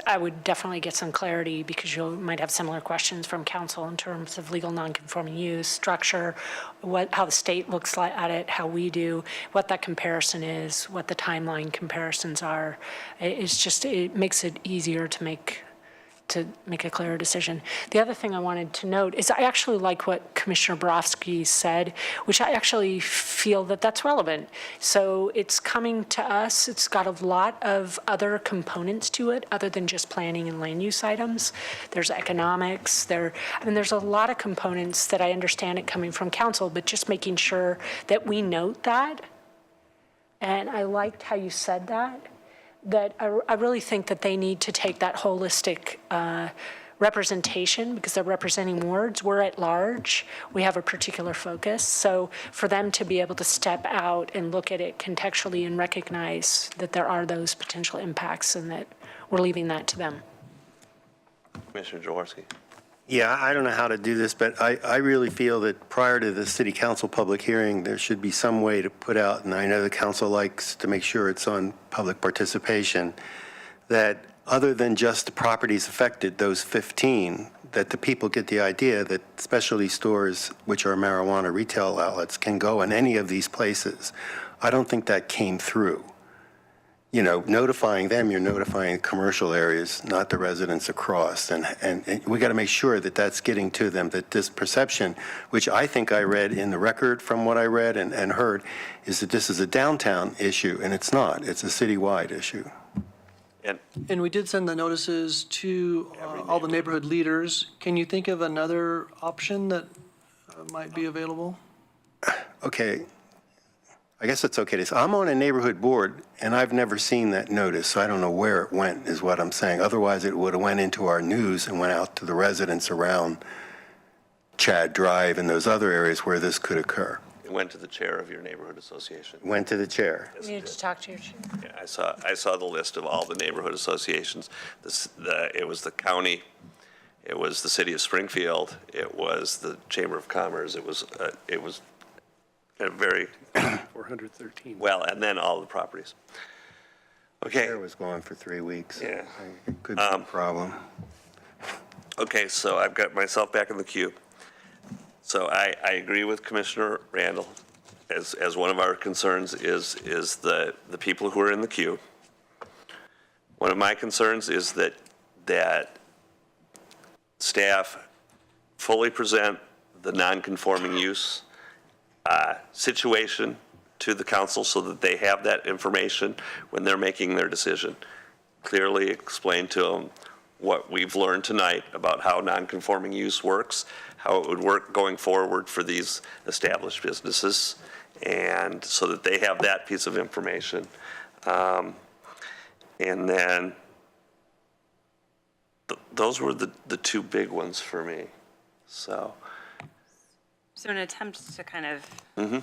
I would definitely get some clarity because you might have similar questions from council in terms of legal nonconforming use, structure, how the state looks at it, how we do, what that comparison is, what the timeline comparisons are. It makes it easier to make a clearer decision. The other thing I wanted to note is I actually like what Commissioner Borofsky said, which I actually feel that that's relevant. So it's coming to us. It's got a lot of other components to it other than just planning and land use items. There's economics. There's a lot of components that I understand it coming from council, but just making sure that we note that. And I liked how you said that I really think that they need to take that holistic representation because they're representing wards. We're at large. We have a particular focus. So for them to be able to step out and look at it contextually and recognize that there are those potential impacts and that we're leaving that to them. Commissioner Jaworski. Yeah, I don't know how to do this, but I really feel that prior to the city council public hearing, there should be some way to put out, and I know the council likes to make sure it's on public participation, that other than just the properties affected, those 15, that the people get the idea that specialty stores, which are marijuana retail outlets, can go in any of these places. I don't think that came through. You know, notifying them, you're notifying commercial areas, not the residents across. And we got to make sure that that's getting to them, that this perception, which I think I read in the record from what I read and heard, is that this is a downtown issue, and it's not. It's a citywide issue. And we did send the notices to all the neighborhood leaders. Can you think of another option that might be available? Okay. I guess it's okay to say. I'm on a neighborhood board, and I've never seen that notice, so I don't know where it went, is what I'm saying. Otherwise, it would have went into our news and went out to the residents around Chad Drive and those other areas where this could occur. It went to the chair of your neighborhood association. Went to the chair. You need to talk to your chair. Yeah, I saw the list of all the neighborhood associations. It was the county, it was the city of Springfield, it was the Chamber of Commerce, it was a very 413. well, and then all the properties. Okay. Chair was gone for 3 weeks. Yeah. Could be a problem. Okay, so I've got myself back in the queue. So I agree with Commissioner Randall. As one of our concerns is the people who are in the queue. One of my concerns is that staff fully present the non-conforming use situation to the council so that they have that information when they're making their decision. Clearly explain to them what we've learned tonight about how non-conforming use works, how it would work going forward for these established businesses, and so that they have that piece of information. And then those were the two big ones for me. So an attempt to kind of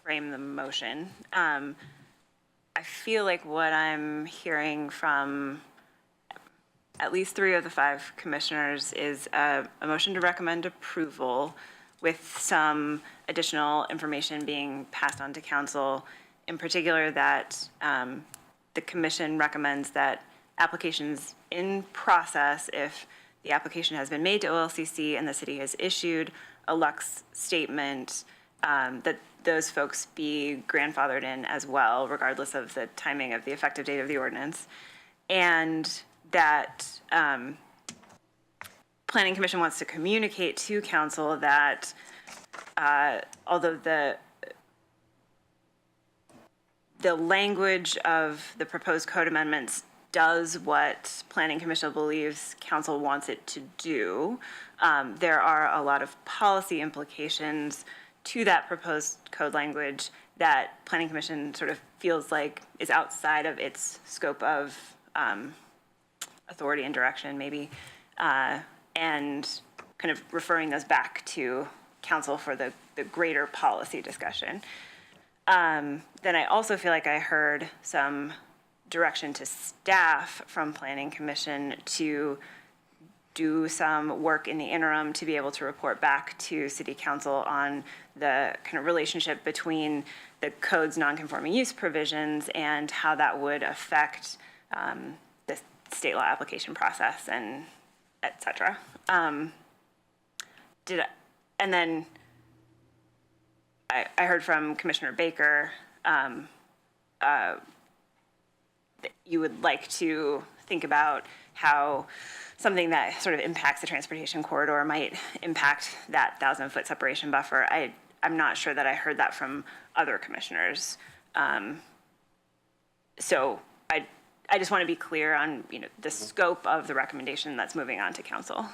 frame the motion, I feel like what I'm hearing from at least 3 of the 5 commissioners is a motion to recommend approval with some additional information being passed on to council, in particular that the commission recommends that applications in process, if the application has been made to OLCC and the city has issued a Lux statement, that those folks be grandfathered in as well, regardless of the timing of the effective date of the ordinance. And that Planning Commission wants to communicate to council that although the language of the proposed code amendments does what Planning Commission believes council wants it to do, there are a lot of policy implications to that proposed code language that Planning Commission sort of feels like is outside of its scope of authority and direction, maybe, and kind of referring those back to council for the greater policy discussion. Then I also feel like I heard some direction to staff from Planning Commission to do some work in the interim to be able to report back to City Council on the kind of relationship between the code's non-conforming use provisions and how that would affect the state law application process and et cetera. And then I heard from Commissioner Baker that you would like to think about how something that sort of impacts the transportation corridor might impact that 1,000-foot separation buffer. I'm not sure that I heard that from other commissioners. So I just want to be clear on, the scope of the recommendation that's moving on to council.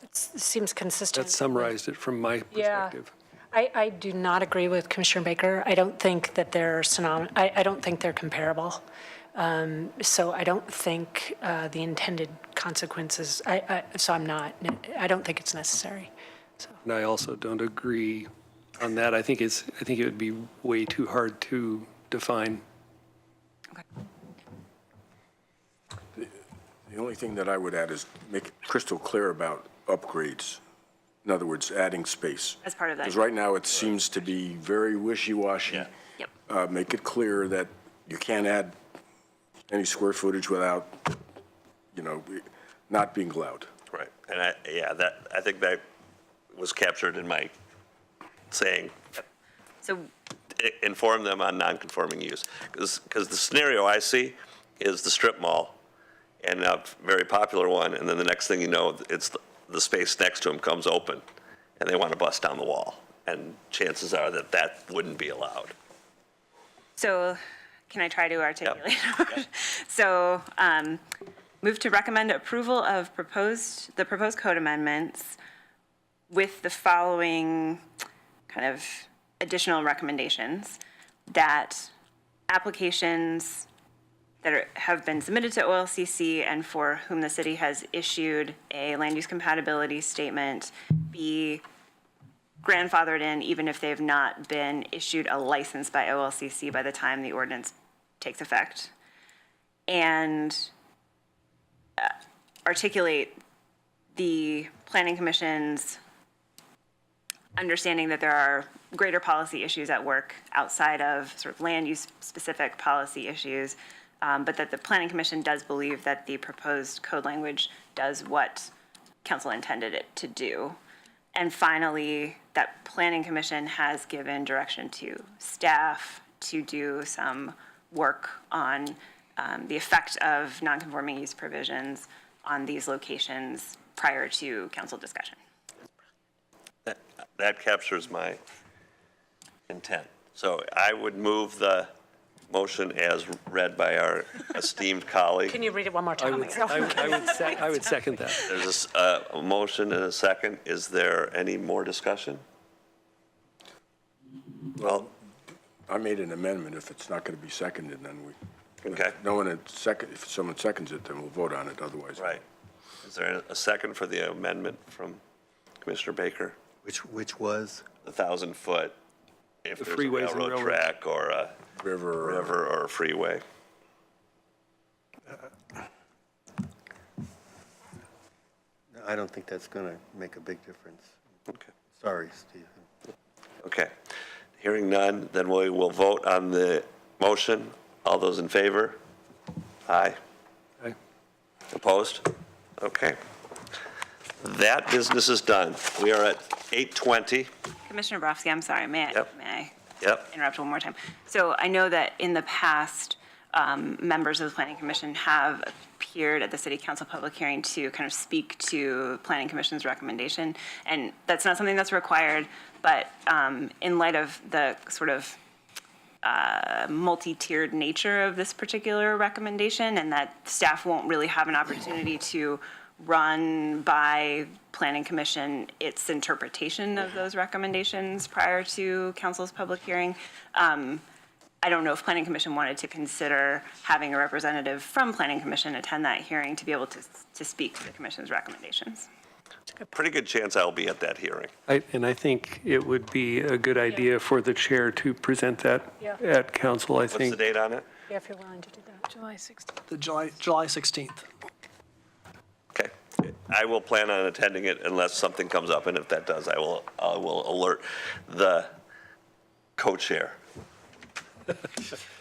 It seems consistent. That summarized it from my perspective. I do not agree with Commissioner Baker. I don't think that they're I don't think they're comparable. So I don't think the intended consequences, so I don't think it's necessary. So. And I also don't agree on that. I think it would be way too hard to define. Okay. The only thing that I would add is make it crystal clear about upgrades. In other words, adding space. As part of that. Because right now it seems to be very wishy-washy. Yeah. Yep. Make it clear that you can't add any square footage without, not being allowed. Right. And I think that was captured in my saying. So Inform them on non-conforming use. Because the scenario I see is the strip mall and a very popular one, and then the next thing you know, it's the space next to them comes open and they want to bust down the wall. And chances are that wouldn't be allowed. So can I try to articulate? Yep. So move to recommend approval of the proposed code amendments with the following kind of additional recommendations: that applications that have been submitted to OLCC and for whom the city has issued a land use compatibility statement be grandfathered in even if they have not been issued a license by OLCC by the time the ordinance takes effect. And articulate the Planning Commission's understanding that there are greater policy issues at work outside of sort of land use specific policy issues, but that the Planning Commission does believe that the proposed code language does what council intended it to do. And finally, that Planning Commission has given direction to staff to do some work on the effect of non-conforming use provisions on these locations prior to council discussion. That captures my intent. So I would move the motion as read by our esteemed colleague. Can you read it one more time? I would second that. There's a motion and a second. Is there any more discussion? Well, I made an amendment. If it's not going to be seconded, then we. Okay. No one if someone seconds it, then we'll vote on it. Otherwise. Right. Is there a second for the amendment from Commissioner Baker? Which was? The 1,000-foot, if The there's a freeways and railroad railroads. track or a River river or a freeway. I don't think that's going to make a big difference. Okay. Sorry, Stephen. Okay. Hearing none, then we will vote on the motion. All those in favor? Aye. Aye. Opposed? Okay. That business is done. We are at 8:20. Commissioner Borowski, I'm sorry, may I Yep. interrupt one more time? So I know that in the past, members of the Planning Commission have appeared at the City Council public hearing to kind of speak to Planning Commission's recommendation, and that's not something that's required, but in light of the sort of multi-tiered nature of this particular recommendation, and that staff won't really have an opportunity to run by Planning Commission its interpretation of those recommendations prior to council's public hearing. I don't know if Planning Commission wanted to consider having a representative from Planning Commission attend that hearing to be able to speak to the commission's recommendations. Pretty good chance I'll be at that hearing. And I think it would be a good idea for the chair to present that at council, I What's think. the date on it? Yeah, if you're willing to do that. July 16th. The July 16th. Okay. I will plan on attending it unless something comes up, and if that does, I will alert the co-chair.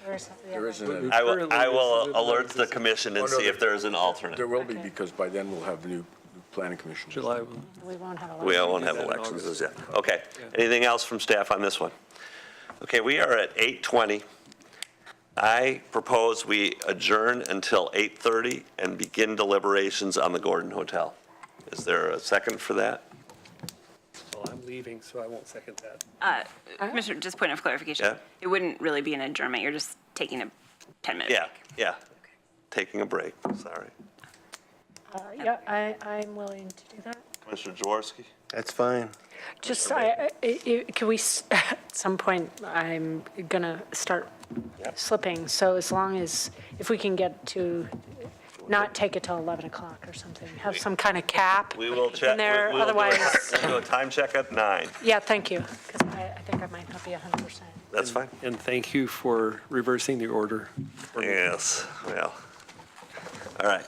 There isn't I will alert the commission and see if there is an alternate. There will be, because by then we'll have the new planning commission. July. We won't have We elections. won't have elections as yet. Okay. Anything else from staff on this one? Okay, we are at 8:20. I propose we adjourn until 8:30 and begin deliberations on the Gordon Hotel. Is there a second for that? Well, I'm leaving, so I won't second that. Commissioner, just point of clarification. Yeah. It wouldn't really be an adjournment, you're just taking a 10-minute break. Yeah. Taking a break, sorry. Yeah, I'm willing to do that. Commissioner Jaworski? That's fine. Just, can we, at some point, I'm going to start slipping, so as long as, if we can get to, not take it till 11 o'clock or something, have some kind of cap We will check. in there, we'll otherwise, We'll do a time check at 9. yeah, thank you, because I think I might not be 100%. That's fine. And thank you for reversing the order. Yes, well, all right.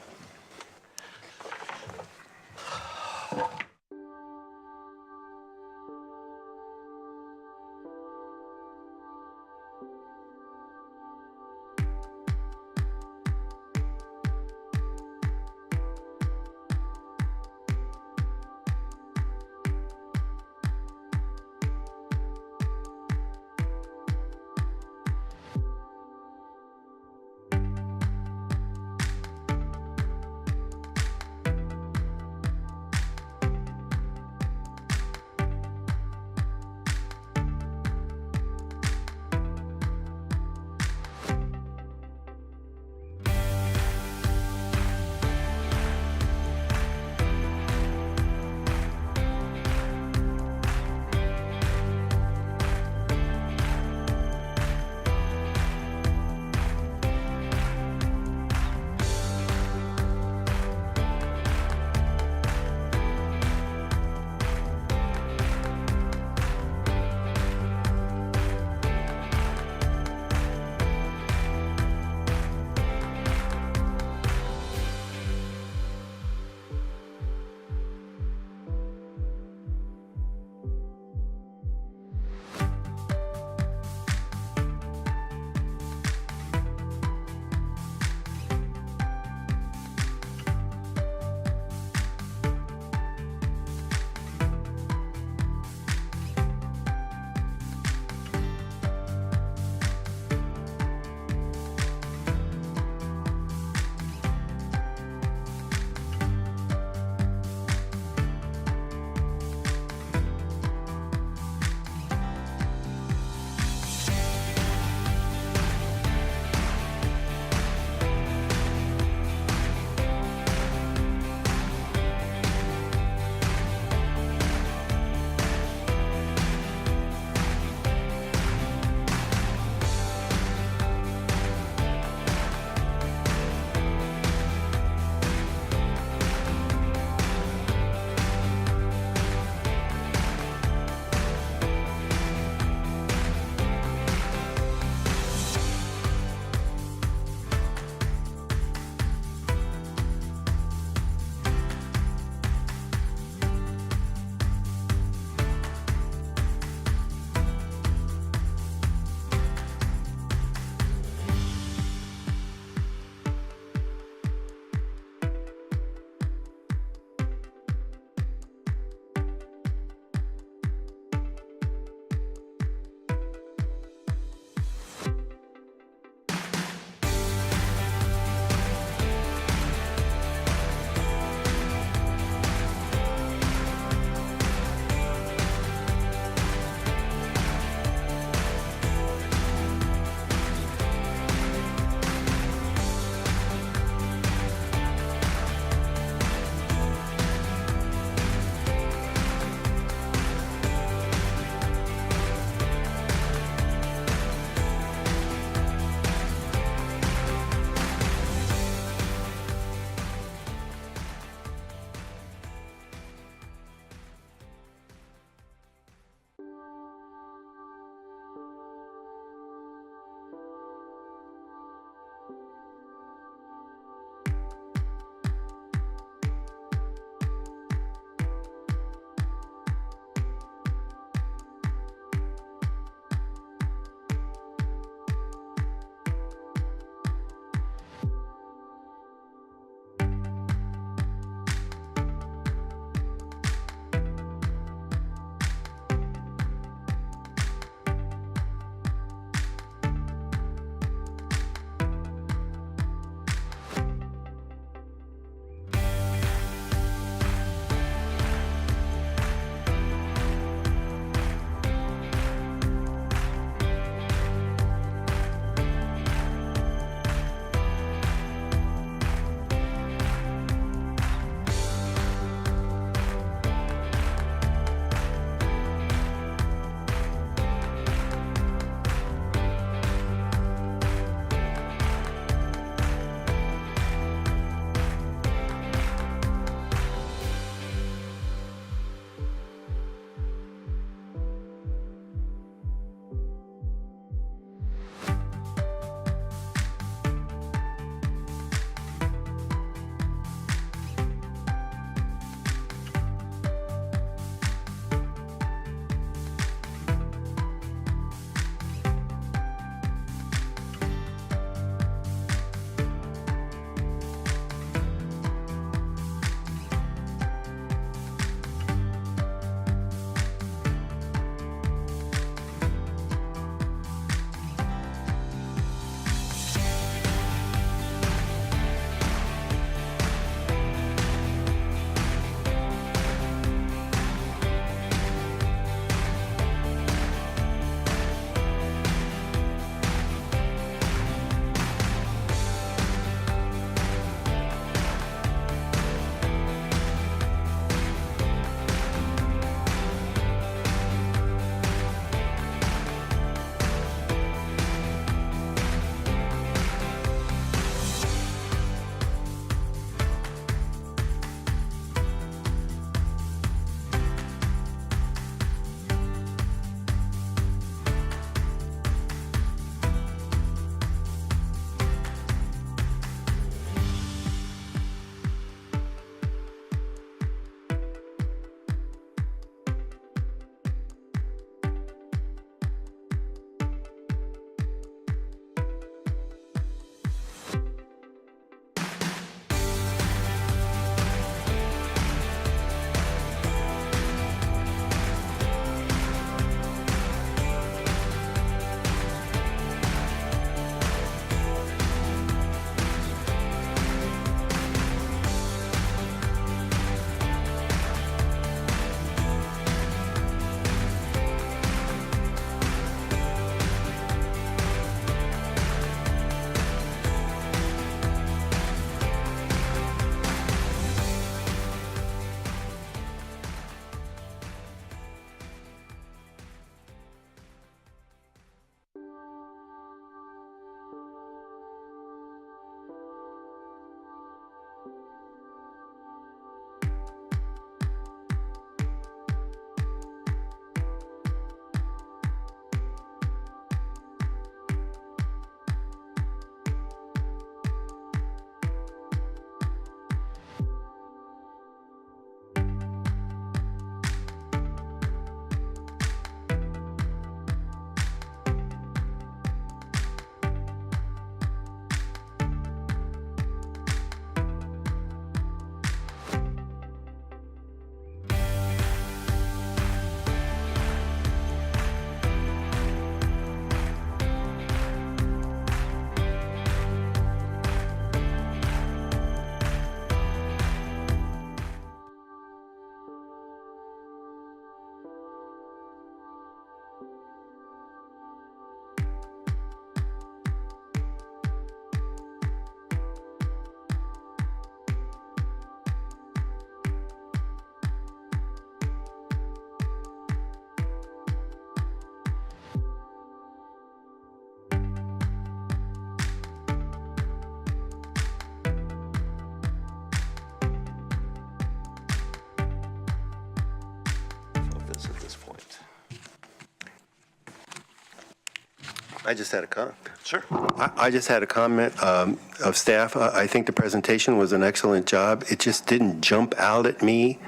I just had a comment. Sure. I just had a comment of staff. I think the presentation was an excellent job. It just didn't jump out at me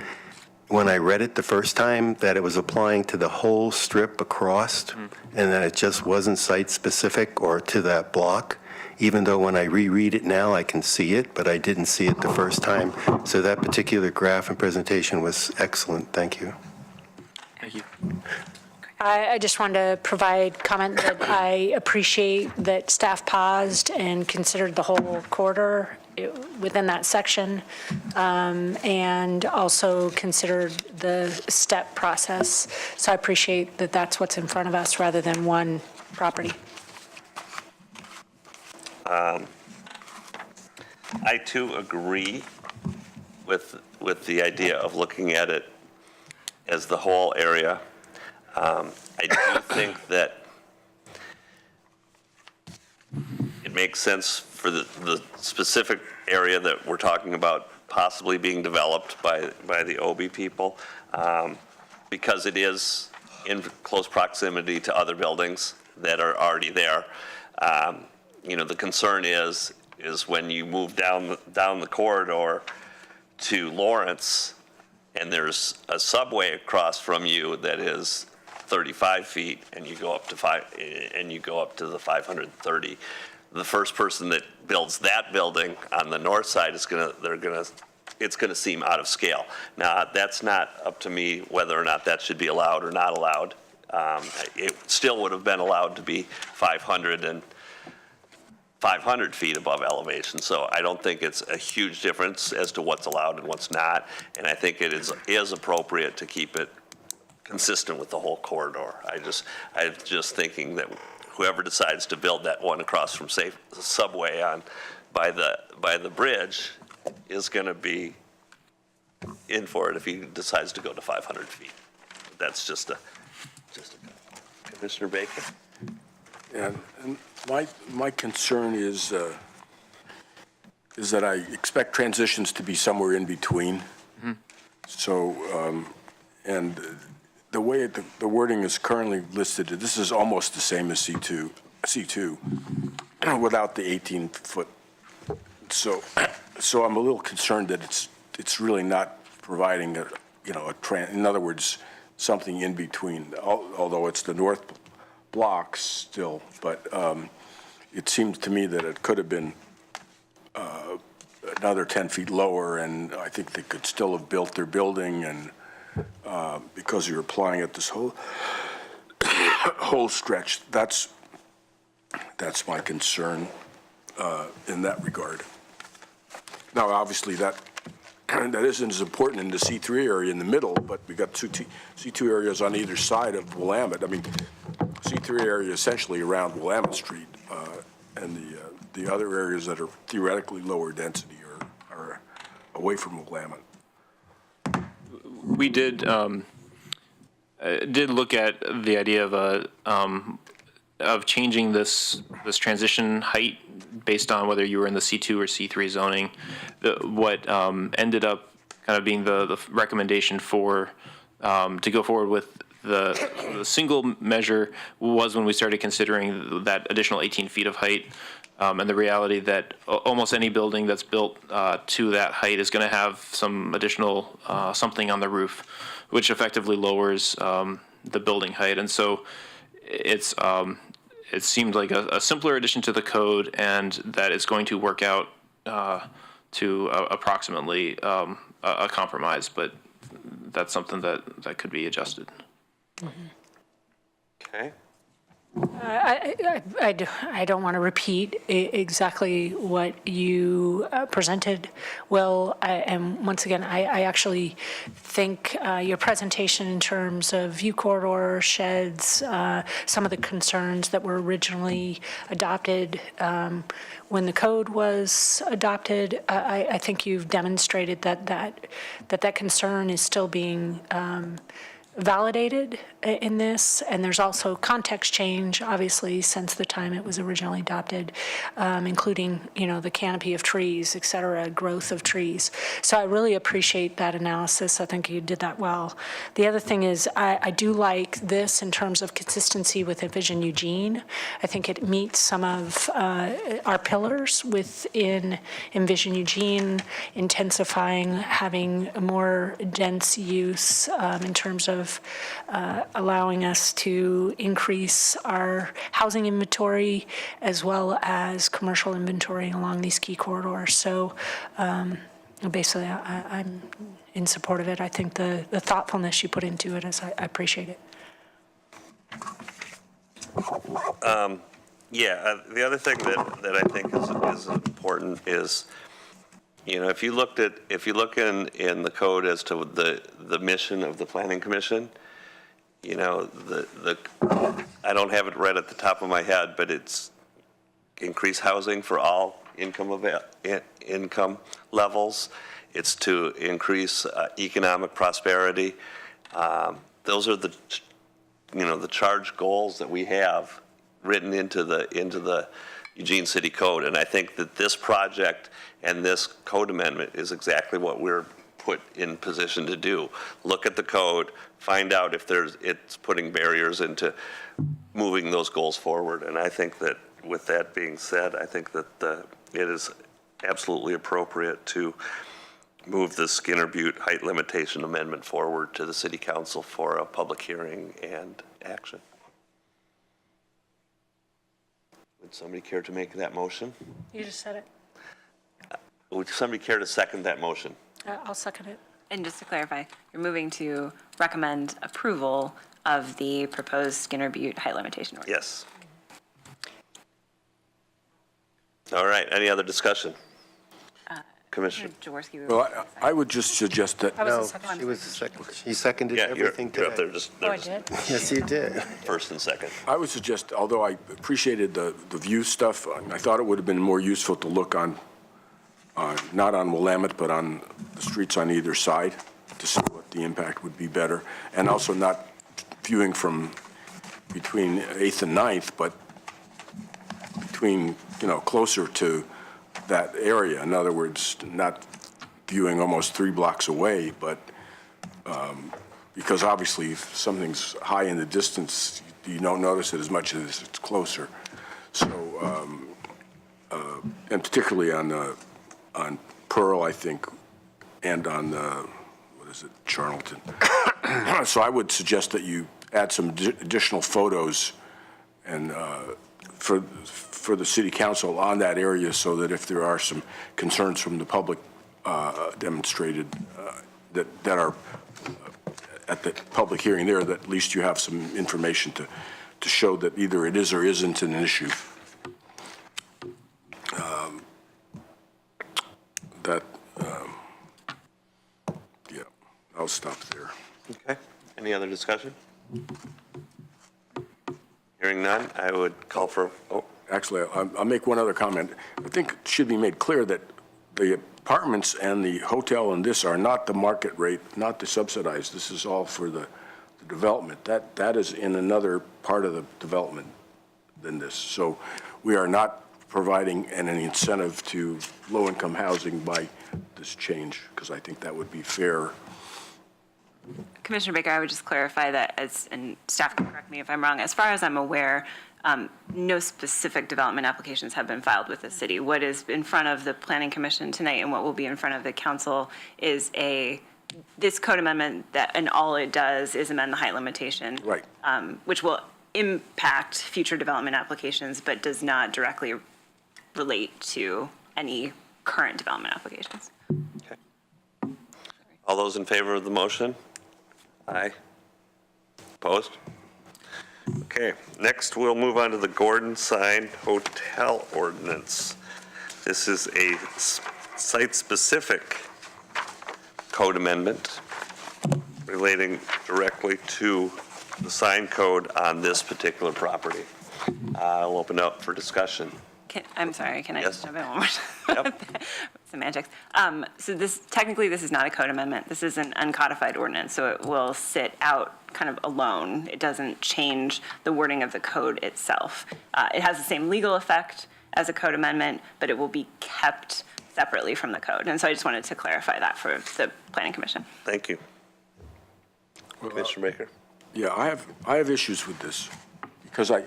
when I read it the first time that it was applying to the whole strip across and that it just wasn't site-specific or to that block, even though when I reread it now, I can see it, but I didn't see it the first time. So that particular graph and presentation was excellent. Thank you. Thank you. I just wanted to provide comment that I appreciate that staff paused and considered the whole corridor within that section, and also considered the step process. So I appreciate that that's what's in front of us rather than one property. I too agree with the idea of looking at it as the whole area. I do think that it makes sense for the specific area that we're talking about possibly being developed by the OB people, because it is in close proximity to other buildings that are already there. You know, the concern is when you move down the corridor to Lawrence, and there's a subway across from you that is 35 feet, and you go up to the 530. The first person that builds that building on the north side it's gonna seem out of scale. Now, that's not up to me whether or not that should be allowed or not allowed. It still would have been allowed to be 500 feet above elevation. So I don't think it's a huge difference as to what's allowed and what's not. And I think it is appropriate to keep it consistent with the whole corridor. I'm just thinking that whoever decides to build that one across from, say, the subway by the bridge is going to be in for it if he decides to go to 500 feet. That's just a Commissioner Baker. And my concern is that I expect transitions to be somewhere in between. Mm-hmm. So, and the way the wording is currently listed, this is almost the same as C2 without the 18-foot. So I'm a little concerned that it's really not providing in other words, something in between, although it's the north blocks still, but it seems to me that it could have been another 10 feet lower, and I think they could still have built their building, and because you're applying it this whole stretch. That's my concern in that regard. Now, obviously, that isn't as important in the C3 area in the middle, but we got C2 areas on either side of Willamette. I mean, C3 area essentially around Willamette Street, and the other areas that are theoretically lower density are away from Willamette. We did look at the idea of changing this transition height based on whether you were in the C2 or C3 zoning. What ended up kind of being the recommendation for to go forward with the single measure was when we started considering that additional 18 feet of height, and the reality that almost any building that's built to that height is going to have some additional something on the roof, which effectively lowers the building height. And so it seemed like a simpler addition to the code, and that is going to work out to approximately a compromise, but that's something that could be adjusted. Okay. I don't want to repeat exactly what you presented, Will. And once again, I actually think your presentation in terms of view corridor, sheds, some of the concerns that were originally adopted when the code was adopted, I think you've demonstrated that concern is still being validated in this, and there's also context change, obviously, since the time it was originally adopted, including, the canopy of trees, et cetera, growth of trees. So I really appreciate that analysis. I think you did that well. The other thing is I do like this in terms of consistency with Envision Eugene. I think it meets some of our pillars within Envision Eugene, intensifying, having a more dense use in terms of allowing us to increase our housing inventory as well as commercial inventory along these key corridors. So basically, I'm in support of it. I think the thoughtfulness you put into it, I appreciate it. The other thing that I think is important is, if you look in the code as to the mission of the Planning Commission, I don't have it right at the top of my head, but it's increase housing for all income levels. It's to increase economic prosperity. Those are the charge goals that we have written into the Eugene City Code, and I think that this project and this code amendment is exactly what we're put in position to do. Look at the code, find out if it's putting barriers into moving those goals forward. And I think that with that being said, I think that it is absolutely appropriate to move the Skinner Butte height limitation amendment forward to the City Council for a public hearing and action. Would somebody care to make that motion? You just said it. Would somebody care to second that motion? I'll second it. And just to clarify, you're moving to recommend approval of the proposed Skinner Butte height limitation ordinance? Yes. All right, any other discussion? Commissioner Jaworski. Well, I would just suggest that. No, she was the second. She seconded everything you're up today. there. Just I did? Yes, you did. first and second. I would suggest, although I appreciated the view stuff, I thought it would have been more useful to look on, not on Willamette, but on the streets on either side to see what the impact would be better. And also not viewing from between 8th and 9th, but between, closer to that area. In other words, not viewing almost 3 blocks away, but because obviously if something's high in the distance, you don't notice it as much as it's closer. So, and particularly on Pearl, I think, and on, Charlton. So I would suggest that you add some additional photos and for the city council on that area, so that if there are some concerns from the public demonstrated that are at the public hearing there, that at least you have some information to show that either it is or isn't an issue. Yeah, I'll stop there. Okay. Any other discussion? Hearing none, I would call for. Actually, I'll make one other comment. I think it should be made clear that the apartments and the hotel and this are not the market rate, not the subsidized. This is all for the development. That is in another part of the development than this. So we are not providing any incentive to low-income housing by this change, because I think that would be fair. Commissioner Baker, I would just clarify that, and staff can correct me if I'm wrong, as far as I'm aware, no specific development applications have been filed with the city. What is in front of the Planning Commission tonight and what will be in front of the council is this code amendment and all it does is amend the height limitation. Right. Which will impact future development applications, but does not directly relate to any current development applications. Okay. All those in favor of the motion? Aye. Opposed? Okay, next we'll move on to the Gordon Sign Hotel Ordinance. This is a site-specific code amendment relating directly to the sign code on this particular property. I'll open up for discussion. I'm sorry, can I Yes. just jump in one more time? Semantics. So technically, this is not a code amendment. This is an uncodified ordinance, so it will sit out kind of alone. It doesn't change the wording of the code itself. It has the same legal effect as a code amendment, but it will be kept separately from the code. And so I just wanted to clarify that for the Planning Commission. Thank you. Commissioner Baker? Yeah, I have issues with this because I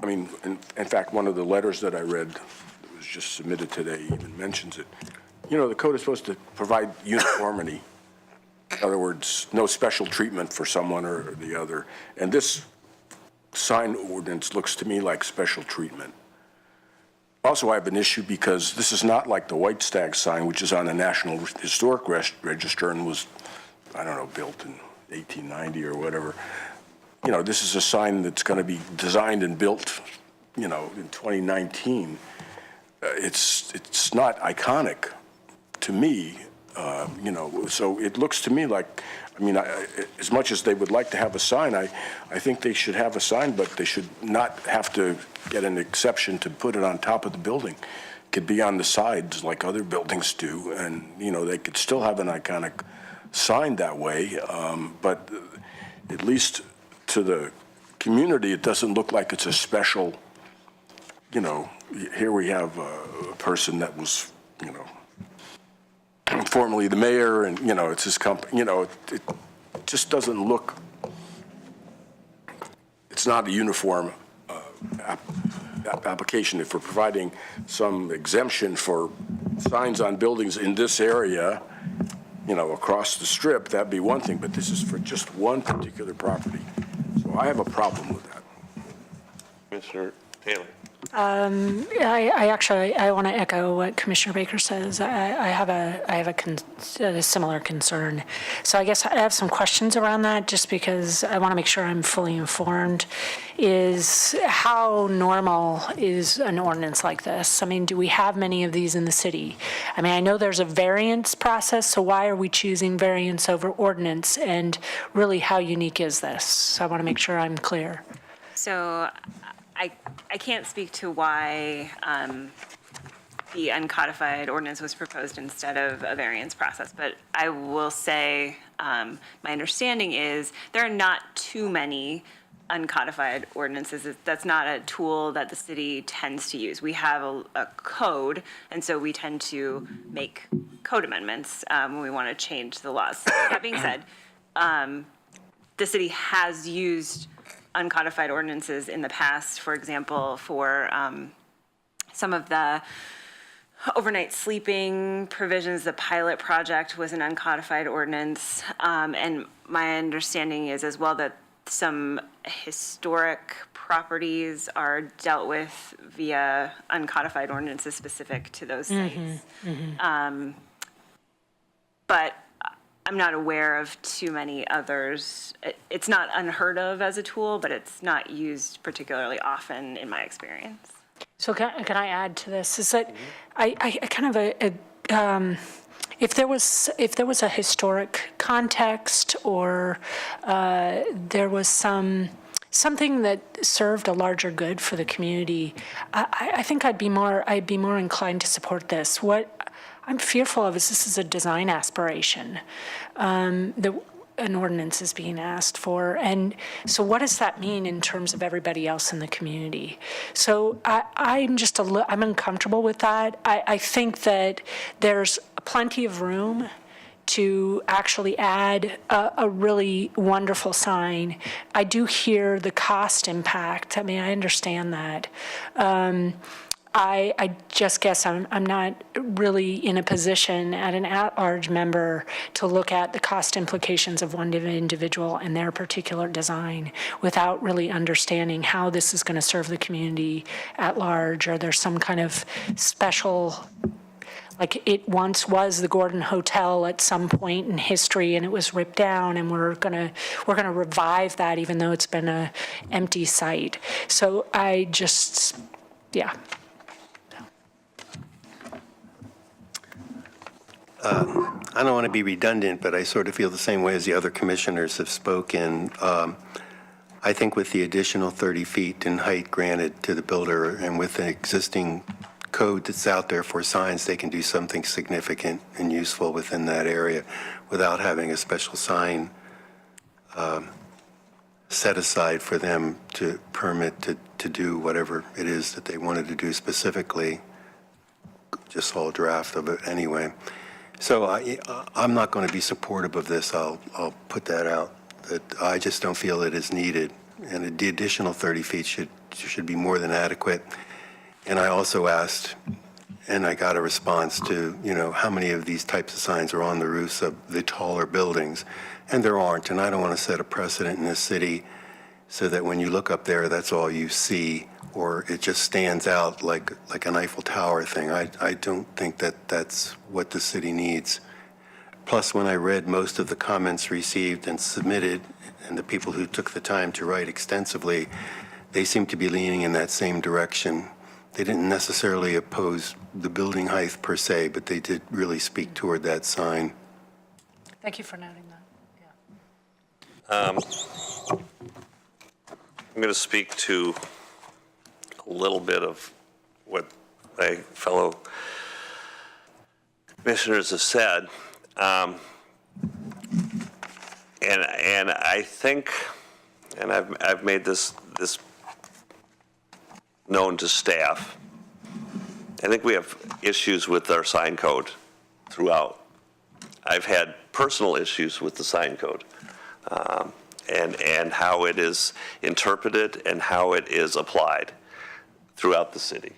mean, in fact, one of the letters that I read that was just submitted today even mentions it. You know, the code is supposed to provide uniformity. In other words, no special treatment for someone or the other. And this sign ordinance looks to me like special treatment. Also, I have an issue because this is not like the White Stag sign, which is on the National Historic Register and was, I don't know, built in 1890 or whatever. You know, this is a sign that's going to be designed and built, you know, in 2019. It's not iconic to me, you know, so it looks to me like, I mean, as much as they would like to have a sign, I think they should have a sign, but they should not have to get an exception to put it on top of the building. It could be on the sides like other buildings do, and, you know, they could still have an iconic sign that way, but at least to the community, it doesn't look like it's a special, you know, here we have a person that was, you know, formerly the mayor, and, you know, it's his company, you know, it just doesn't look, it's not a uniform application. If we're providing some exemption for signs on buildings in this area, you know, across the strip, that'd be one thing, but this is for just one particular property. So I have a problem with that. Commissioner Taylor? I want to echo what Commissioner Baker says. I have a similar concern. So I guess I have some questions around that, just because I want to make sure I'm fully informed. Is how normal is an ordinance like this? I mean, do we have many of these in the city? I mean, I know there's a variance process, so why are we choosing variance over ordinance? And really, how unique is this? So I want to make sure I'm clear. So I can't speak to why the uncodified ordinance was proposed instead of a variance process, but I will say my understanding is there are not too many uncodified ordinances. That's not a tool that the city tends to use. We have a code, and so we tend to make code amendments when we want to change the laws. That being said, the city has used uncodified ordinances in the past, for example, for some of the overnight sleeping provisions. The pilot project was an uncodified ordinance. And my understanding is as well that some historic properties are dealt with via uncodified ordinances specific to those sites. But I'm not aware of too many others. It's not unheard of as a tool, but it's not used particularly often in my experience. So can I add to this? Is that I kind of if there was a historic context or there was something that served a larger good for the community, I think I'd be more inclined to support this. What I'm fearful of is this is a design aspiration that an ordinance is being asked for. And so what does that mean in terms of everybody else in the community? So I'm uncomfortable with that. I think that there's plenty of room to actually add a really wonderful sign. I do hear the cost impact. I mean, I understand that. I just guess I'm not really in a position at an at-large member to look at the cost implications of one individual and their particular design without really understanding how this is going to serve the community at large. Or there's some kind of special, like it once was the Gordon Hotel at some point in history, and it was ripped down, and we're gonna revive that even though it's been an empty site. So yeah. I don't want to be redundant, but I sort of feel the same way as the other commissioners have spoken. I think with the additional 30 feet in height granted to the builder and with the existing code that's out there for signs, they can do something significant and useful within that area without having a special sign set aside for them to permit to do whatever it is that they wanted to do specifically. Just saw a draft of it anyway. So I'm not going to be supportive of this. I'll put that out. That I just don't feel it is needed, and the additional 30 feet should be more than adequate. And I also asked, and I got a response to, how many of these types of signs are on the roofs of the taller buildings, and there aren't. And I don't want to set a precedent in this city so that when you look up there, that's all you see, or it just stands out like an Eiffel Tower thing. I don't think that that's what the city needs. Plus, when I read most of the comments received and submitted, and the people who took the time to write extensively, they seem to be leaning in that same direction. They didn't necessarily oppose the building height per se, but they did really speak toward that sign. Thank you for noting that. I'm going to speak to a little bit of what my fellow commissioners have said. And I think, and I've made this known to staff, I think we have issues with our sign code throughout. I've had personal issues with the sign code and how it is interpreted and how it is applied throughout the city.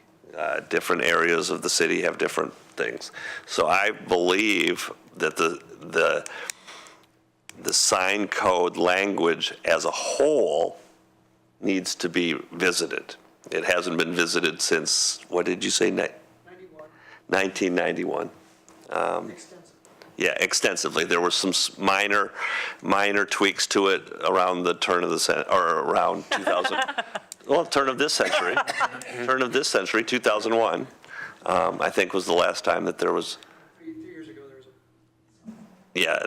Different areas of the city have different things. So I believe that the sign code language as a whole needs to be visited. It hasn't been visited since, what did you say? 1991. Yeah, extensively. There were some minor tweaks to it around the turn of the or around 2000. Well, turn of this century, 2001. I think was the last time that there was. 3 years ago, there was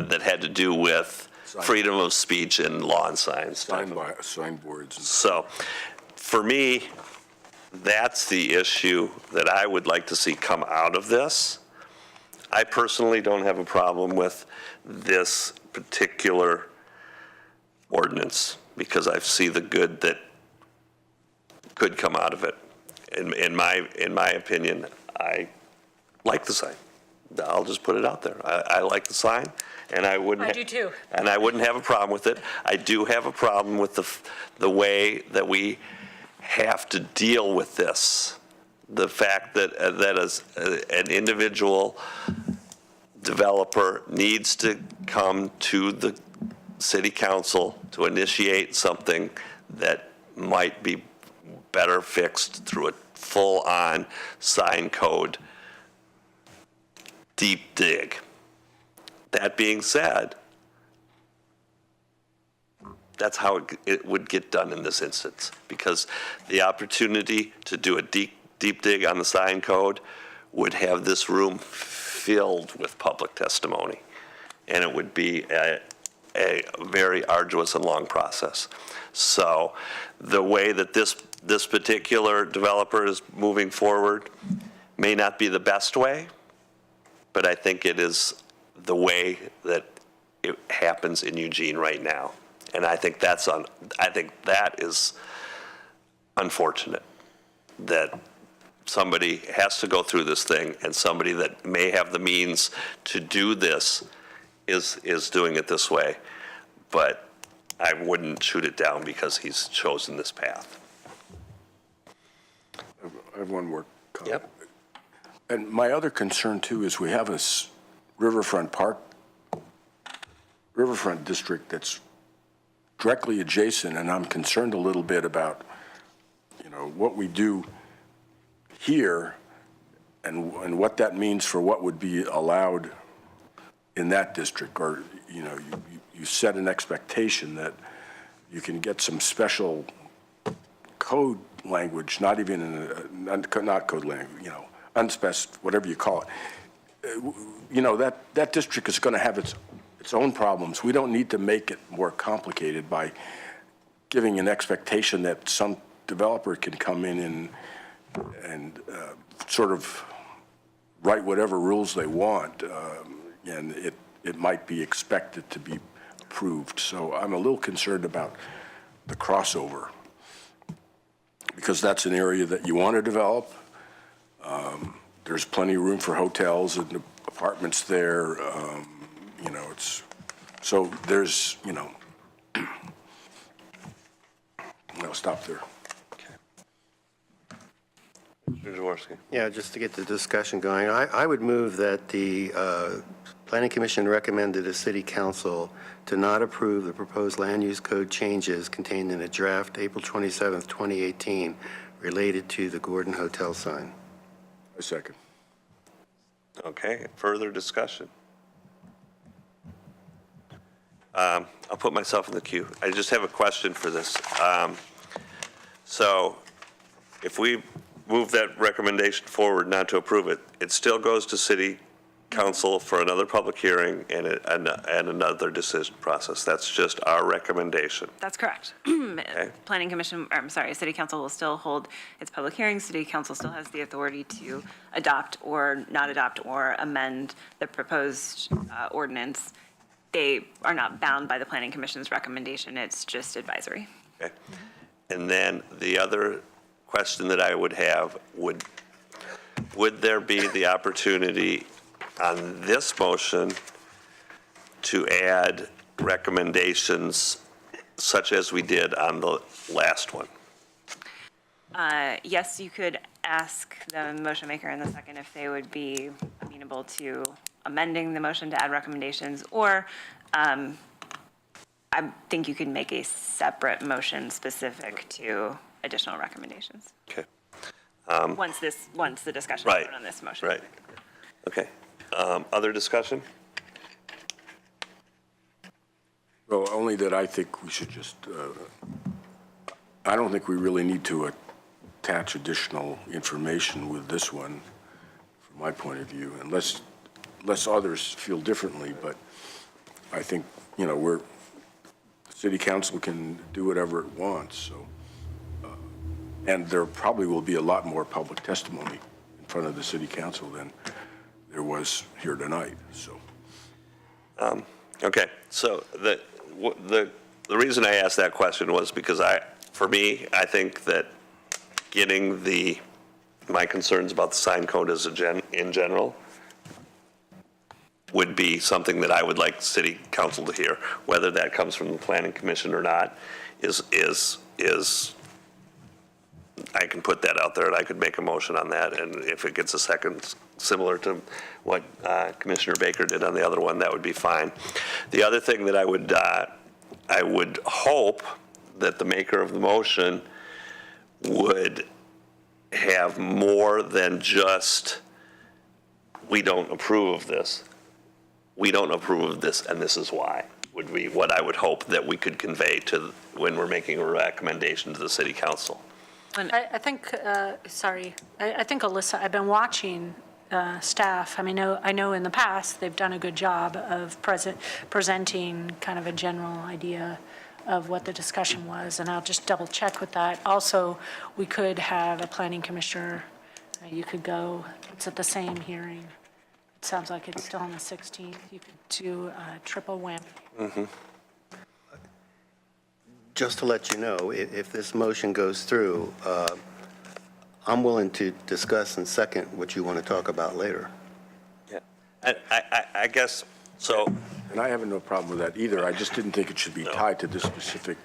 that had to do with freedom of speech and lawn signs. Signboards. So, for me, that's the issue that I would like to see come out of this. I personally don't have a problem with this particular ordinance because I see the good that could come out of it. In my opinion, I like the sign. I'll just put it out there. I like the sign, and I wouldn't. I do too. And I wouldn't have a problem with it. I do have a problem with the way that we have to deal with this. The fact that as an individual developer needs to come to the city council to initiate something that might be better fixed through a full-on sign code deep dig. That being said, that's how it would get done in this instance, because the opportunity to do a deep dig on the sign code would have this room filled with public testimony, and it would be a very arduous and long process. So the way that this particular developer is moving forward may not be the best way, but I think it is the way that it happens in Eugene right now. And I think that is unfortunate, that somebody has to go through this thing, and somebody that may have the means to do this is doing it this way. But I wouldn't shoot it down because he's chosen this path. I have one more comment. Yep. And my other concern too is we have a riverfront district that's directly adjacent, and I'm concerned a little bit about, what we do here and what that means for what would be allowed in that district. Or, you set an expectation that you can get some special code language, not even not code language, unspecified, whatever you call it. That district is going to have its own problems. We don't need to make it more complicated by giving an expectation that some developer can come in and sort of write whatever rules they want, and it might be expected to be approved. So I'm a little concerned about the crossover, because that's an area that you want to develop. There's plenty of room for hotels and apartments there. You know, so there's, you know, I'll stop there. Mr. Jaworski. Yeah, just to get the discussion going, I would move that the Planning Commission recommend to the City Council to not approve the proposed land use code changes contained in a draft April 27th, 2018, related to the Gordon Hotel sign. A second. Okay, further discussion? I'll put myself in the queue. I just have a question for this. So if we move that recommendation forward not to approve it, it still goes to City Council for another public hearing and another decision process. That's just our recommendation. That's correct. Planning Commission, or I'm sorry, City Council will still hold its public hearings. City Council still has the authority to adopt or not adopt or amend the proposed ordinance. They are not bound by the Planning Commission's recommendation. It's just advisory. Okay. And then the other question that I would have, would there be the opportunity on this motion to add recommendations such as we did on the last one? Yes, you could ask the motion maker in the second if they would be amenable to amending the motion to add recommendations, or I think you could make a separate motion specific to additional recommendations. Okay. Once the discussion Right. is on this motion. Right. Okay. Other discussion? Well, only that I think we should just, I don't think we really need to attach additional information with this one, from my point of view, unless others feel differently. But I think, you know, City Council can do whatever it wants, so. And there probably will be a lot more public testimony in front of the City Council than there was here tonight, so. Okay, so the reason I asked that question was because for me, I think that getting my concerns about the sign code in general would be something that I would like City Council to hear. Whether that comes from the Planning Commission or not is I can put that out there, and I could make a motion on that, and if it gets a second, similar to what Commissioner Baker did on the other one, that would be fine. The other thing that I would hope that the maker of the motion would have more than just, we don't approve of this. We don't approve of this, and this is why, would be what I would hope that we could convey to when we're making a recommendation to the City Council. I think, sorry, I think, Alyssa, I've been watching staff. I mean, I know in the past, they've done a good job of presenting kind of a general idea of what the discussion was, and I'll just double check with that. Also, we could have a planning commissioner, you could go, it's at the same hearing. It sounds like it's still on the 16th. You could do a triple whammy. Mm-hmm. Just to let you know, if this motion goes through, I'm willing to discuss and second what you want to talk about later. Yeah, I guess, so. And I have no problem with that either. I just didn't think it should be tied to this specific.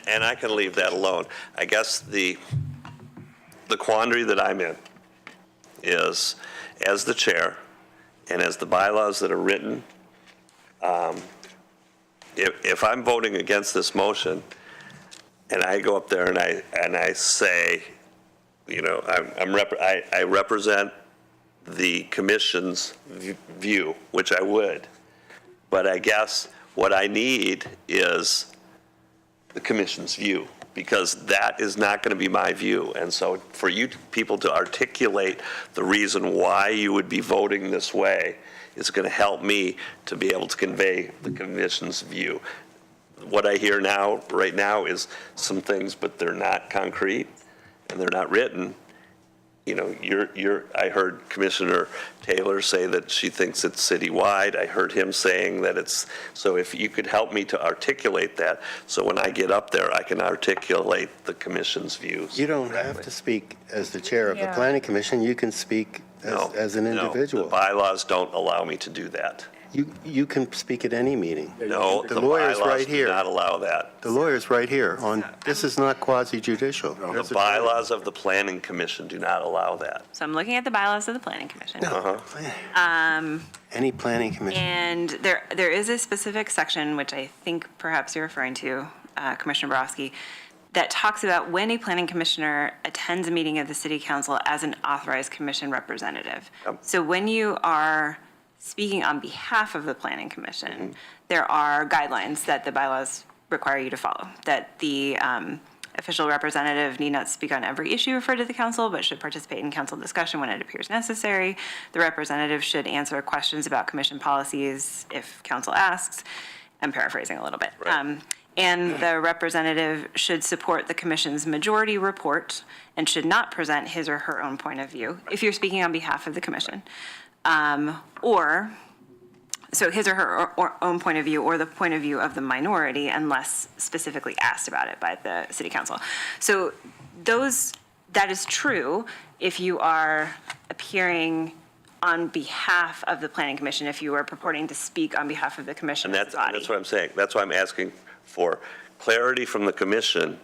And I can leave that alone. I guess the quandary that I'm in is, as the chair and as the bylaws that are written, if I'm voting against this motion and I go up there and I say, you know, I represent the commission's view, which I would, but I guess what I need is the commission's view, because that is not going to be my view. And so for you people to articulate the reason why you would be voting this way is going to help me to be able to convey the commission's view. what I hear now, right now, is some things, but they're not concrete and they're not written. You know, I heard Commissioner Taylor say that she thinks it's citywide. I heard him saying that it's, so if you could help me to articulate that, so when I get up there, I can articulate the commission's views. You don't have to speak as the chair of the planning commission. You can speak as an individual. No, the bylaws don't allow me to do that. You can speak at any meeting. No, the lawyer's bylaws right here. do not allow that. The lawyer's right here this is not quasi-judicial. The bylaws of the planning commission do not allow that. So I'm looking at the bylaws of the planning commission. Any planning commission. And there is a specific section, which I think perhaps you're referring to, Commissioner Borowski, that talks about when a planning commissioner attends a meeting of the city council as an authorized commission representative. So when you are speaking on behalf of the planning commission, there are guidelines that the bylaws require you to follow, that the official representative need not speak on every issue referred to the council, but should participate in council discussion when it appears necessary. The representative should answer questions about commission policies if council asks. I'm paraphrasing a little bit. Right. And the representative should support the commission's majority report and should not present his or her own point of view if you're speaking on behalf of the commission. So his or her own point of view or the point of view of the minority unless specifically asked about it by the city council. So that is true if you are appearing on behalf of the planning commission, if you are purporting to speak on behalf of the commission. And that's what I'm saying. That's why I'm asking for clarity from the commission,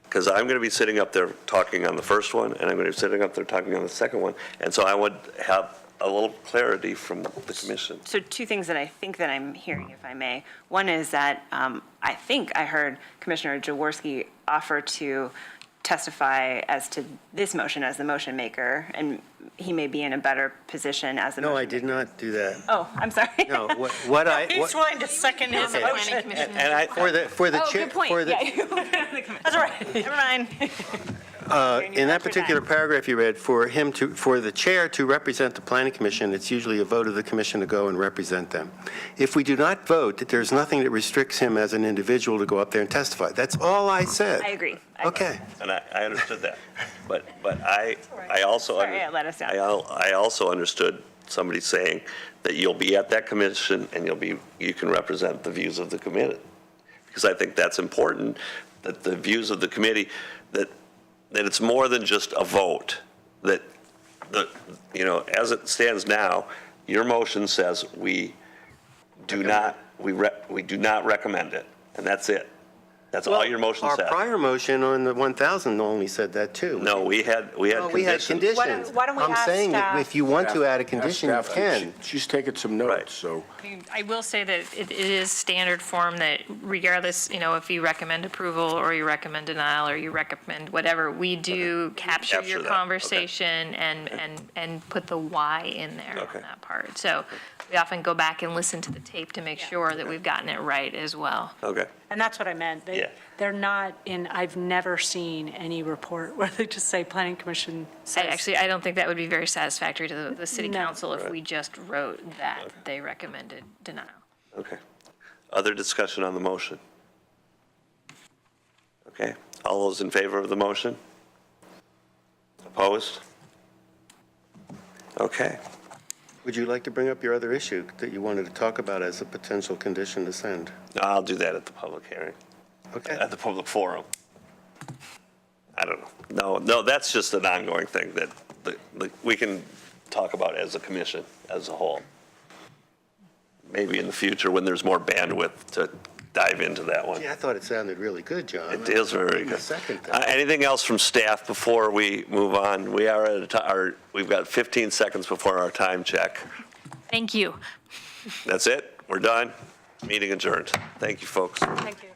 because I'm going to be sitting up there talking on the first one, and I'm going to be sitting up there talking on the second one. And so I would have a little clarity from the commission. So two things that I think that I'm hearing, if I may. One is that I think I heard Commissioner Jaworski offer to testify as to this motion as the motion maker, and he may be in a better position as the motion maker. No, I did not do that. Oh, I'm sorry. No, He's willing to second his motion. And for the Oh, chair, good point. for the, That's all right. Never mind. in that particular paragraph you read, for the chair to represent the planning commission, it's usually a vote of the commission to go and represent them. If we do not vote, there's nothing that restricts him as an individual to go up there and testify. That's all I said. I agree. Okay. And I understood that. But I also, Sorry, I let us down. I also understood somebody saying that you'll be at that commission and you can represent the views of the committee. Because I think that's important, that the views of the committee, that it's more than just a vote, that as it stands now, your motion says we do not recommend it, and that's it. That's all your motion said. Our prior motion on the 1,000 only said that too. No, we had conditions. We had conditions. Why don't we I'm ask saying staff? if you want to add a condition, you can. She's taking some notes, so. I will say that it is standard form that regardless, if you recommend approval or you recommend denial or you recommend whatever, we do capture Capture your that. Okay. conversation and put the why in there Okay. on that part. So we often go back and listen to the tape to make sure that we've gotten it right as well. Okay. And that's what I meant. Yeah. They're not I've never seen any report where they just say planning commission says. I don't think that would be very satisfactory to the city No. council if we just wrote that they recommended denial. Okay. Other discussion on the motion? Okay. All those in favor of the motion? Opposed? Okay. Would you like to bring up your other issue that you wanted to talk about as a potential condition to send? I'll do that at the public hearing, Okay. at the public forum. I don't know. No, that's just an ongoing thing that we can talk about as a commission, as a whole. Maybe in the future when there's more bandwidth to dive into that one. Yeah, I thought it sounded really good, John. It is very good. Second that. Anything else from staff before we move on? We are at we've got 15 seconds before our time check. Thank you. That's it? We're done? Meeting adjourned. Thank you, folks. Thank you.